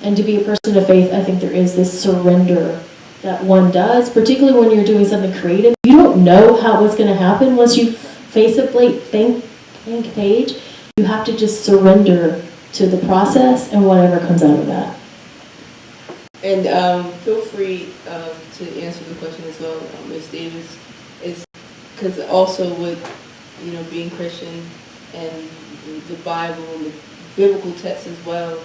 And to be a person of faith, I think there is this surrender that one does, particularly when you're doing something creative. You don't know how it's going to happen once you face a blank page. You have to just surrender to the process and whatever comes out of that. And feel free to answer the question as well, Ms. Davis. It's because also with being Christian and the Bible and the biblical text as well,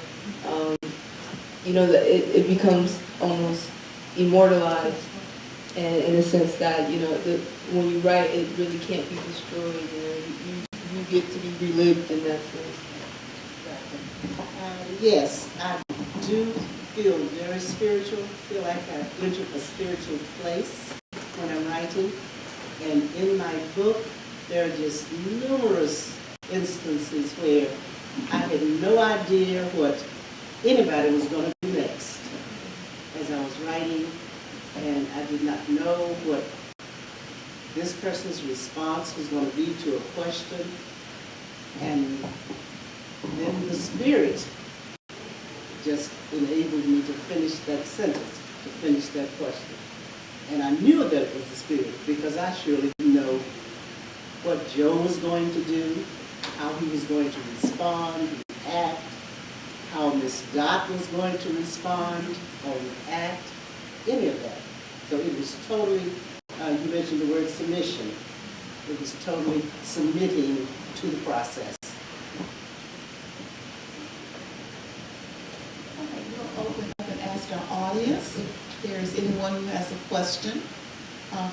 that it becomes almost immortalized, and in the sense that when you write, it really can't be destroyed. You get to be relived in that sense. Yes, I do feel very spiritual, feel like I've entered a spiritual place when I'm writing. And in my book, there are just numerous instances where I had no idea what anybody was going to do next as I was writing, and I did not know what this person's response was going to be to a question. And then the Spirit just enabled me to finish that sentence, to finish that question. And I knew that it was the Spirit, because I surely didn't know what Joe was going to do, how he was going to respond, react, how Miss Dot was going to respond or react, any of that. So it was totally, you mentioned the word submission. It was totally submitting to the process. We'll open up and ask our audience if there is anyone who has a question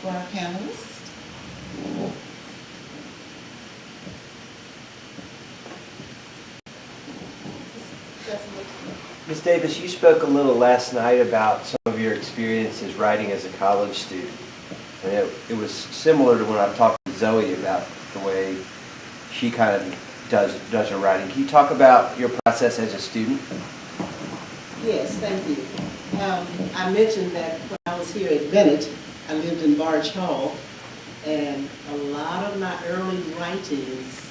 for our panelists. Ms. Davis, you spoke a little last night about some of your experiences writing as a college student. And it was similar to when I talked to Zoe about the way she kind of does her writing. Can you talk about your process as a student? Yes, thank you. I mentioned that when I was here at Bennett, I lived in Barge Hall, and a lot of my early writings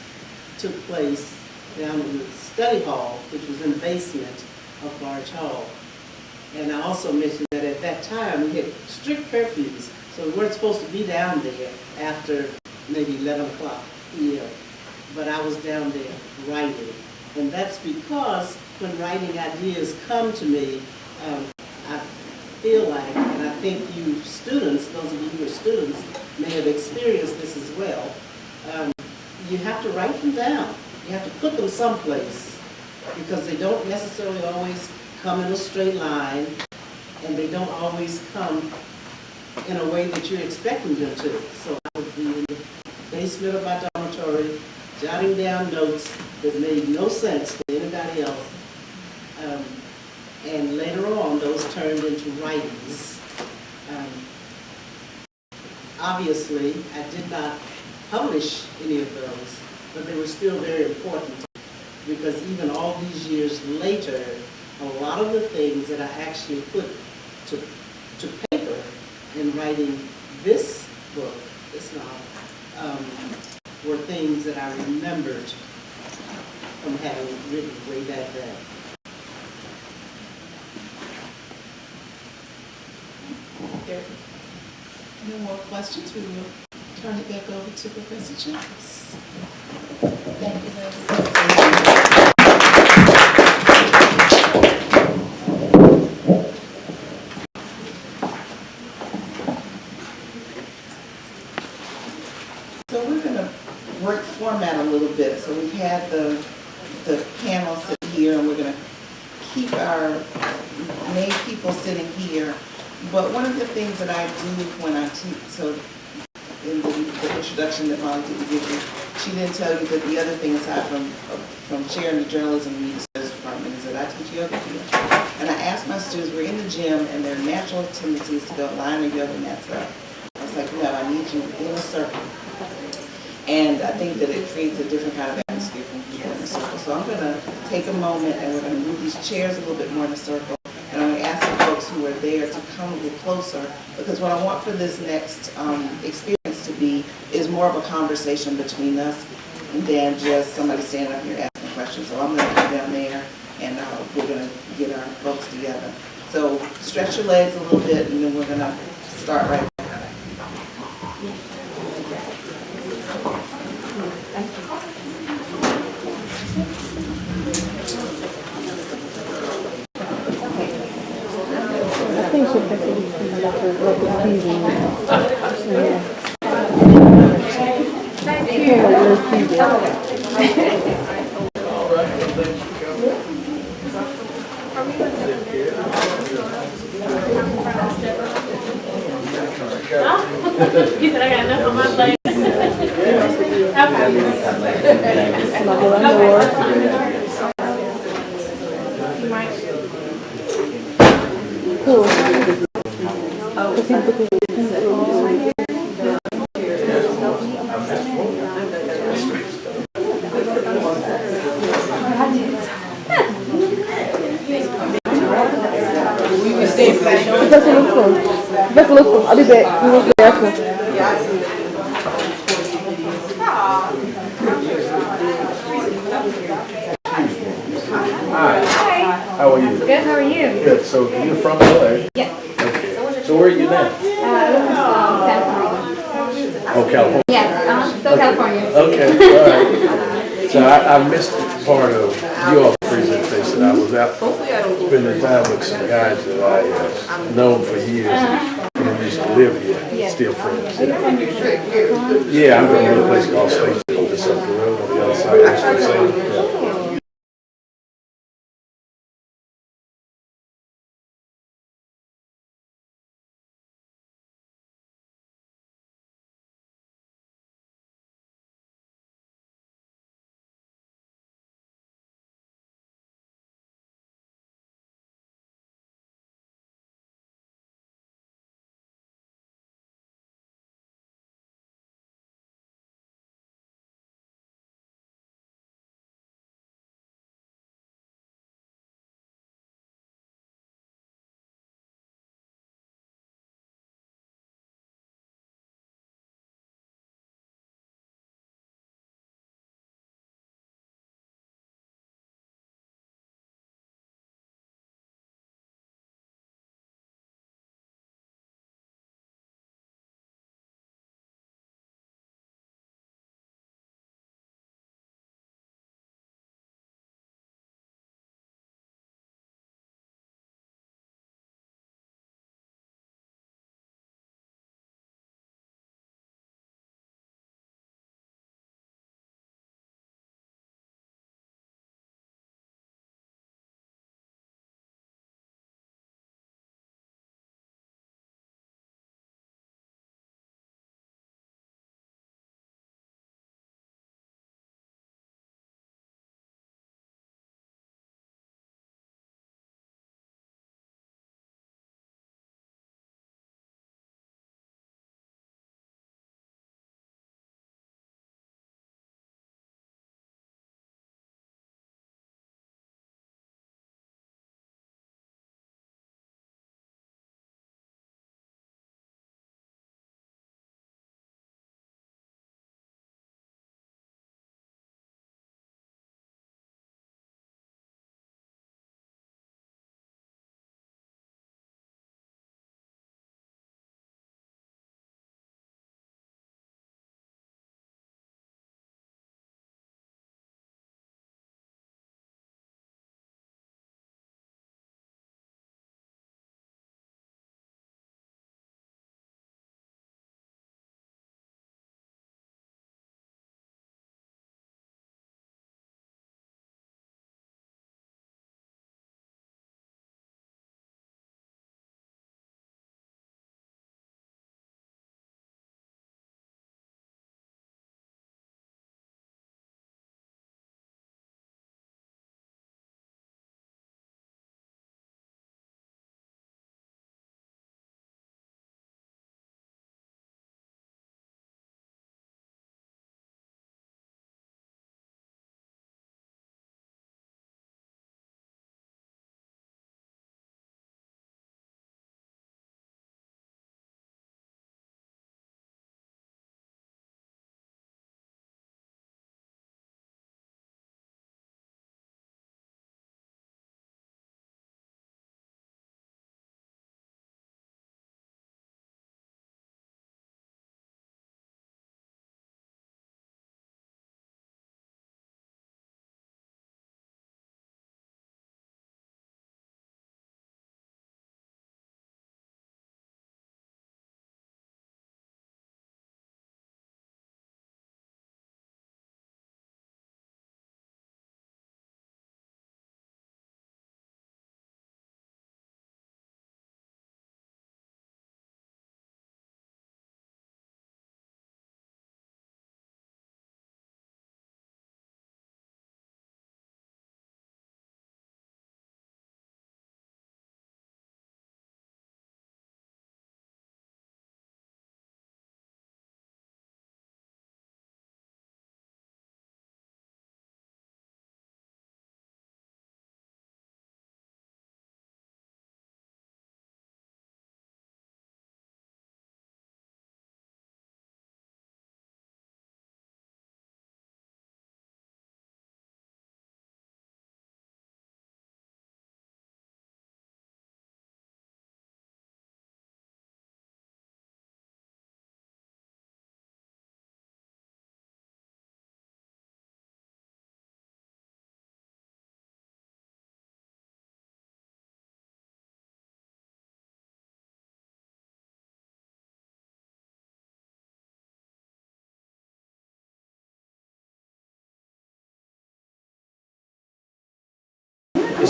took place down in the study hall, which was in the basement of Barge Hall. And I also mentioned that at that time we had strict curfews, so we weren't supposed to be down there after maybe 11 o'clock p.m. But I was down there writing. And that's because when writing ideas come to me, I feel like, and I think you students, those of you who are students, may have experienced this as well, you have to write them down. You have to put them someplace, because they don't necessarily always come in a straight line, and they don't always come in a way that you're expecting them to. So I would be in the basement of my dormitory, jotting down notes that made no sense to anybody else. And later on, those turned into writings. obviously, I did not publish any of those, but they were still very important because even all these years later, a lot of the things that I actually put to paper in writing this book, this novel, were things that I remembered from having written way back then. There are no more questions. We will turn it back over to Professor Jones. Thank you very much. So we're going to work format a little bit. So we've had the panel sit here, and we're going to keep our main people sitting here. But one of the things that I do when I teach, so in the introduction that Molly didn't give you, she didn't tell you that the other thing aside from chairing the journalism and research department is that I teach yoga here. And I ask my students, we're in the gym and their natural tendencies to go line their yoga mats up. I was like, no, I need you in a circle. And I think that it creates a different kind of atmosphere when people in a circle. So I'm going to take a moment and we're going to move these chairs a little bit more in a circle. And I'm going to ask the folks who are there to come a little closer, because what I want for this next experience to be is more of a conversation between us than just somebody standing up here asking questions. So I'm going to go down there and we're going to get our folks together. So stretch your legs a little bit and then we're going to start right. He said I got enough on my plate. I'll be back. We will be back. Hi. How are you? Good, how are you? Good. So you're from LA? Yes. Okay. So where are you now? Oh, California. Yes, still California. Okay. All right. So I missed part of your presentation. I was out spending time with some guys that I have known for years. And we used to live here. Still friends. Yeah, I'm going to a place called State Field, just up the road on the other side of the state.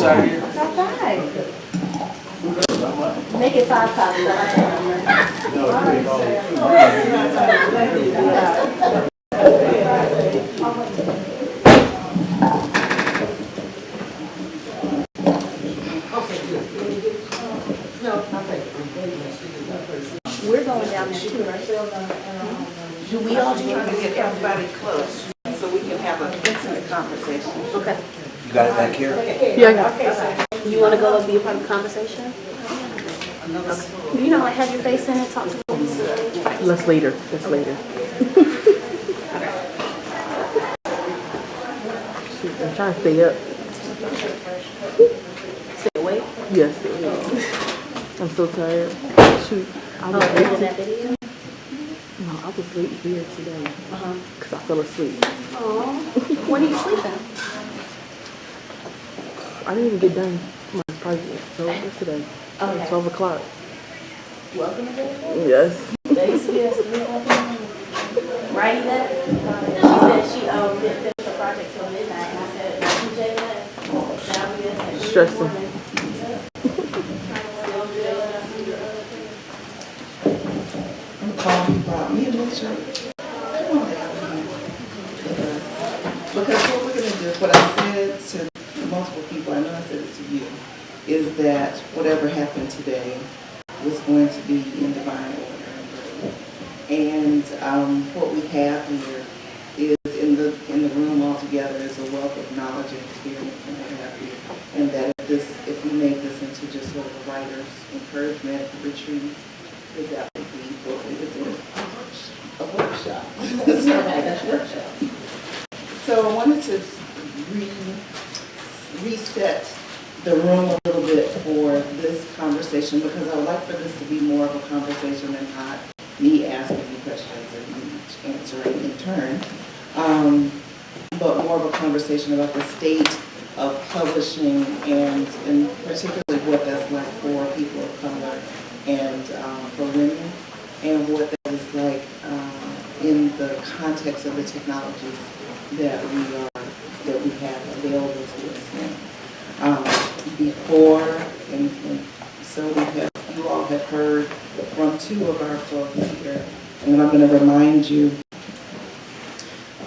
inside here? Outside. Make it 5 copies. We're going down there too, right? Do we all trying to get everybody close so we can have an intimate conversation? Okay. You got it back here? Yeah, I got it. You want to go and be a part of the conversation? You know, like have your face in it, talk to them. Let's later. That's later. Shoot, I'm trying to stay up. Stay awake. Yes, stay up. I'm so tired. Shoot. I was late. That video? No, I was late here today. Because I fell asleep. Oh, when are you sleeping? I didn't even get done my project. So yesterday. Okay. 12 o'clock. Welcome to bed. Yes. They used to be at 3 o'clock in the morning. Right, that? She said she did finish the project till midnight, and I said, TJS, that'll be at 3 Stressing. in the morning. I'm calling people out. Me and Mitchell, come on down here with us. Because what we're going to do, what I said to multiple people, I know I said it to you, is that whatever happened today was going to be in divine order. And what we have here is in the room altogether is a wealth of knowledge and experience that we have here. And that if we make this into just sort of a writer's encouragement retreat, that would be what we would do, a workshop. So I wanted to reset the room a little bit for this conversation because I would like for this to be more of a conversation and not me asking you questions and you answering in turn, but more of a conversation about the state of publishing and particularly what that's like for people of color and for women, and what that is like in the context of the technologies that we have available to us now. Before, and so you all have heard from 2 of our folks here, and I'm going to remind you,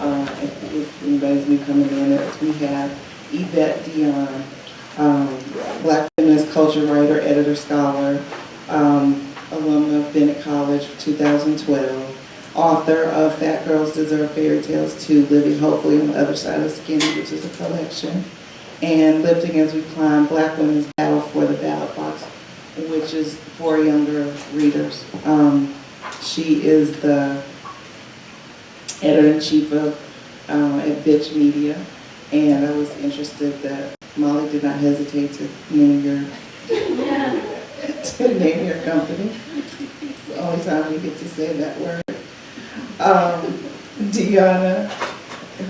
if anybody's new coming in, that we have Yvette Dion, Black feminist culture writer, editor, scholar, alumna of Bennett College 2012, author of Fat Girls Deserve Fairy Tales 2, Living Hopefully on the Other Side of Skinny, which is a collection, and Lifting as We Climb, Black Women's Battle for the Ballot Box, which is for younger readers. She is the editor-in-chief of at Bitch Media, and I was interested that Molly did not hesitate to name your company. It's the only time we get to say that word. Deanna,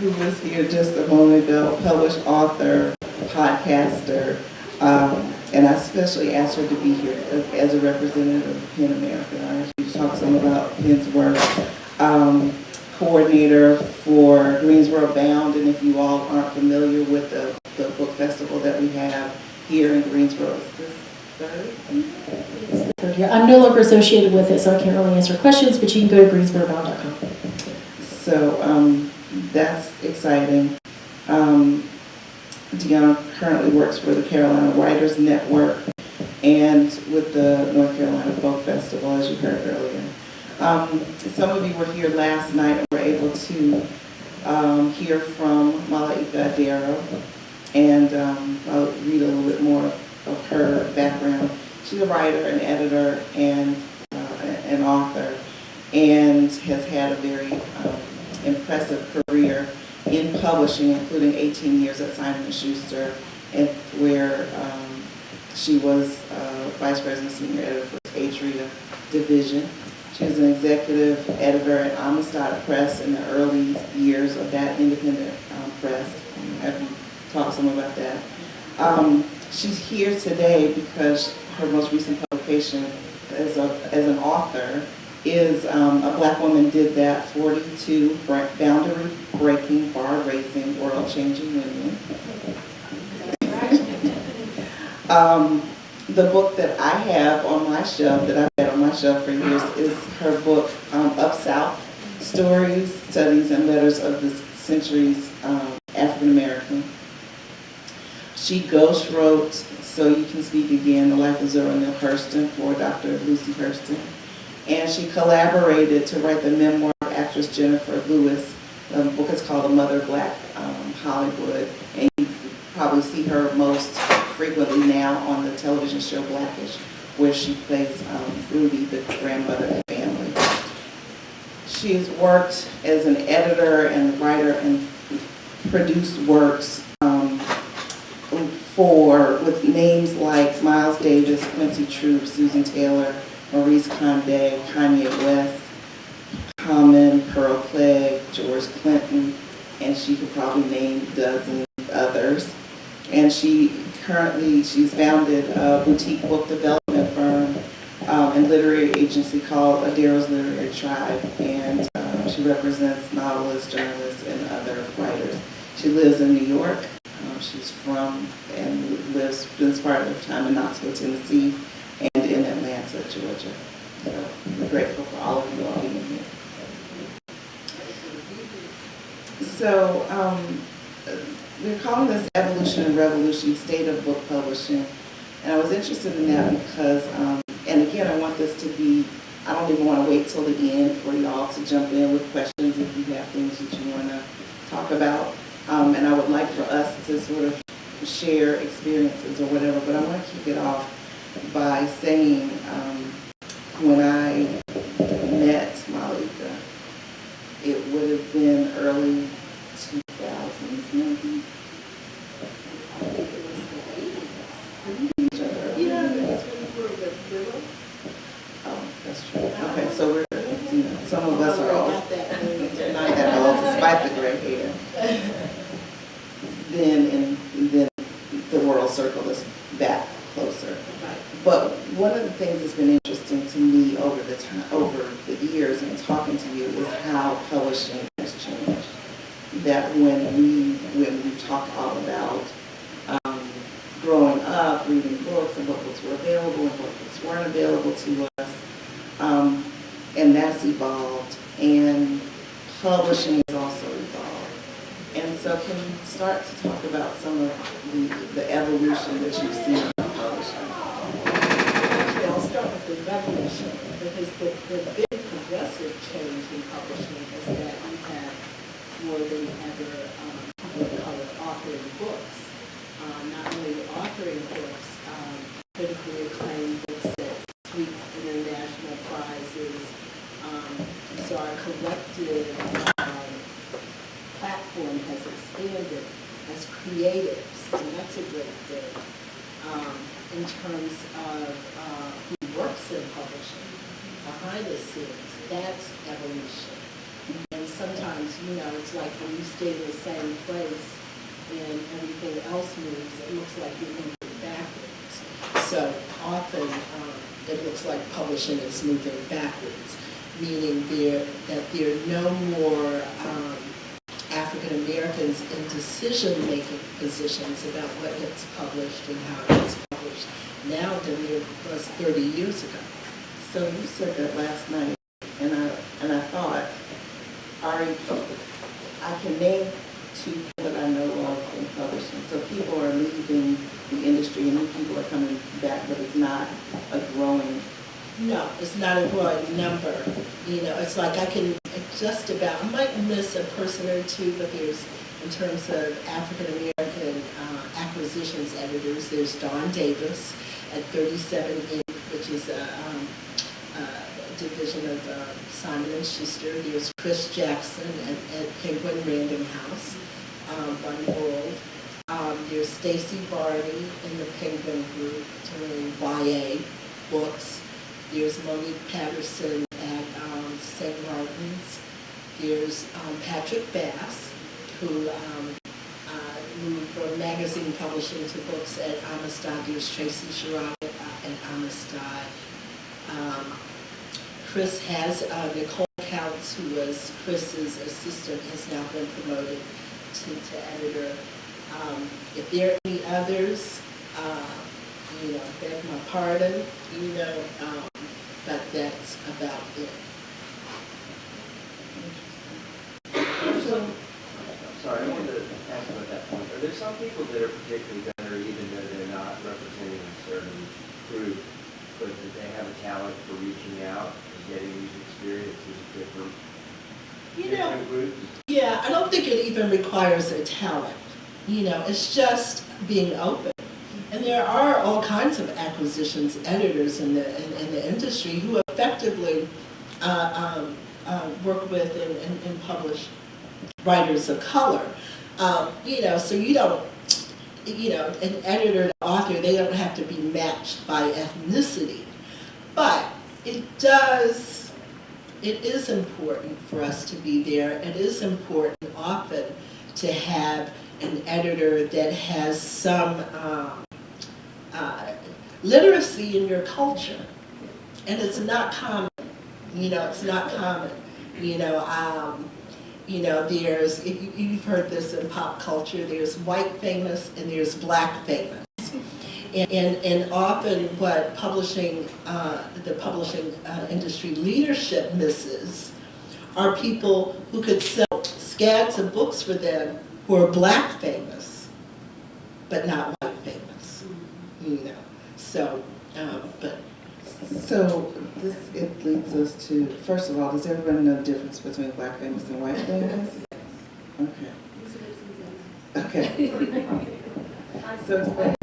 who was here just a moment ago, published author, podcaster, and I especially asked her to be here as a representative of PEN America. I asked you to talk some about PEN's work. Coordinator for Greensboro Bound, and if you all aren't familiar with the book festival that we have here in Greensboro, it's the third? I'm no longer associated with it, so I can't really answer questions, but you can go to greensborobound.com. So that's exciting. Deanna currently works for the Carolina Writers Network and with the North Carolina Folk Festival, as you heard earlier. Some of you were here last night and were able to hear from Malaika Darrow, and I'll read a little bit more of her background. She's a writer, an editor, and an author, and has had a very impressive career in publishing, including 18 years at Simon & Schuster, and where she was Vice President Senior Editor for Atria Division. She was an executive editor at Amistad Press in the early years of that independent press. I can talk some about that. She's here today because her most recent publication as an author is A Black Woman Did That, 42 Boundary-Breaking, Bar-Raising, World-Changing Women. The book that I have on my shelf, that I've had on my shelf for years, is her book, Up South, Stories, Studies, and Letters of the Century's African American. She ghost wrote So You Can Speak Again, The Life of Zora Neale Hurston for Dr. Lucy Hurston. And she collaborated to write the memoir of actress Jennifer Lewis. The book is called A Mother Black Hollywood. And you probably see her most frequently now on the television show Blackish, where she plays Ruby, the grandmother of the family. She has worked as an editor and writer and produced works with names like Miles Davis, Quincy Troop, Susan Taylor, Maurice Condé, Kanye West, Common, Pearl Clegg, George Clinton, and she could probably name dozens others. And she's founded a boutique book development firm and literary agency called Adaro's Literary Tribe, and she represents novelists, journalists, and other writers. She lives in New York. She's from and spends part of her time in Knoxville, Tennessee, and in Atlanta, Georgia. So we're grateful for all of you all being here. So we're calling this Evolution and Revolution, State of Book Publishing. And I was interested in that because, and again, I want this to be, I don't even want to wait till the end for y'all to jump in with questions if you have things that you want to talk about. And I would like for us to sort of share experiences or whatever, but I want to kick it off by saying when I met Malika, it would have been early 2000s maybe. I think it was the 80s. Yeah, that's when we were with Willow. Oh, that's true. Okay, so we're, some of us are old. Not that old, despite the gray hair. Then the world circled us back closer. But one of the things that's been interesting to me over the years and talking to you is how publishing has changed. That when we talk all about growing up, reading books and what books were available and what books weren't available to us, and that's evolved, and publishing has also evolved. And so can you start to talk about some of the evolution that you've seen in publishing? Actually, I'll start with the revolution, because the big progressive change in publishing is that we have more than ever people of color authoring books. Not only authoring books, critically acclaimed books that sweep international prizes. So our collective platform has expanded as creatives, and that's a great thing. In terms of who works in publishing, behind the scenes, that's evolution. And sometimes, it's like when you stay in the same place and everything else moves, it looks like you're moving backwards. So often, it looks like publishing is moving backwards, meaning that there are no more African Americans in decision-making positions about what gets published and how it gets published now than there was 30 years ago. So you said that last night, and I thought, Ari, I can name two people that I know of in publishing. So people are leaving the industry and new people are coming back, but it's not a growing. No, it's not a growing number. It's like I can just about, I might miss a person or two, but there's, in terms of African American acquisitions editors, there's Dawn Davis at 37 Inc., which is a division of Simon & Schuster. There's Chris Jackson at Penguin Random House, Bunny World. There's Stacy Barney in the Penguin Group doing YA books. There's Monique Patterson at St. Martin's. There's Patrick Bass, who moved from magazine publishing to books at Amistad. There's Tracy Sherrod at Amistad. Chris has, Nicole Counts, who was Chris's assistant, has now been promoted to editor. If there are any others, you know, beg my pardon, you know, but that's about it. So, I'm sorry, I wanted to ask about that point. Are there some people that are particularly better even though they're not representing a certain group, but that they have a talent for reaching out and getting these experiences of different groups? Yeah, I don't think it even requires a talent. You know, it's just being open. And there are all kinds of acquisitions editors in the industry who effectively work with and publish writers of color. You know, so you don't, you know, an editor and author, they don't have to be matched by ethnicity. But it is important for us to be there. It is important often to have an editor that has some literacy in your culture. And it's not common. You know, it's not common. You know, there's, you've heard this in pop culture, there's white famous and there's black famous. And often what the publishing industry leadership misses are people who could sell scads of books for them who are black famous, but not white famous, you know. So, So it leads us to, first of all, does everybody know the difference between black famous and white famous? Okay. Okay. So explain.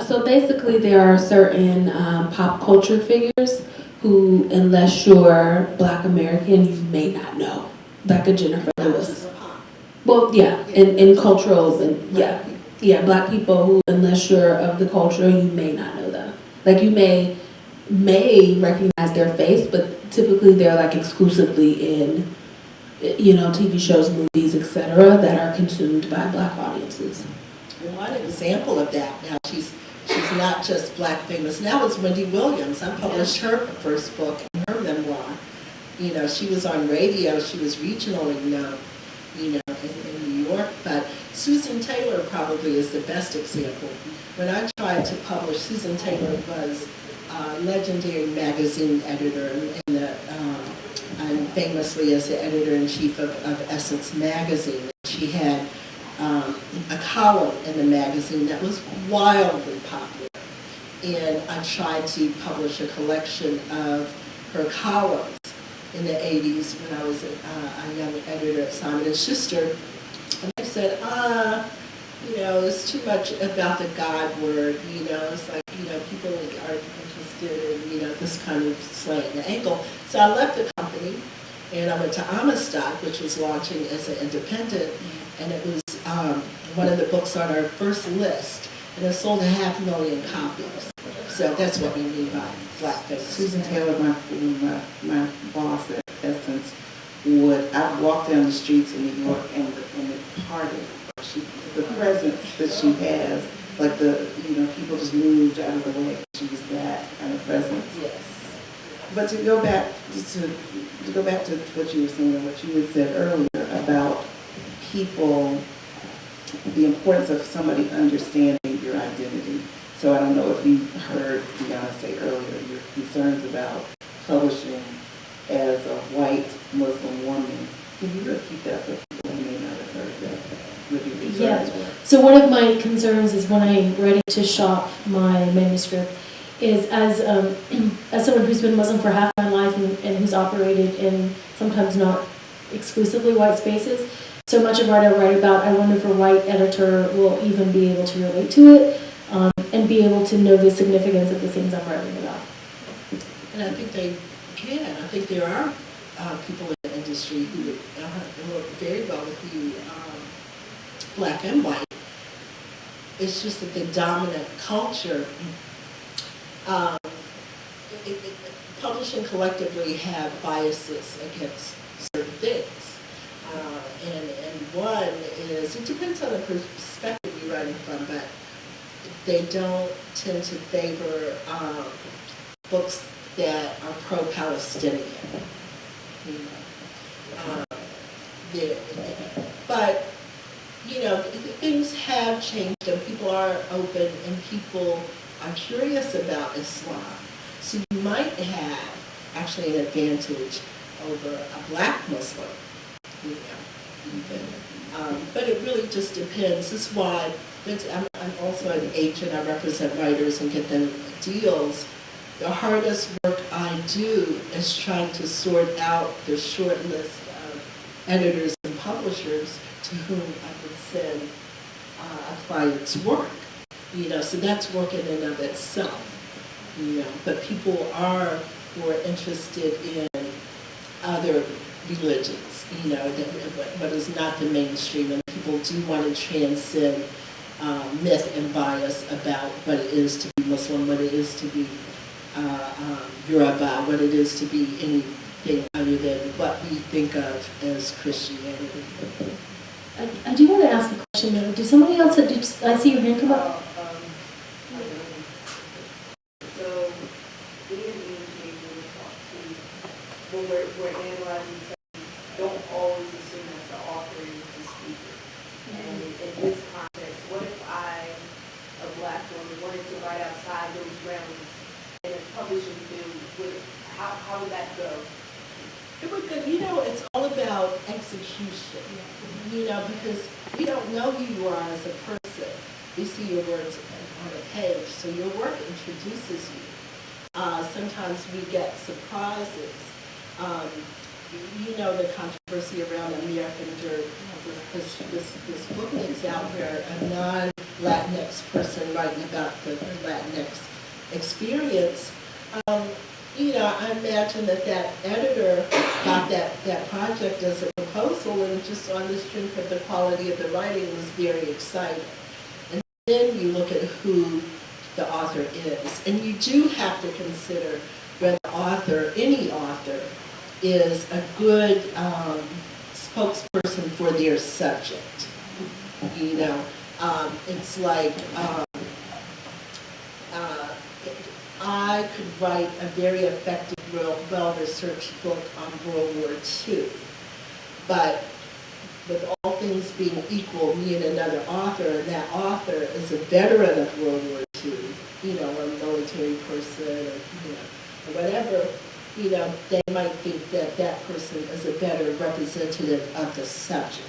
So basically there are certain pop culture figures who, unless you're Black American, you may not know. Like a Jennifer Lewis. Well, yeah, in cultural, and yeah, Black people who, unless you're of the culture, you may not know them. Like you may recognize their face, but typically they're like exclusively in, you know, TV shows, movies, etc., that are consumed by Black audiences. And one example of that, now she's not just black famous, now is Wendy Williams. I published her first book and her memoir. You know, she was on radio, she was regionally known, you know, in New York, but Susan Taylor probably is the best example. When I tried to publish, Susan Taylor was a legendary magazine editor and famously as the editor-in-chief of Essence magazine. She had a column in the magazine that was wildly popular. And I tried to publish a collection of her columns in the 80s when I was a young editor at Simon & Schuster. And they said, you know, it's too much about the God word, you know, it's like, you know, people are interested in, you know, this kind of slant and angle. So I left the company and I went to Amistad, which was launching as an independent, and it was one of the books on our first list, and it sold 500,000 copies. So that's what we mean by blackface. Susan Taylor, my boss at Essence, I'd walk down the streets in New York and the party, the presence that she has, like people just moved out of the way. She was that kind of presence. Yes. But to go back to what you were saying and what you had said earlier about people, the importance of somebody understanding your identity. So I don't know if you heard Deanna say earlier your concerns about publishing as a white Muslim woman. Can you repeat that for people who may not have heard that? What your concerns were? So one of my concerns is when I'm ready to shop my manuscript is as someone who's been Muslim for half my life and who's operated in sometimes not exclusively white spaces, so much of what I write about, I wonder if a white editor will even be able to relate to it and be able to know the significance of the things I'm writing about. And I think they can. I think there are people in the industry who would work very well with you, black and white. It's just that the dominant culture, publishing collectively have biases against certain things. And one is, it depends on the perspective you're writing from, but they don't tend to favor books that are pro-Palestinian. You know. But, you know, things have changed and people are open and people are curious about Islam. So you might have actually an advantage over a black Muslim, you know, even. But it really just depends. This is why I'm also an agent. I represent writers and get them deals. The hardest work I do is trying to sort out the short list of editors and publishers to whom I would send a client's work. You know, so that's work in and of itself. You know, but people are more interested in other religions, you know, but it's not the mainstream, and people do want to transcend myth and bias about what it is to be Muslim, what it is to be Yoruba, what it is to be anything other than what we think of as Christianity. I do want to ask a question now. Did somebody else, I see your hand come up? So, we didn't usually really talk to, when we're analyzing something, don't always assume that the author is the speaker. And in this context, what if I, a black woman, wanted to write outside those realms in a publishing field? How would that go? It would go, you know, it's all about execution, you know, because we don't know who you are as a person. We see your words on a page, so your work introduces you. Sometimes we get surprises. You know, the controversy around American Dirt, this book that's out there, a non-Latinx person writing about the Latinx experience. You know, I imagine that editor got that project as a proposal, and just on the strength of the quality of the writing was very exciting. And then you look at who the author is, and you do have to consider whether the author, any author, is a good spokesperson for their subject. You know, it's like I could write a very effective, well-researched book on World War II, but with all things being equal, me and another author, and that author is a veteran of World War II, you know, or a military person, or, you know, or whatever, you know, they might think that that person is a better representative of the subject.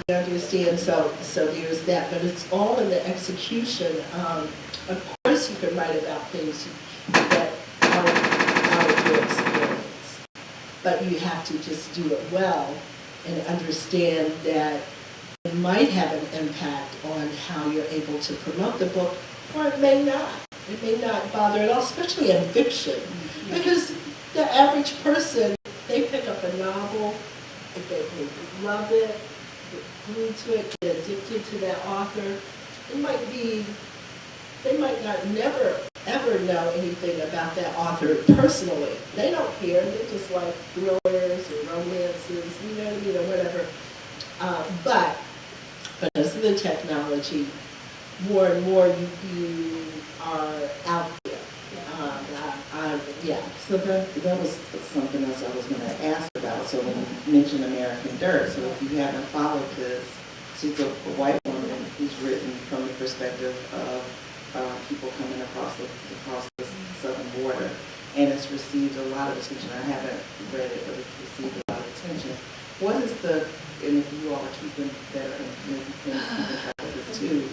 You understand? So there's that, but it's all in the execution. Of course, you can write about things that are out of your experience, but you have to just do it well and understand that it might have an impact on how you're able to promote the book, or it may not. It may not bother at all, especially in fiction, because the average person, they pick up a novel, if they love it, get glued to it, get addicted to that author. They might not never ever know anything about that author personally. They don't care. They just like thrillers or romances, you know, whatever. But because of the technology, more and more you are out there. So that was something else I was going to ask about. So when you mentioned American Dirt, so if you haven't followed this, she's a white woman who's written from the perspective of people coming across the southern border, and it's received a lot of attention. I haven't read it, but it's received a lot of attention. What is and if you all are keeping better and keeping track of this too,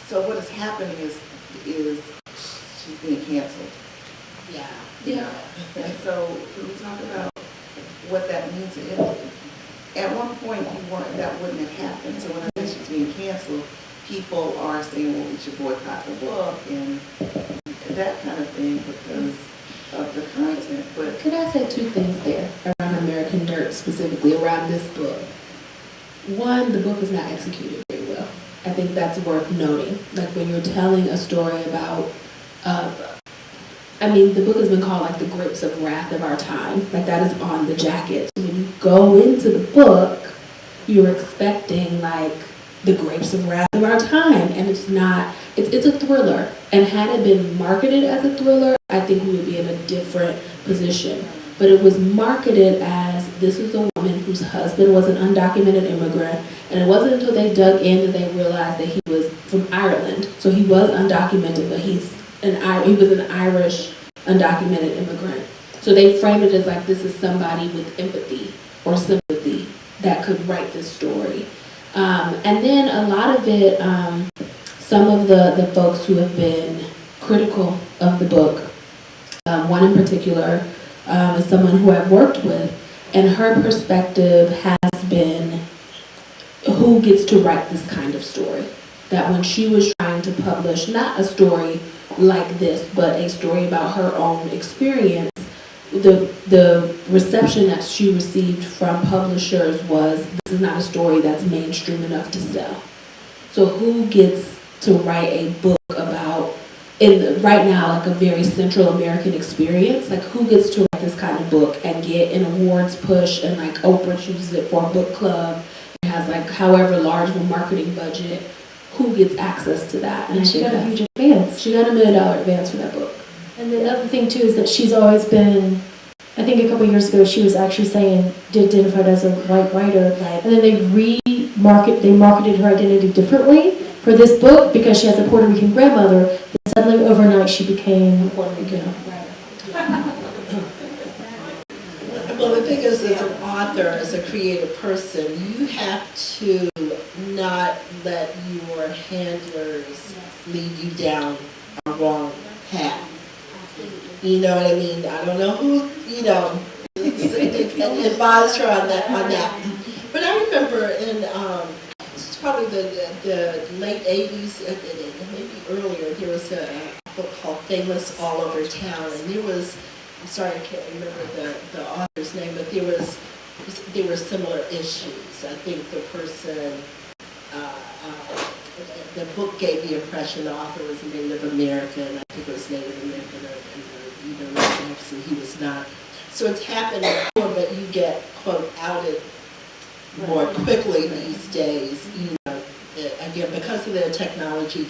so what is happening is she's being canceled. Yeah. And so can we talk about what that means? At one point, that wouldn't have happened. So when I say she's being canceled, people are saying, well, we should boycott the book and that kind of thing because of the content. But could I say two things there around American Dirt, specifically around this book? One, the book is not executed very well. I think that's worth noting. Like when you're telling a story about, the book has been called like the grapes of wrath of our time. Like that is on the jacket. So when you go into the book, you're expecting like the grapes of wrath of our time, and it's not. It's a thriller, and had it been marketed as a thriller, I think we would be in a different position. But it was marketed as this is a woman whose husband was an undocumented immigrant, and it wasn't until they dug in that they realized that he was from Ireland. So he was undocumented, but he was an Irish undocumented immigrant. So they framed it as like, this is somebody with empathy or sympathy that could write this story. And then a lot of it, some of the folks who have been critical of the book, one in particular is someone who I've worked with, and her perspective has been who gets to write this kind of story. That when she was trying to publish not a story like this, but a story about her own experience, the reception that she received from publishers was, this is not a story that's mainstream enough to sell. So who gets to write a book about, right now, like a very Central American experience? Like, who gets to write this kind of book and get an awards push, and like Oprah chooses it for a book club, it has like however large of a marketing budget? Who gets access to that? And she got a huge advance. She got $1 million advance for that book. And the other thing too is that she's always been, I think a couple years ago she was actually saying, identified as a white writer, and then they marketed her identity differently for this book because she has a Puerto Rican grandmother, and suddenly overnight she became a Puerto Rican writer. Well, the thing is, as an author, as a creative person, you have to not let your handlers lead you down a wrong path. You know what I mean? I don't know who, advised her on that. But I remember in, it's probably the late 80s, maybe earlier, there was a book called Famous All Over Town, and there was, I'm sorry, I can't remember the author's name, but there were similar issues. I think the person, the book gave the impression the author was Native American. I think it was Native American or even Latinx, and he was not. So it's happened before, but you get, quote, outed more quickly these days, again, because of the technology.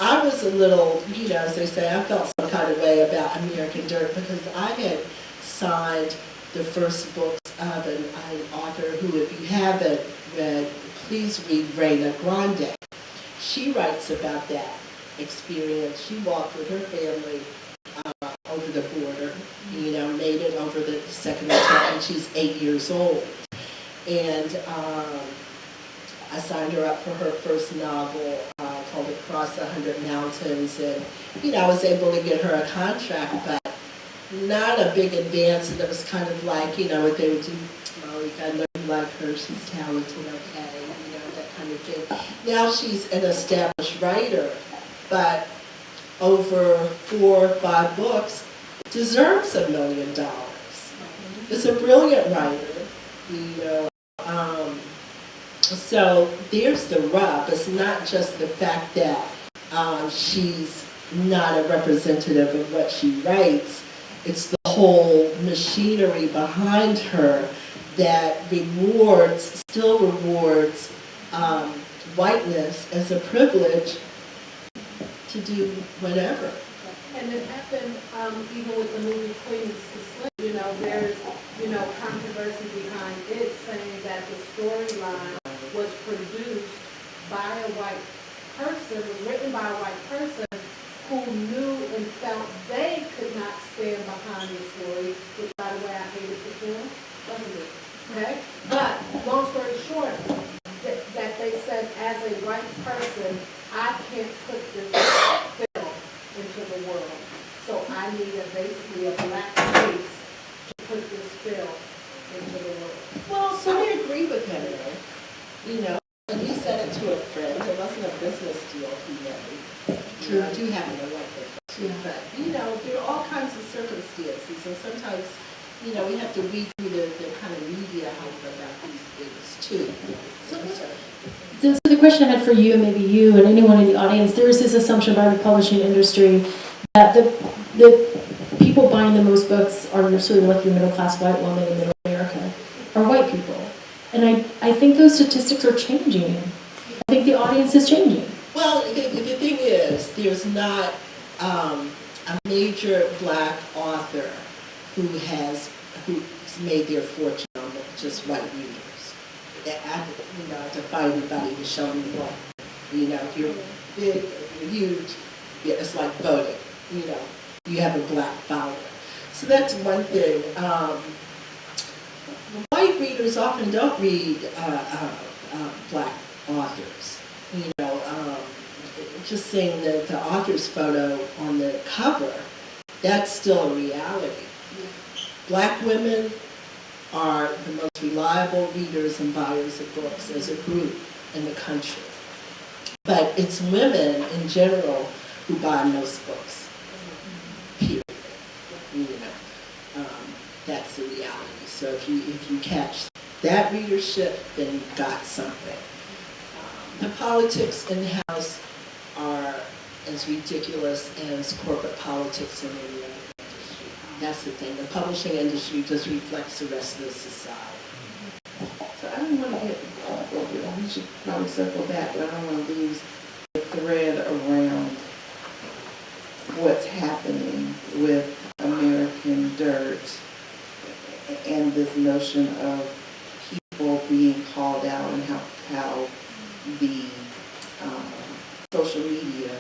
I was a little, as they say, I felt some kind of way about American Dirt because I had signed the first books of an author who, if you haven't read, please read Raina Grande. She writes about that experience. She walked with her family over the border, made it over the second attempt, and she's 8 years old. And I signed her up for her first novel called Across 100 Mountains, and I was able to get her a contract, but not a big advance, and it was kind of like, what they would do, I know you like her, she's talented, okay, that kind of thing. Now she's an established writer, but over 4 or 5 books, deserves $1 million. Is a brilliant writer, So there's the rub. It's not just the fact that she's not a representative of what she writes. It's the whole machinery behind her that still rewards whiteness as a privilege to do whatever. And it happened even with the movie Queen of Slim. There's controversy behind it, saying that the storyline was produced by a white person, was written by a white person who knew and felt they could not stand behind the story, which, by the way, I hated the film, wasn't it? Okay? But long story short, that they said, as a white person, I can't put this film into the world. So I need basically a black face to put this film into the world. Well, so I agree with him there. And he said it to a friend. It wasn't a business deal he made. True. I do happen to like it. Yeah. But, there are all kinds of circumstances. And sometimes, we have to read through the kind of media hype about these things, too. So the question I had for you, and maybe you and anyone in the audience, there is this assumption by the publishing industry that the people buying the most books are sort of like your middle-class white woman in middle America, are white people. And I think those statistics are changing. I think the audience is changing. Well, the thing is, there's not a major black author who's made their fortune on just white readers. To find anybody to show me one. If you're big, if you're huge, yeah, it's like voting. You have a black following. So that's one thing. White readers often don't read black authors. Just saying that the author's photo on the cover, that's still a reality. Black women are the most reliable readers and buyers of books as a group in the country. But it's women in general who buy most books, period. That's the reality. So if you catch that readership, then you've got something. The politics in-house are as ridiculous as corporate politics in any other industry. That's the thing. The publishing industry just reflects the rest of the society. So I don't want to get, we should probably circle back, but I don't want to lose the thread around what's happening with American Dirt and this notion of people being called out and how the social media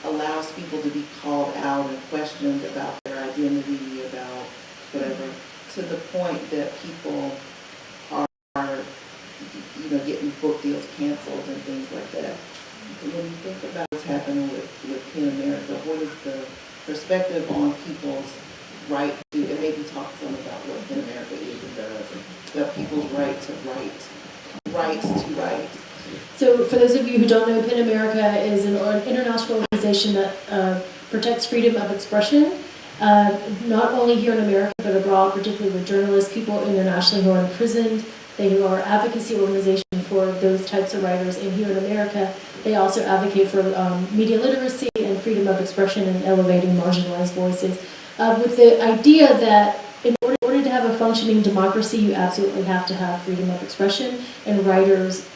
allows people to be called out and questioned about their identity, about whatever, to the point that people are getting book deals canceled and things like that. When you think about what's happening with PEN America, what is the perspective on people's right to, and maybe talk some about what PEN America is and does, about people's right to rights to write. So for those of you who don't know, PEN America is an international organization that protects freedom of expression, not only here in America, but abroad, particularly with journalists, people internationally who are imprisoned. They are advocacy organization for those types of writers. And here in America, they also advocate for media literacy and freedom of expression and elevating marginalized voices. With the idea that in order to have a functioning democracy, you absolutely have to have freedom of expression, and writers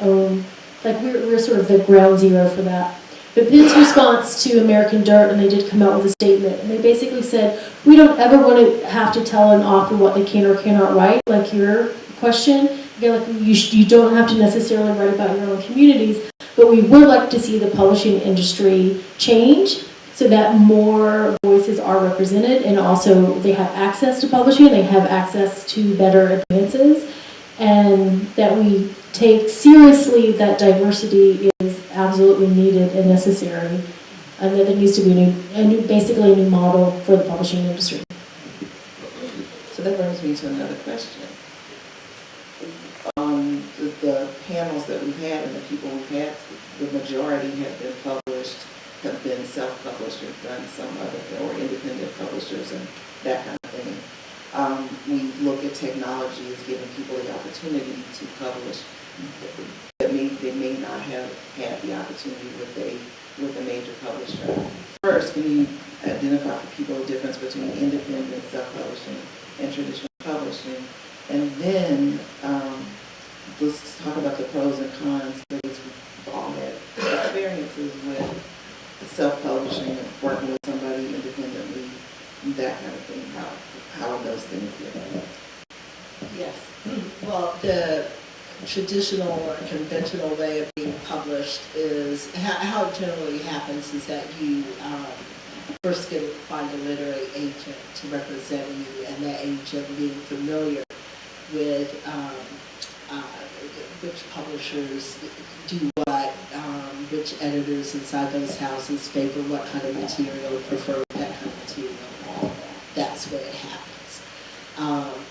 own, we're sort of the ground zero for that. But PEN's response to American Dirt, and they did come out with a statement, and they basically said, we don't ever want to have to tell an author what they can or cannot write, like your question. Again, you don't have to necessarily write about your own communities, but we would like to see the publishing industry change so that more voices are represented, and also they have access to publishing, they have access to better advances, and that we take seriously that diversity is absolutely needed and necessary, and that there needs to be basically a new model for the publishing industry. So that brings me to another question. The panels that we've had and the people we've had, the majority have been published, have been self-published or done some other, or independent publishers and that kind of thing. We look at technology as giving people the opportunity to publish that they may not have had the opportunity with a major publisher. First, can you identify for people the difference between independent self-publishing and traditional publishing? And then let's talk about the pros and cons, because we've all had experiences with self-publishing and working with somebody independently, that kind of thing. How are those things different? Yes. Well, the traditional or conventional way of being published is, how it generally happens is that you first find a literary agent to represent you, and that agent being familiar with which publishers do what, which editors inside those houses favor what kind of material, prefer that kind of material. That's where it happens.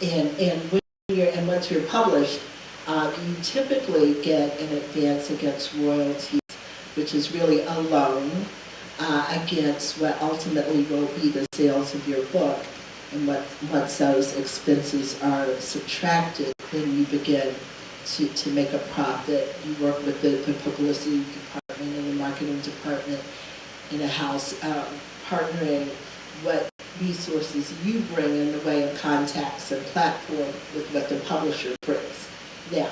And once you're published, you typically get an advance against royalties, which is really a loan against what ultimately will be the sales of your book. And once those expenses are subtracted, then you begin to make a profit. You work with the publicity department and the marketing department in a house, partnering what resources you bring in the way of contacts and platform with what the publisher brings. Now,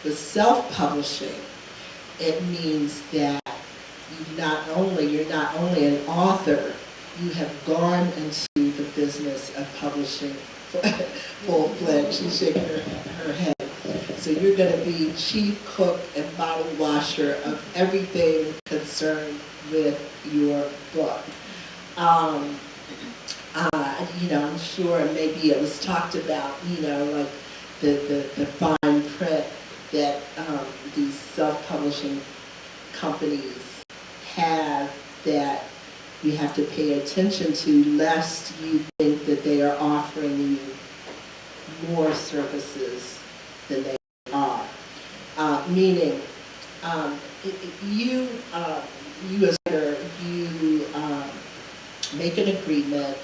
with self-publishing, it means that you're not only an author, you have gone into the business of publishing full-fledged. She's shaking her head. So you're going to be chief cook and bottle washer of everything concerned with your book. I'm sure maybe it was talked about, like the fine print that these self-publishing companies have that you have to pay attention to, lest you think that they are offering you more services than they are. Meaning, you as a writer, you make an agreement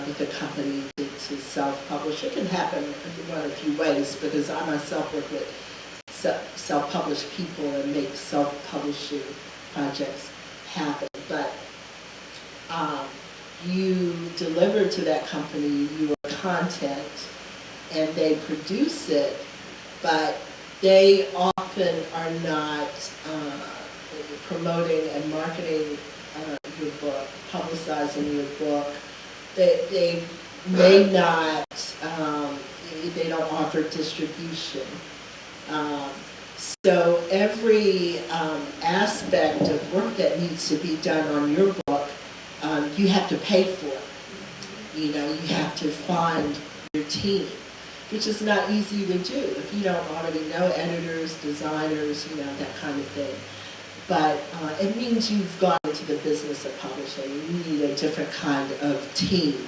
with the company to self-publish. It can happen in one of a few ways, because I myself work with self-published people and make self-publishing projects happen. But you deliver to that company your content and they produce it, but they often are not promoting and marketing your book, publicizing your book. They may not, they don't offer distribution. So every aspect of work that needs to be done on your book, you have to pay for. You have to fund your team, which is not easy to do if you don't already know editors, designers, that kind of thing. But it means you've gone into the business of publishing. You need a different kind of team.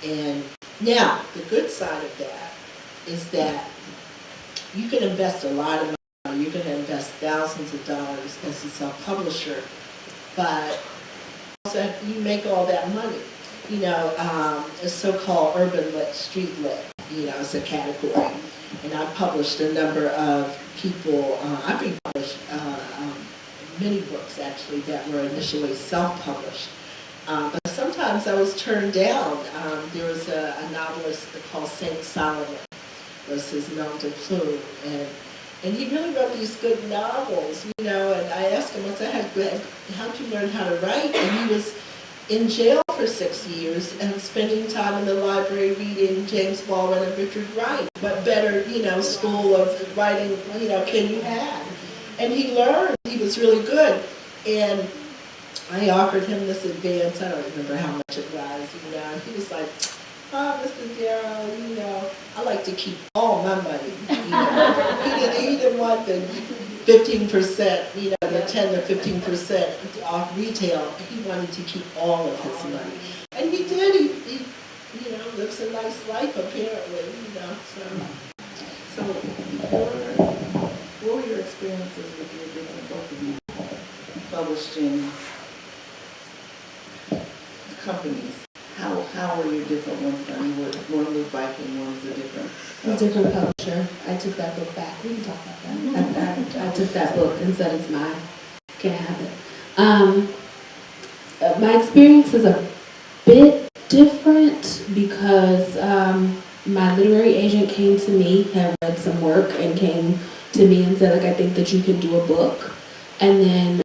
And now, the good side of that is that you can invest a lot of money. You're going to invest thousands of dollars as a self-publisher, but also you make all that money. A so-called urban lit, street lit, is a category. And I've published a number of people, I've republished many books actually that were initially self-published. But sometimes I was turned down. There was a novelist called Saint Solomon, was his nom de plume, and he really wrote these good novels, and I asked him, I said, how'd you learn how to write? And he was in jail for 6 years and spending time in the library reading James Baldwin and Richard Wright. What better, school of writing, can you have? And he learned, he was really good. And I offered him this advance, I don't remember how much it was, and he was like, oh, Mr. Darrow, I like to keep all my money, He didn't want the 15%, the 10 to 15% off retail. He wanted to keep all of his money. And he did, he lives a nice life apparently, So, what were your experiences with your different book of you published in companies? How were your different ones done? One was Viking, one was a different. A different publisher. I took that book back. We can talk about that. I took that book and said it's mine. Can't have it. My experience is a bit different because my literary agent came to me, had read some work, and came to me and said, I think that you can do a book. And then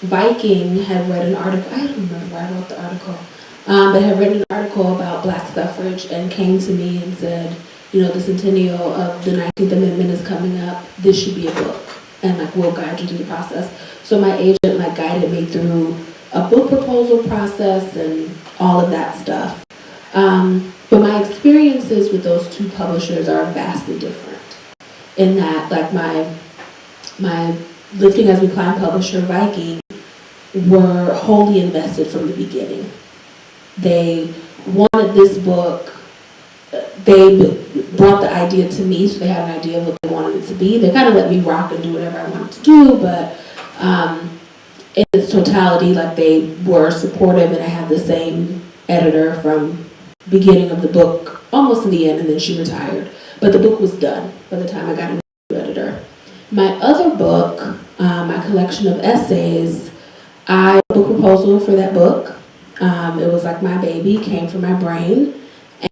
Viking had read an article. I don't remember where I wrote the article. But had written an article about black suffrage and came to me and said, the centennial of the 19th Amendment is coming up. This should be a book, and we'll guide you through the process. So my agent guided me through a book proposal process and all of that stuff. But my experiences with those two publishers are vastly different. In that, my Lifting as We Climb publisher, Viking, were wholly invested from the beginning. They wanted this book. They brought the idea to me, so they had an idea of what they wanted it to be. They kind of let me rock and do whatever I wanted to do, but in its totality, they were supportive, and I had the same editor from beginning of the book, almost to the end, and then she retired. But the book was done by the time I got a new editor. My other book, my collection of essays, I had a book proposal for that book. It was my baby, came from my brain,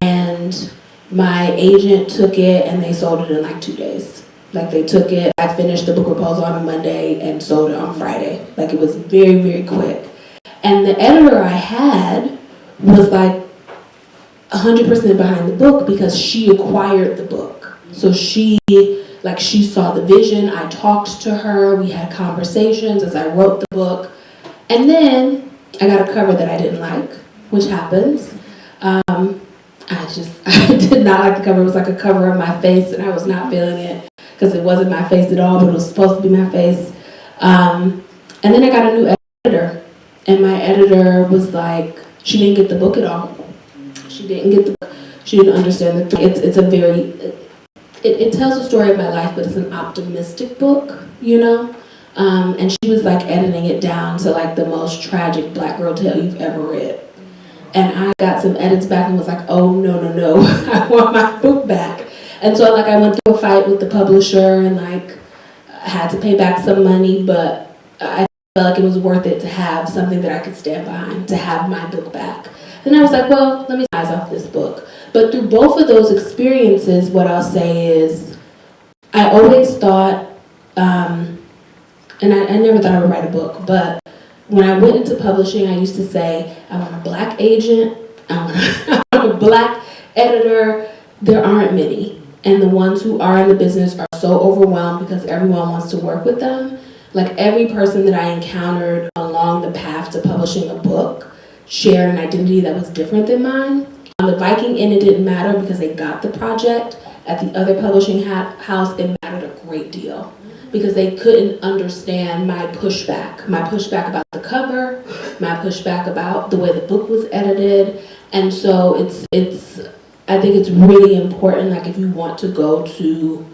and my agent took it and they sold it in 2 days. They took it, I finished the book proposal on a Monday and sold it on Friday. It was very, very quick. And the editor I had was 100% behind the book because she acquired the book. So she saw the vision. I talked to her. We had conversations as I wrote the book. And then I got a cover that I didn't like, which happens. I did not like the cover. It was like a cover of my face, and I was not feeling it because it wasn't my face at all, but it was supposed to be my face. And then I got a new editor, and my editor was like, she didn't get the book at all. She didn't get the book. She didn't understand the. It's a very. It tells the story of my life, but it's an optimistic book, you know. And she was like editing it down to like the most tragic black girl tale you've ever read. And I got some edits back and was like, oh, no, I want my book back. And so I went through a fight with the publisher and like had to pay back some money, but I felt like it was worth it to have something that I could stand behind, to have my book back. And I was like, well, let me eyes off this book. But through both of those experiences, what I'll say is I always thought, and I never thought I would write a book, but when I went into publishing, I used to say, I want a black agent, I want a black editor. There aren't many. And the ones who are in the business are so overwhelmed because everyone wants to work with them. Like every person that I encountered along the path to publishing a book shared an identity that was different than mine. On the Viking Inn, it didn't matter because they got the project. At the other publishing house, it mattered a great deal because they couldn't understand my pushback about the cover, my pushback about the way the book was edited. And so I think it's really important, like if you want to go to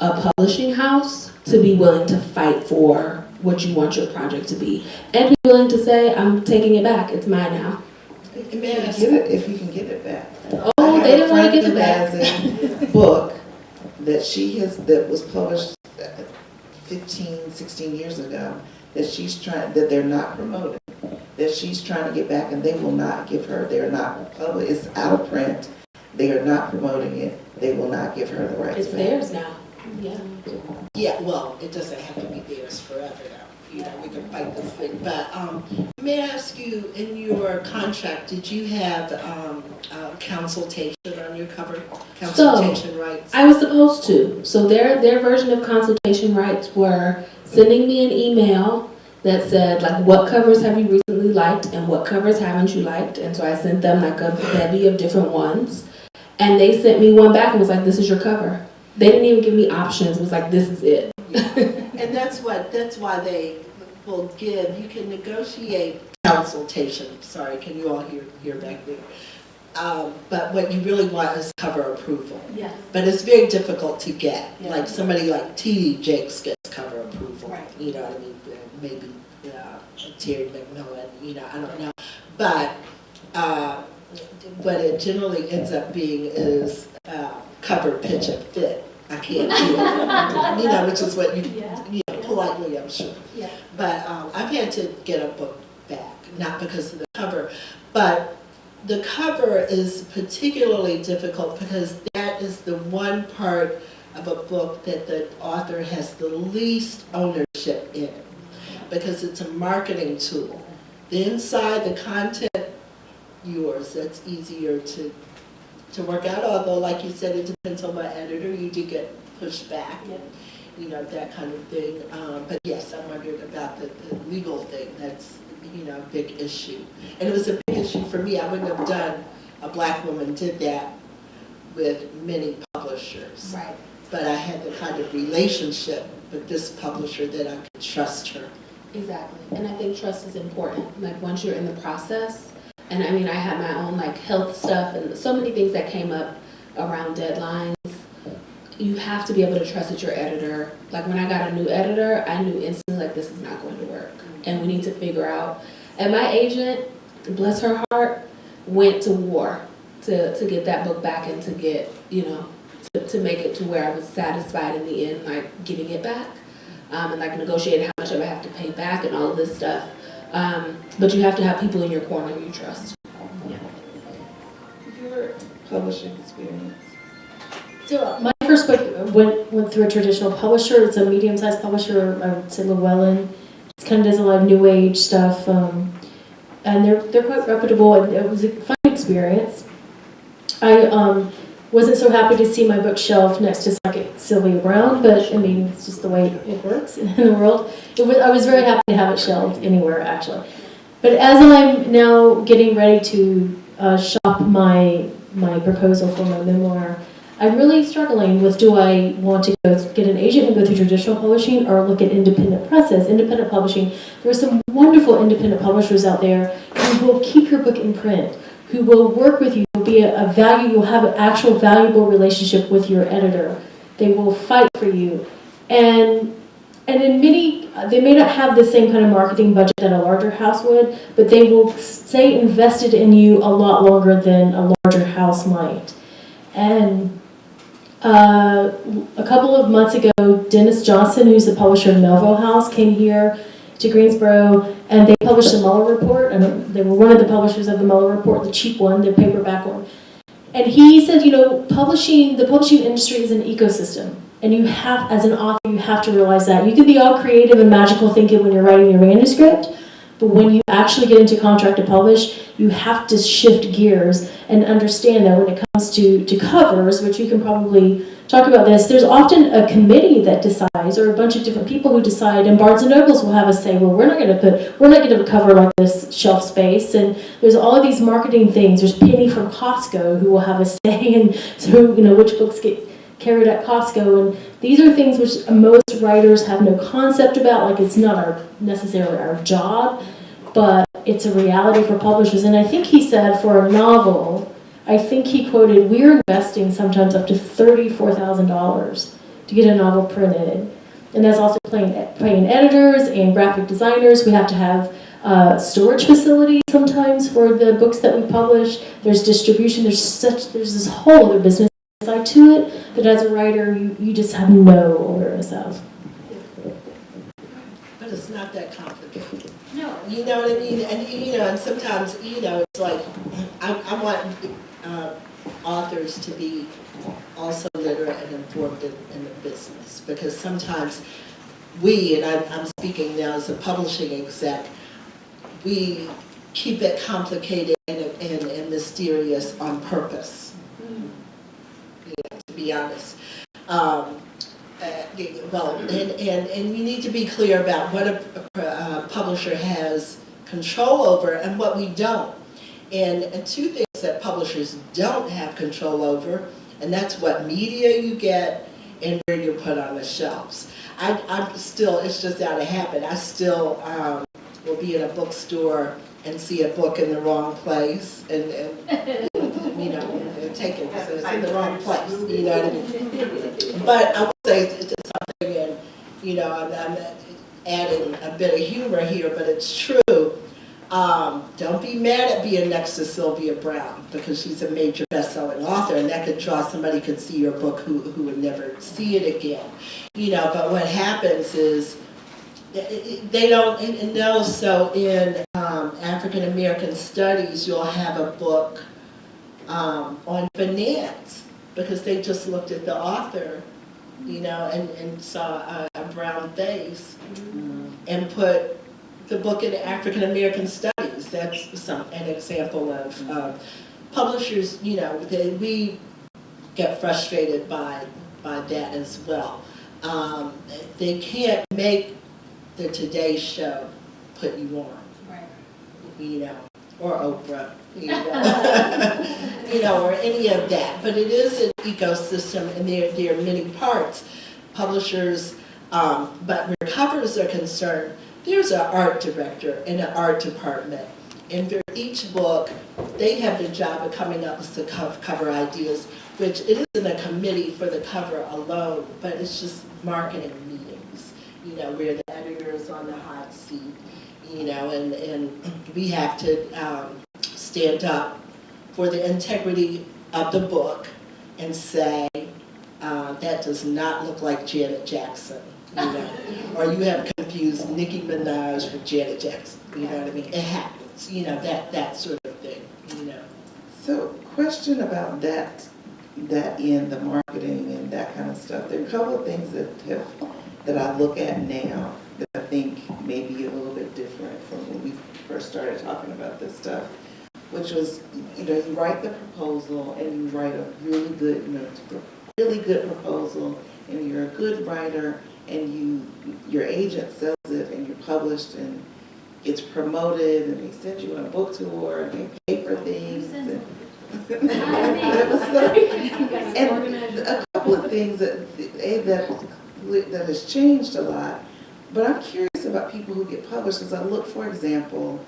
a publishing house, to be willing to fight for what you want your project to be. And be willing to say, I'm taking it back, it's mine now. If you can get it back. Oh, they didn't want to get it back. Has a book that was published 15, 16 years ago that they're not promoting, that she's trying to get back, and they will not give her. They're not public. It's out of print. They are not promoting it. They will not give her the rights. It's theirs now. Yeah. Yeah, well, it doesn't have to be theirs forever now. You know, we can fight this thing. But may I ask you, in your contract, did you have consultation on your cover? Consultation rights? I was supposed to. So their version of consultation rights were sending me an email that said, like, what covers have you recently liked and what covers haven't you liked? And so I sent them like a bevy of different ones. And they sent me one back and was like, this is your cover. They didn't even give me options. It was like, this is it. And that's why they will give, you can negotiate consultation. Sorry, can you all hear back there? But what you really want is cover approval. Yes. But it's very difficult to get. Yeah. Like somebody like T.D. Jakes gets cover approval. Right. You know what I mean? Maybe Terry McMillan, you know, I don't know. But what it generally ends up being is cover, pitch, and fit. I can't do it. You know, which is what you know, politely, I'm sure. Yeah. But I've had to get a book back, not because of the cover, but the cover is particularly difficult because that is the one part of a book that the author has the least ownership in, because it's a marketing tool. The inside, the content, yours, that's easier to work out, although like you said, it depends on what editor, you do get pushed back, and, you know, that kind of thing. But yes, I wondered about the legal thing. That's, you know, a big issue. And it was a big issue for me. I wouldn't have done, a black woman did that with many publishers. Right. But I had the kind of relationship with this publisher that I could trust her. Exactly. And I think trust is important. Like once you're in the process, and I mean, I had my own like health stuff and so many things that came up around deadlines. You have to be able to trust that your editor, like when I got a new editor, I knew instantly like this is not going to work. And we need to figure out. And my agent, bless her heart, went to war to get that book back and to get, you know, to make it to where I was satisfied in the end, like getting it back. And like negotiating how much I would have to pay back and all of this stuff. But you have to have people in your corner you trust. Yeah. Your publishing experience. So my first book went through a traditional publisher. It's a medium-sized publisher. I would say Llewellyn. It kind of does a lot of new age stuff, and they're quite reputable. And it was a fun experience. I wasn't so happy to see my bookshelf next to Sylvia Brown, but I mean, it's just the way it works in the world. I was very happy to have it shelved anywhere, actually. But as I'm now getting ready to shop my proposal for my memoir, I'm really struggling with, do I want to get an agent and go through traditional publishing or look at independent presses, independent publishing. There are some wonderful independent publishers out there who will keep your book in print, who will work with you, will be a value, you'll have an actual valuable relationship with your editor. They will fight for you. And in many, they may not have the same kind of marketing budget that a larger house would, but they will stay invested in you a lot longer than a larger house might. And a couple of months ago, Dennis Johnson, who's the publisher of Melville House, came here to Greensboro, and they published the Mueller Report, and they were one of the publishers of the Mueller Report, the cheap one, the paperback one. And he said, you know, the publishing industry is an ecosystem, and you have, as an author, you have to realize that. You can be all creative and magical thinking when you're writing your manuscript, but when you actually get into contract to publish, you have to shift gears and understand that when it comes to covers, which you can probably talk about this, there's often a committee that decides, or a bunch of different people who decide, and Barnes and Nobles will have a say, well, we're not going to cover like this shelf space, and there's all of these marketing things. There's Penny from Costco who will have a say, and so, you know, which books get carried at Costco, and these are things which most writers have no concept about, like it's not necessarily our job, but it's a reality for publishers. And I think he said for a novel, I think he quoted, we're investing sometimes up to $34,000 to get a novel printed. And that's also paying editors and graphic designers. We have to have storage facilities sometimes for the books that we publish. There's distribution, there's this whole other business side to it that as a writer you just have no awareness of. But it's not that complicated. No. You know what I mean? And you know, and sometimes, you know, it's like I want authors to be also literate and informed in the business, because sometimes we, and I'm speaking now as a publishing exec, we keep it complicated and mysterious on purpose. You know, to be honest. Well, and you need to be clear about what a publisher has control over and what we don't. And two things that publishers don't have control over, and that's what media you get and where you're put on the shelves. I'm still, it's just out of habit, I still will be in a bookstore and see a book in the wrong place, and you know, take it because it's in the wrong place, you know what I mean? But I would say it's something, and you know, I'm adding a bit of humor here, but it's true. Don't be mad at being next to Sylvia Brown, because she's a major best-selling author, and that could draw somebody could see your book who would never see it again. You know, but what happens is they don't know. So in African American studies, you'll have a book on finance, because they just looked at the author, you know, and saw a brown face, and put the book in African American studies. That's an example of publishers, you know, we get frustrated by that as well. They can't make the Today Show put you on, right? You know, or Oprah, you know, you know, or any of that. But it is an ecosystem, and there are many parts. Publishers, but where covers are concerned, there's an art director and an art department. And for each book, they have the job of coming up with the cover ideas, which it isn't a committee for the cover alone, but it's just marketing meetings, you know, where the editor is on the hot seat, you know, and we have to stand up for the integrity of the book and say, that does not look like Janet Jackson, you know, or you have confused Nicki Minaj with Janet Jackson, you know what I mean? It happens, you know, that sort of thing, you know. So, question about that in the marketing and that kind of stuff. There are a couple of things that I look at now that I think may be a little bit different from when we first started talking about this stuff. which was, you write the proposal and you write a really good, really good proposal, and you're a good writer, and your agent sells it, and you're published, and it's promoted, and they send you on a book tour, and they pay for things. And a couple of things that has changed a lot. But I'm curious about people who get published, because I look, for example,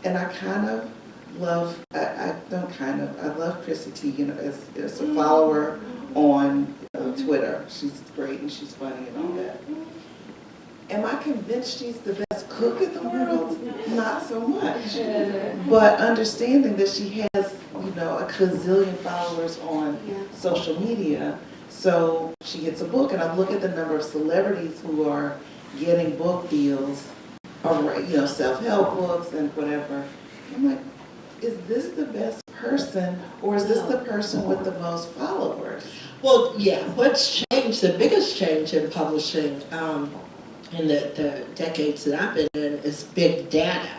and I kind of love, I love Chrissy Teigen as a follower on Twitter. She's great and she's funny and all that. Am I convinced she's the best cook in the world? Not so much. But understanding that she has, a gazillion followers on social media, so she gets a book, and I look at the number of celebrities who are getting book deals, or self-help books and whatever. I'm like, is this the best person, or is this the person with the most followers? Well, yeah, what's changed, the biggest change in publishing in the decades that I've been in is big data,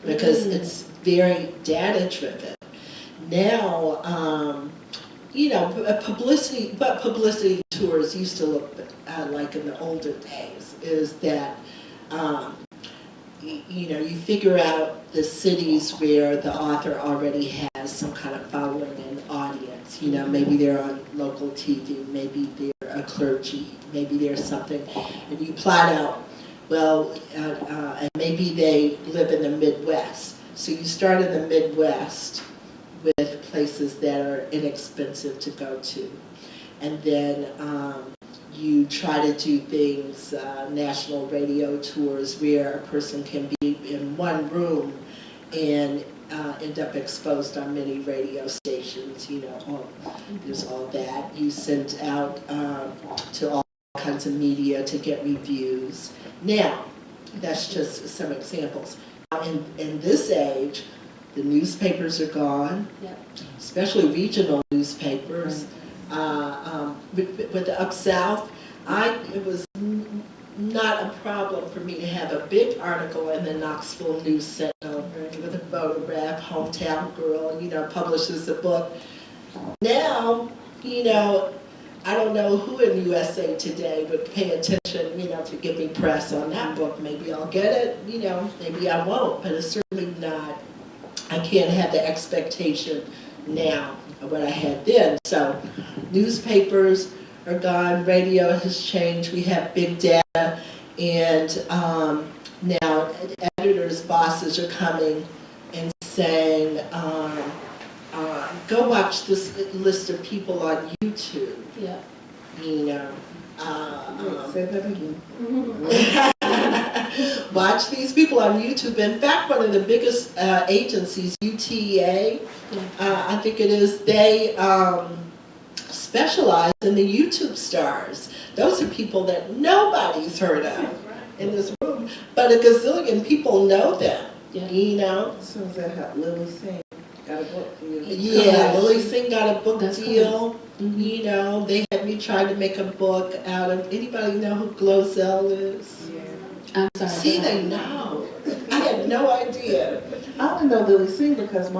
because it's very data-driven. Now, publicity tours used to look like in the older days, is that you figure out the cities where the author already has some kind of following and audience. Maybe they're on local TV, maybe they're a clergy, maybe there's something, and you plot out, and maybe they live in the Midwest. So you start in the Midwest with places that are inexpensive to go to. And then you try to do things, national radio tours, where a person can be in one room and end up exposed on many radio stations, there's all that. You send out to all kinds of media to get reviews. Now, that's just some examples. In this age, the newspapers are gone, especially regional newspapers. With the Up South, it was not a problem for me to have a big article in the Knoxville News Sentinel with a photograph, hometown girl, publishes a book. Now, I don't know who in USA Today would pay attention, to give me press on that book. Maybe I'll get it, maybe I won't, but it's certainly not, I can't have the expectation now of what I had then. So newspapers are gone, radio has changed, we have big data, and now editors, bosses are coming and saying, go watch this list of people on YouTube. Yeah. Say that again. Watch these people on YouTube. In fact, one of the biggest agencies, UTA, I think it is, they specialize in the YouTube stars. Those are people that nobody's heard of in this room, but a gazillion people know them. So is that how Lily Singh got a book deal? Yeah, Lily Singh got a book deal. They had me trying to make a book out of, anybody know who Glozell is? I'm sorry. See, they know. I had no idea. I only know Lily Singh because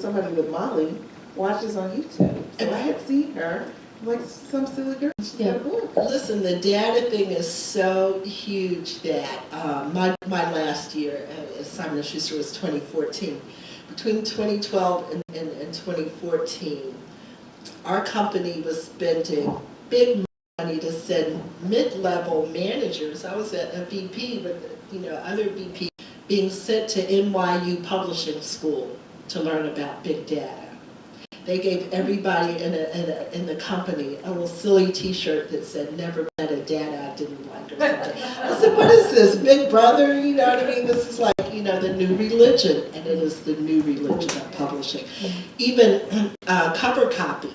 somebody with Molly watches on YouTube. So I had seen her, like some silly girl. She's got a book. Listen, the data thing is so huge that my last year at Simon & Schuster was 2014. Between 2012 and 2014, our company was spending big money to send mid-level managers. I was at a VP with other VP being sent to NYU Publishing School to learn about big data. They gave everybody in the company a little silly T-shirt that said "Never met a data I didn't like" or something. I said, "What is this, Big Brother? You know what I mean? This is like the new religion," and it is the new religion of publishing. Even cover copy.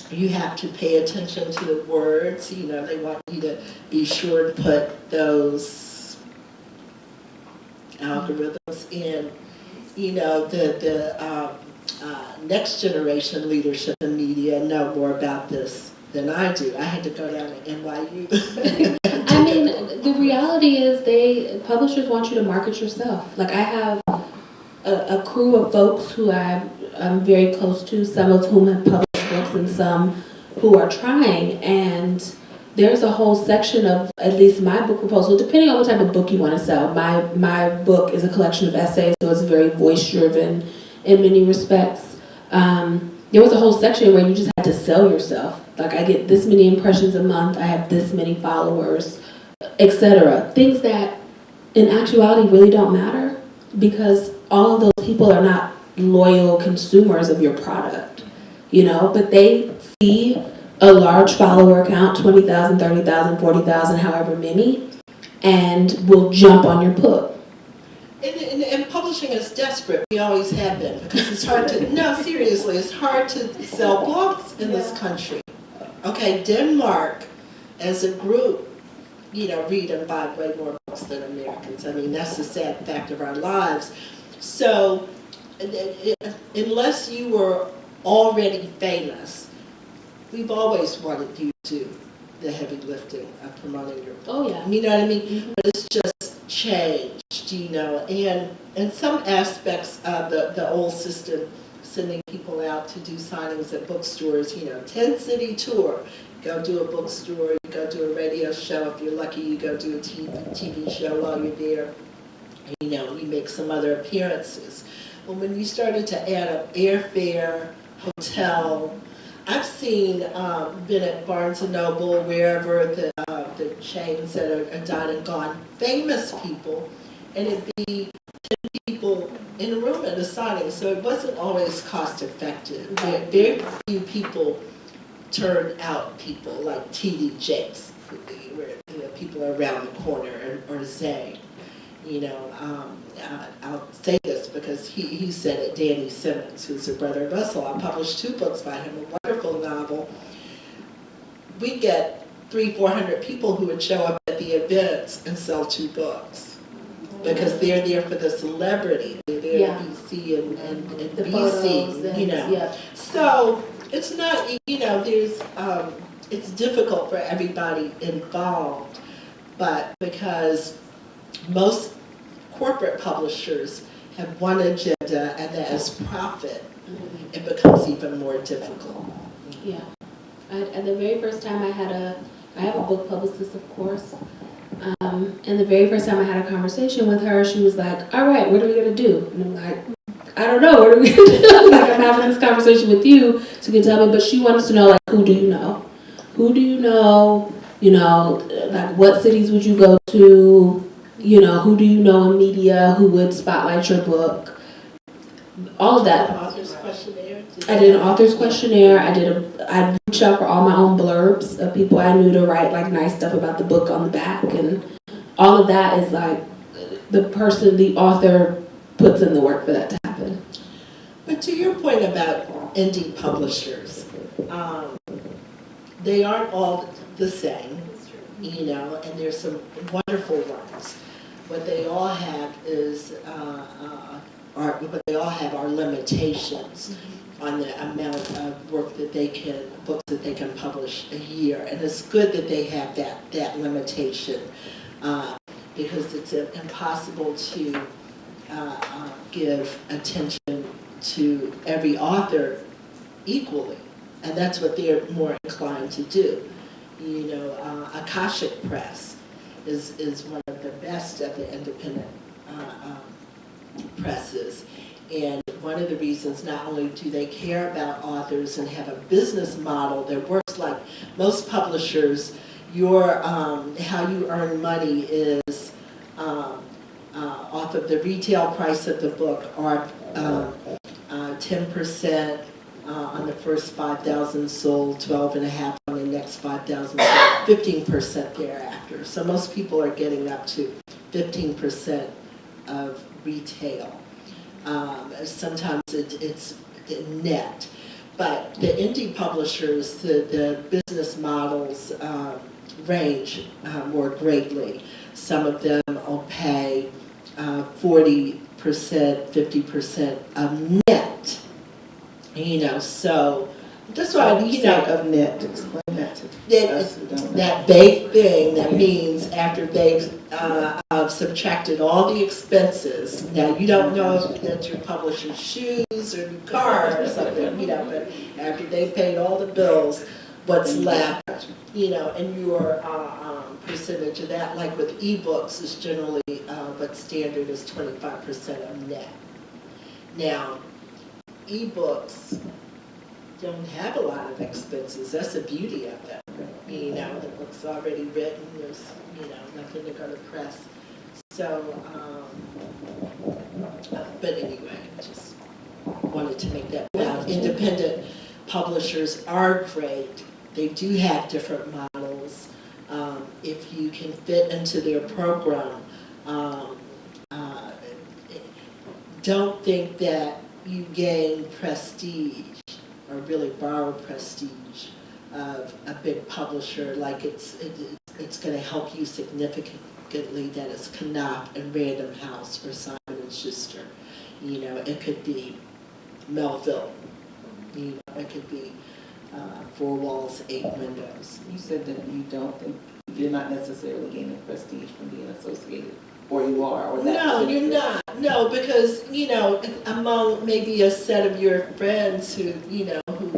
You have to pay attention to the words. They want you to be sure to put those algorithms in. The next generation leadership in media know more about this than I do. I had to go down to NYU. I mean, the reality is publishers want you to market yourself. Like I have a crew of folks who I'm very close to, some of whom have published books and some who are trying. And there's a whole section of at least my book proposal, depending on what type of book you want to sell. My book is a collection of essays, so it's very voice-driven in many respects. There was a whole section where you just had to sell yourself. Like, I get this many impressions a month, I have this many followers, etc. Things that in actuality really don't matter, because all of those people are not loyal consumers of your product, you know, but they see a large follower count, 20,000, 30,000, 40,000, however many, and will jump on your book. And publishing is desperate. We always have been, because it's hard to, no, seriously, it's hard to sell books in this country. Okay, Denmark as a group, you know, read and buy way more books than Americans. I mean, that's the sad fact of our lives. So, unless you were already famous, we've always wanted you to do the heavy lifting of promoting your book. Oh, yeah. You know what I mean? Mm-hmm. But it's just changed, you know, and some aspects of the old system, sending people out to do signings at bookstores, you know, 10-city tour. Go do a bookstore, you go do a radio show. If you're lucky, you go do a TV show while you're there. You know, you make some other appearances. Well, when you started to add up airfare, hotel, I've seen Bennett, Barnes & Noble, wherever the chains that are done and gone, famous people, and it'd be 10 people in a room at a signing, so it wasn't always cost effective. Very few people turn out people like T.D. Jakes, where, you know, people are around the corner, or Zay. You know, I'll say this because he said it, Danny Simmons, who's a brother of Russell. I published 2 books by him, a wonderful novel. We get 300-400 people who would show up at the events and sell 2 books. Because they're there for the celebrity. They're there at BC and the BC, photos, you know. Yeah. So it's not, you know, there's, it's difficult for everybody involved, but because most corporate publishers have one agenda, and that is profit, it becomes even more difficult. Yeah. And the very first time I have a book publicist, of course, and the very first time I had a conversation with her, she was like, all right, what are we going to do? And I'm like, I don't know, what are we going to do? Like, I'm having this conversation with you, so you can tell me, but she wants to know, like, who do you know? Who do you know? You know, like, what cities would you go to? You know, who do you know in media who would spotlight your book? All of that. Author's questionnaire? I did an author's questionnaire. I reached out for all my own blurbs of people I knew to write like nice stuff about the book on the back, and all of that is like the author puts in the work for that to happen. But to your point about indie publishers, they aren't all the same, you know, and there's some wonderful ones. What they all have is, what they all have are limitations on the amount of work that they can, books that they can publish a year. And it's good that they have that limitation, because it's impossible to give attention to every author equally. And that's what they're more inclined to do. You know, Akashic Press is one of the best of the independent presses. And one of the reasons, not only do they care about authors and have a business model that works like most publishers, your how you earn money is off of the retail price of the book, or 10% on the first 5,000 sold, 12.5 on the next 5,000 sold, 15% thereafter. So most people are getting up to 15% of retail. Sometimes it's net. But the indie publishers, the business models range more greatly. Some of them will pay 40%, 50% of net. You know, so That's why, you know, of net, explain that to us who don't know. that vague thing that means after they've subtracted all the expenses. Now, you don't know if that's your publisher's shoes or new car or something, you know, but after they paid all the bills, what's left, you know, and your percentage of that, like with ebooks, is generally what's standard is 25% of net. Now, ebooks don't have a lot of expenses. That's the beauty of it. You know, the book's already written. There's, you know, nothing to go to press. So, but anyway, I just wanted to make that point. Independent publishers are great. They do have different models. If you can fit into their program, don't think that you gain prestige or really borrow prestige of a big publisher, like it's going to help you significantly that it's Knopf and Random House or Simon & Schuster. You know, it could be Melville. You know, it could be Four Walls, Eight Windows. You said that you don't think you're not necessarily gaining prestige from being associated, or you are, or that's No, you're not. No, because, you know, among maybe a set of your friends who, you know, who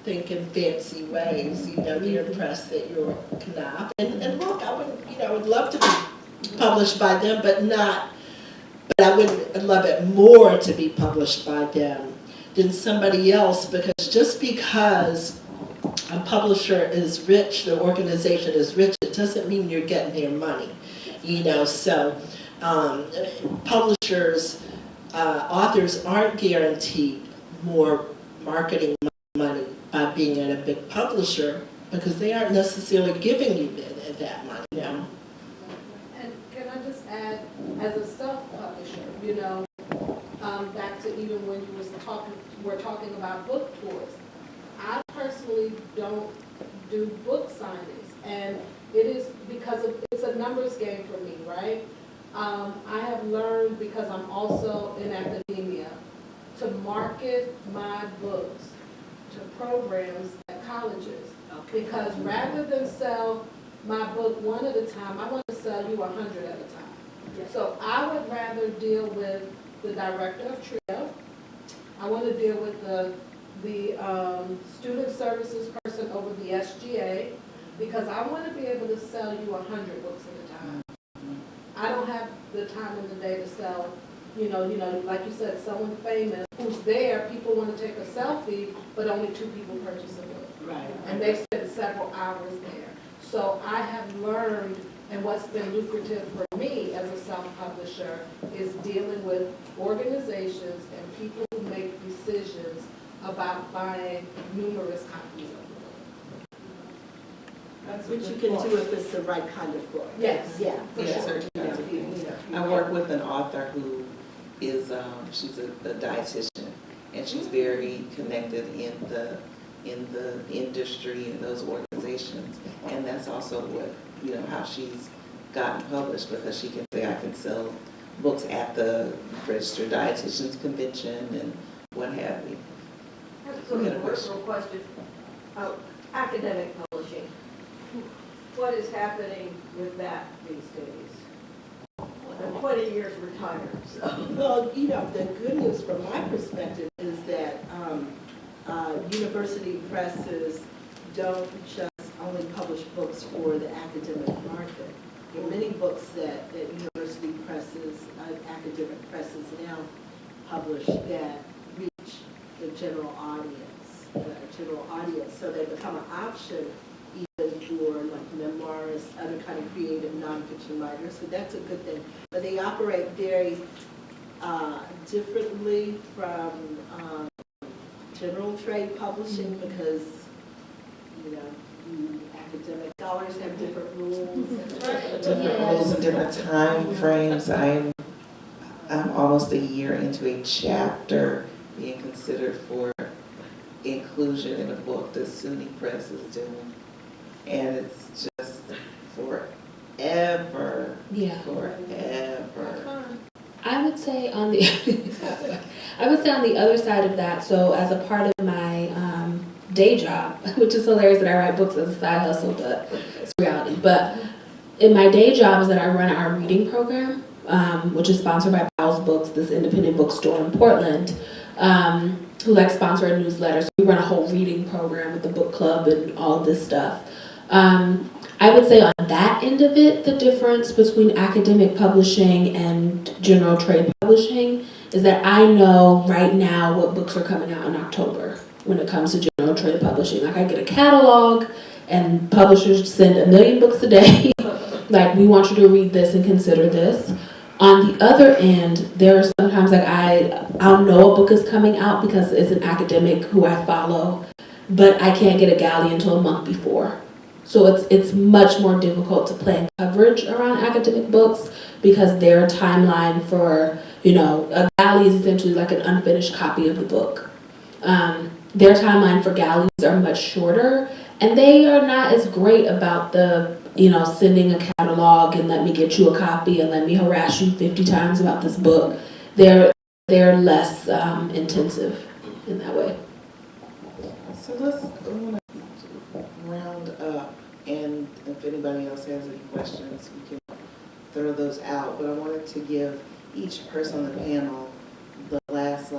think in fancy ways, you know, they're impressed that you're Knopf. And look, I would, you know, I would love to be published by them, but I would love it more to be published by them than somebody else, because just because a publisher is rich, the organization is rich, it doesn't mean you're getting their money. You know, so publishers, authors aren't guaranteed more marketing money by being at a big publisher, because they aren't necessarily giving you that money. You know? And can I just add, as a self-publisher, you know, back to even when you were talking about book tours, I personally don't do book signings, and it is because it's a numbers game for me, right? I have learned, because I'm also in academia, to market my books to programs at colleges. Because rather than sell my book one at a time, I want to sell you 100 at a time. So I would rather deal with the director of TRIO. I want to deal with the student services person over the SGA, because I want to be able to sell you 100 books at a time. I don't have the time in the day to sell, you know, like you said, someone famous who's there, people want to take a selfie, but only 2 people purchase a book. Right. And they spend several hours there. So I have learned, and what's been lucrative for me as a self-publisher is dealing with organizations and people who make decisions about buying numerous copies of the book. Which you can do if it's the right kind of book. Yes, Yeah. for Yes, sure. I work with an author who is, she's a dietitian, and she's very connected in the industry and those organizations, and that's also what, you know, how she's gotten published, because she can say, I can sell books at the registered dietitians convention and what have you. So a personal question. Academic publishing. What is happening with that these days? I'm 20 years retired, so. Well, you know, the good news from my perspective is that university presses don't just only publish books for the academic market. There are many books that university presses, academic presses now publish that reach the general audience, so they become an option even for like memoirs, other kind of creative nonfiction writers, so that's a good thing. But they operate very differently from general trade publishing, because, you know, academic scholars have different rules. Different rules and different time frames. I'm almost a year into a chapter being considered for inclusion in a book that SUNY Press is doing. And it's just forever. Yeah. Forever. I would say on the other side of that, so as a part of my day job, which is hilarious that I write books as a side hustle, but it's reality. But in my day job is that I run our reading program, which is sponsored by Bowles Books, this independent bookstore in Portland, who like sponsor a newsletter. So we run a whole reading program with the book club and all of this stuff. I would say on that end of it, the difference between academic publishing and general trade publishing is that I know right now what books are coming out in October when it comes to general trade publishing. Like I get a catalog and publishers send 1 million books a day. Like, we want you to read this and consider this. On the other end, there are sometimes like I'll know a book is coming out because it's an academic who I follow, but I can't get a galley until a month before. So it's much more difficult to plan coverage around academic books because their timeline for, a galley is essentially like an unfinished copy of the book. Their timeline for galleys are much shorter, and they are not as great about the, sending a catalog and let me get you a copy and let me harass you 50 times about this book. They're less intensive in that way. So let's round up, and if anybody else has any questions, we can throw those out. But I wanted to give each person on the panel the last,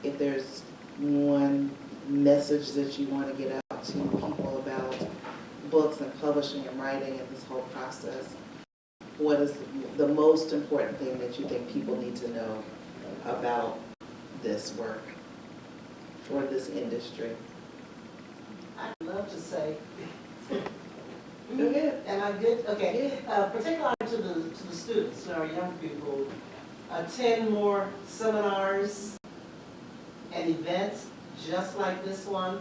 if there's one message that you want to get out to people about books and publishing and writing and this whole process, what is the most important thing that you think people need to know about this work for this industry? I'd love to say, Go ahead. and I did, okay, particularly to the students, our young people, attend more seminars and events just like this one.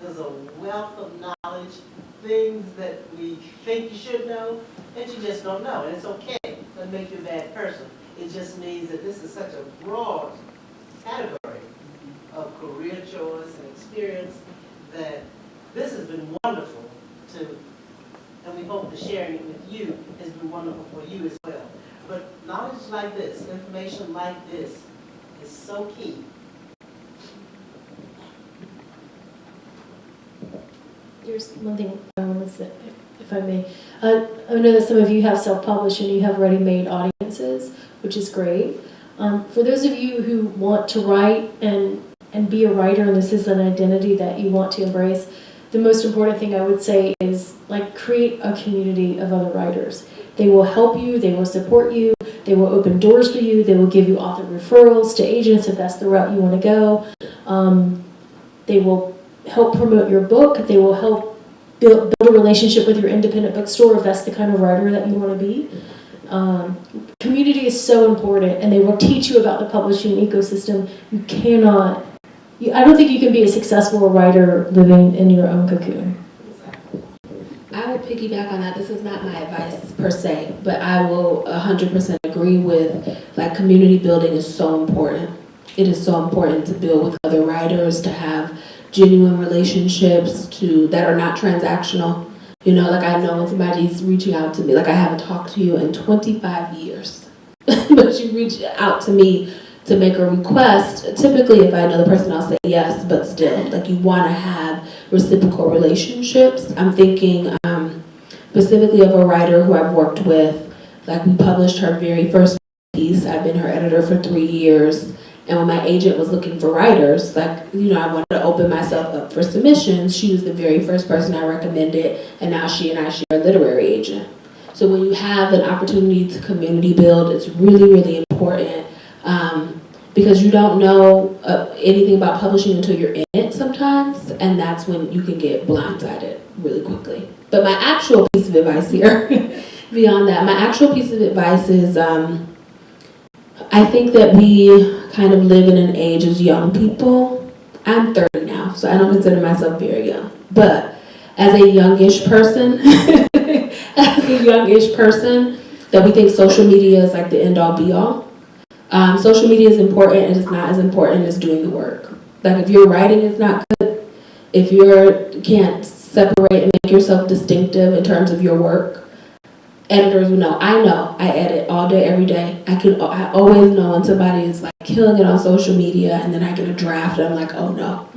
There's a wealth of knowledge, things that we think you should know that you just don't know, and it's okay. It doesn't make you a bad person. It just means that this is such a broad category of career choice and experience that this has been wonderful and we hope that sharing it with you has been wonderful for you as well. But knowledge like this, information like this is so key. There's one thing I want to say, if I may. I know that some of you have self-published and you have ready-made audiences, which is great. For those of you who want to write and be a writer, and this is an identity that you want to embrace, the most important thing I would say is create a community of other writers. They will help you, they will support you, they will open doors for you, they will give you author referrals to agents if that's the route you want to go. They will help promote your book, they will help build a relationship with your independent bookstore if that's the kind of writer that you want to be. Community is so important, and they will teach you about the publishing ecosystem. I don't think you can be a successful writer living in your own cocoon. I will piggyback on that. This is not my advice per se, but I will 100% agree with community building is so important. It is so important to build with other writers, to have genuine relationships that are not transactional. I know when somebody's reaching out to me, I haven't talked to you in 25 years, but you reach out to me to make a request. Typically, if I know the person, I'll say yes, but still, you want to have reciprocal relationships. I'm thinking specifically of a writer who I've worked with. We published her very first piece. I've been her editor for 3 years. And when my agent was looking for writers, I wanted to open myself up for submissions. She was the very first person I recommended, and now she and I share a literary agent. So when you have an opportunity to community build, it's really, really important because you don't know anything about publishing until you're in it sometimes, and that's when you can get blindsided really quickly. But my actual piece of advice here, beyond that, my actual piece of advice is I think that we kind of live in an age as young people. I'm 30 now, so I don't consider myself very young. But as a youngish person, that we think social media is the end-all be-all. Social media is important, and it's not as important as doing the work. If your writing is not good, if you can't separate and make yourself distinctive in terms of your work, editors will know. I edit all day, every day. I always know when somebody is killing it on social media, and then I get a draft, and I'm oh no,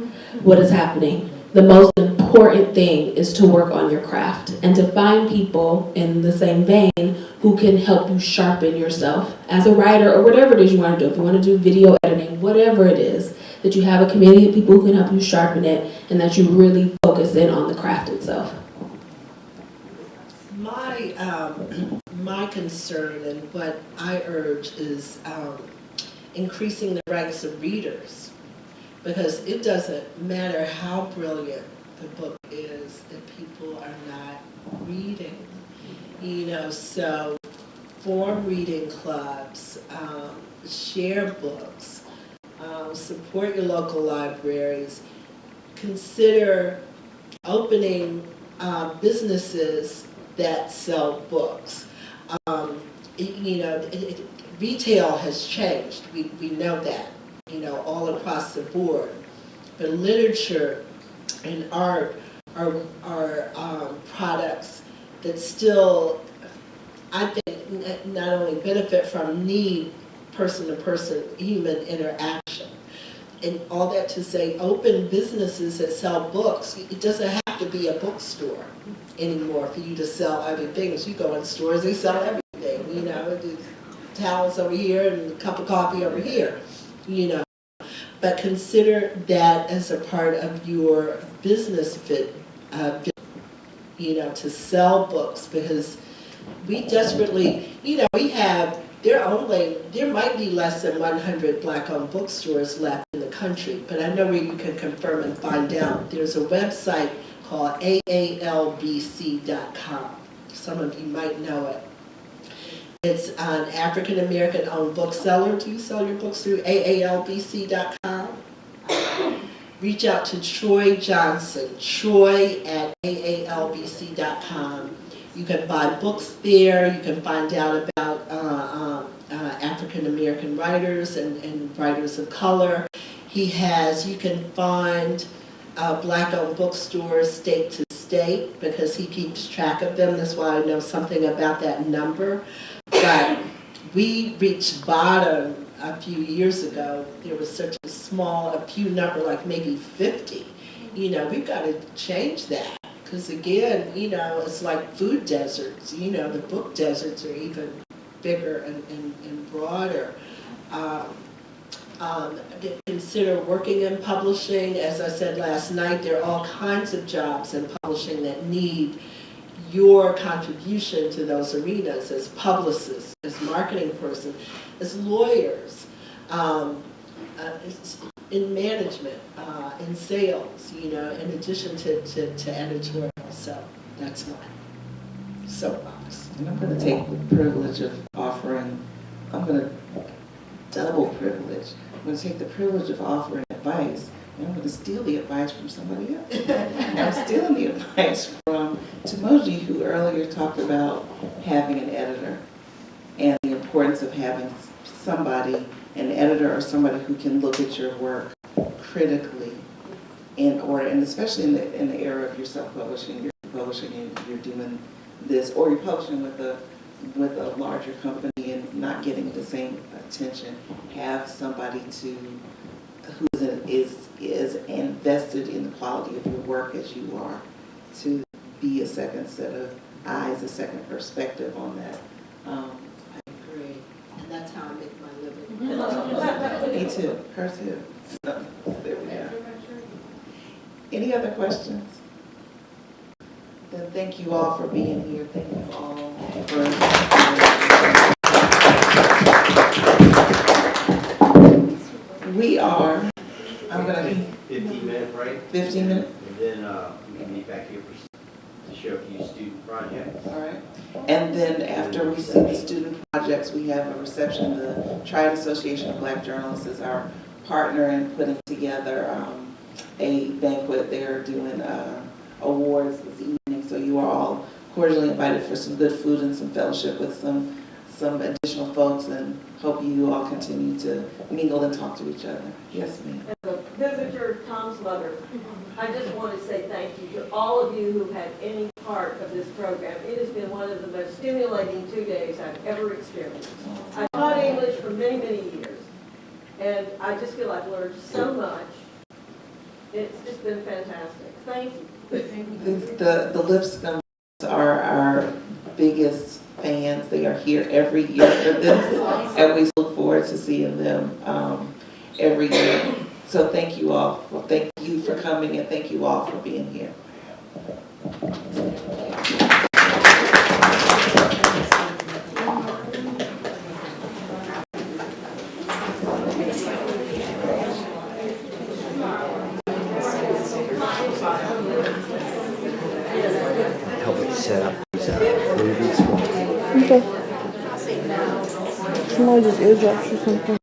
what is happening? the most important thing is to work on your craft and to find people in the same vein who can help you sharpen yourself as a writer or whatever it is you want to do. If you want to do video editing, whatever it is, that you have a community of people who can help you sharpen it and that you really focus in on the craft itself. My concern and what I urge is increasing the ranks of readers, because it doesn't matter how brilliant the book is if people are not reading. You know, so form reading clubs, share books, support your local libraries, consider opening businesses that sell books. You know, retail has changed. We know that, you know, all across the board. But literature and art are products that still, I think, not only benefit from need person-to-person human interaction. And all that to say, open businesses that sell books. It doesn't have to be a bookstore anymore for you to sell other things. You go in stores, they sell everything, you know, towels over here and a cup of coffee over here, you know. But consider that as a part of your business you know, to sell books, because we desperately, you know, there might be less than 100 Black-owned bookstores left in the country, but I know where you can confirm and find out. There's a website called aalbc.com. Some of you might know it. It's an African-American owned bookseller. Do you sell your books through aalbc.com? Reach out to Troy Johnson, troy@aalbc.com. You can buy books there. You can find out about African-American writers and writers of color. You can find Black-owned bookstores state to state, because he keeps track of them. That's why I know something about that number. But we reached bottom a few years ago. There was such a few number, like maybe 50. You know, we've got to change that. Because again, you know, it's like food deserts. You know, the book deserts are even bigger and broader. Consider working in publishing. As I said last night, there are all kinds of jobs in publishing that need your contribution to those arenas as publicists, as marketing person, as lawyers, in management, in sales, you know, in addition to editorial. So that's my soapbox. And I'm going to take the privilege of offering, I'm going to double privilege. I'm going to take the privilege of offering advice, and I'm going to steal the advice from somebody else. I'm stealing the advice from Timoji, who earlier talked about having an editor and the importance of having somebody, an editor or somebody who can look at your work critically in order, and especially in the era of your self-publishing, you're publishing and you're doing this, or you're publishing with a larger company and not getting the same attention. Have somebody who is invested in the quality of your work as you are, to be a second set of eyes, a second perspective on that. I agree. And that's how I make my living. Me too. Her too. There we go. Any other questions? Then thank you all for being here. Thank you all for. We are. I'm gonna. 15-minute break. 15 minutes. And then we can meet back here to show a few student projects. All right. And then after we see the student projects, we have a reception. The Triad Association of Black Journalists is our partner in putting together a banquet. They're doing awards this evening, so you are all cordially invited for some good food and some fellowship with some additional folks, and hope you all continue to mingle and talk to each other. Yes, ma'am. As a visitor, Tom's mother, I just want to say thank you to all of you who've had any part of this program. It has been one of the most stimulating 2 days I've ever experienced. I taught English for many, many years, and I just feel I've learned so much It's been fantastic. Thank you. The Lipscombs are our biggest fans. They are here every year for this, and we look forward to seeing them every year. So thank you all. Thank you for coming, and thank you all for being here. Help me set up these movies. Okay. Somebody just airdrops you something.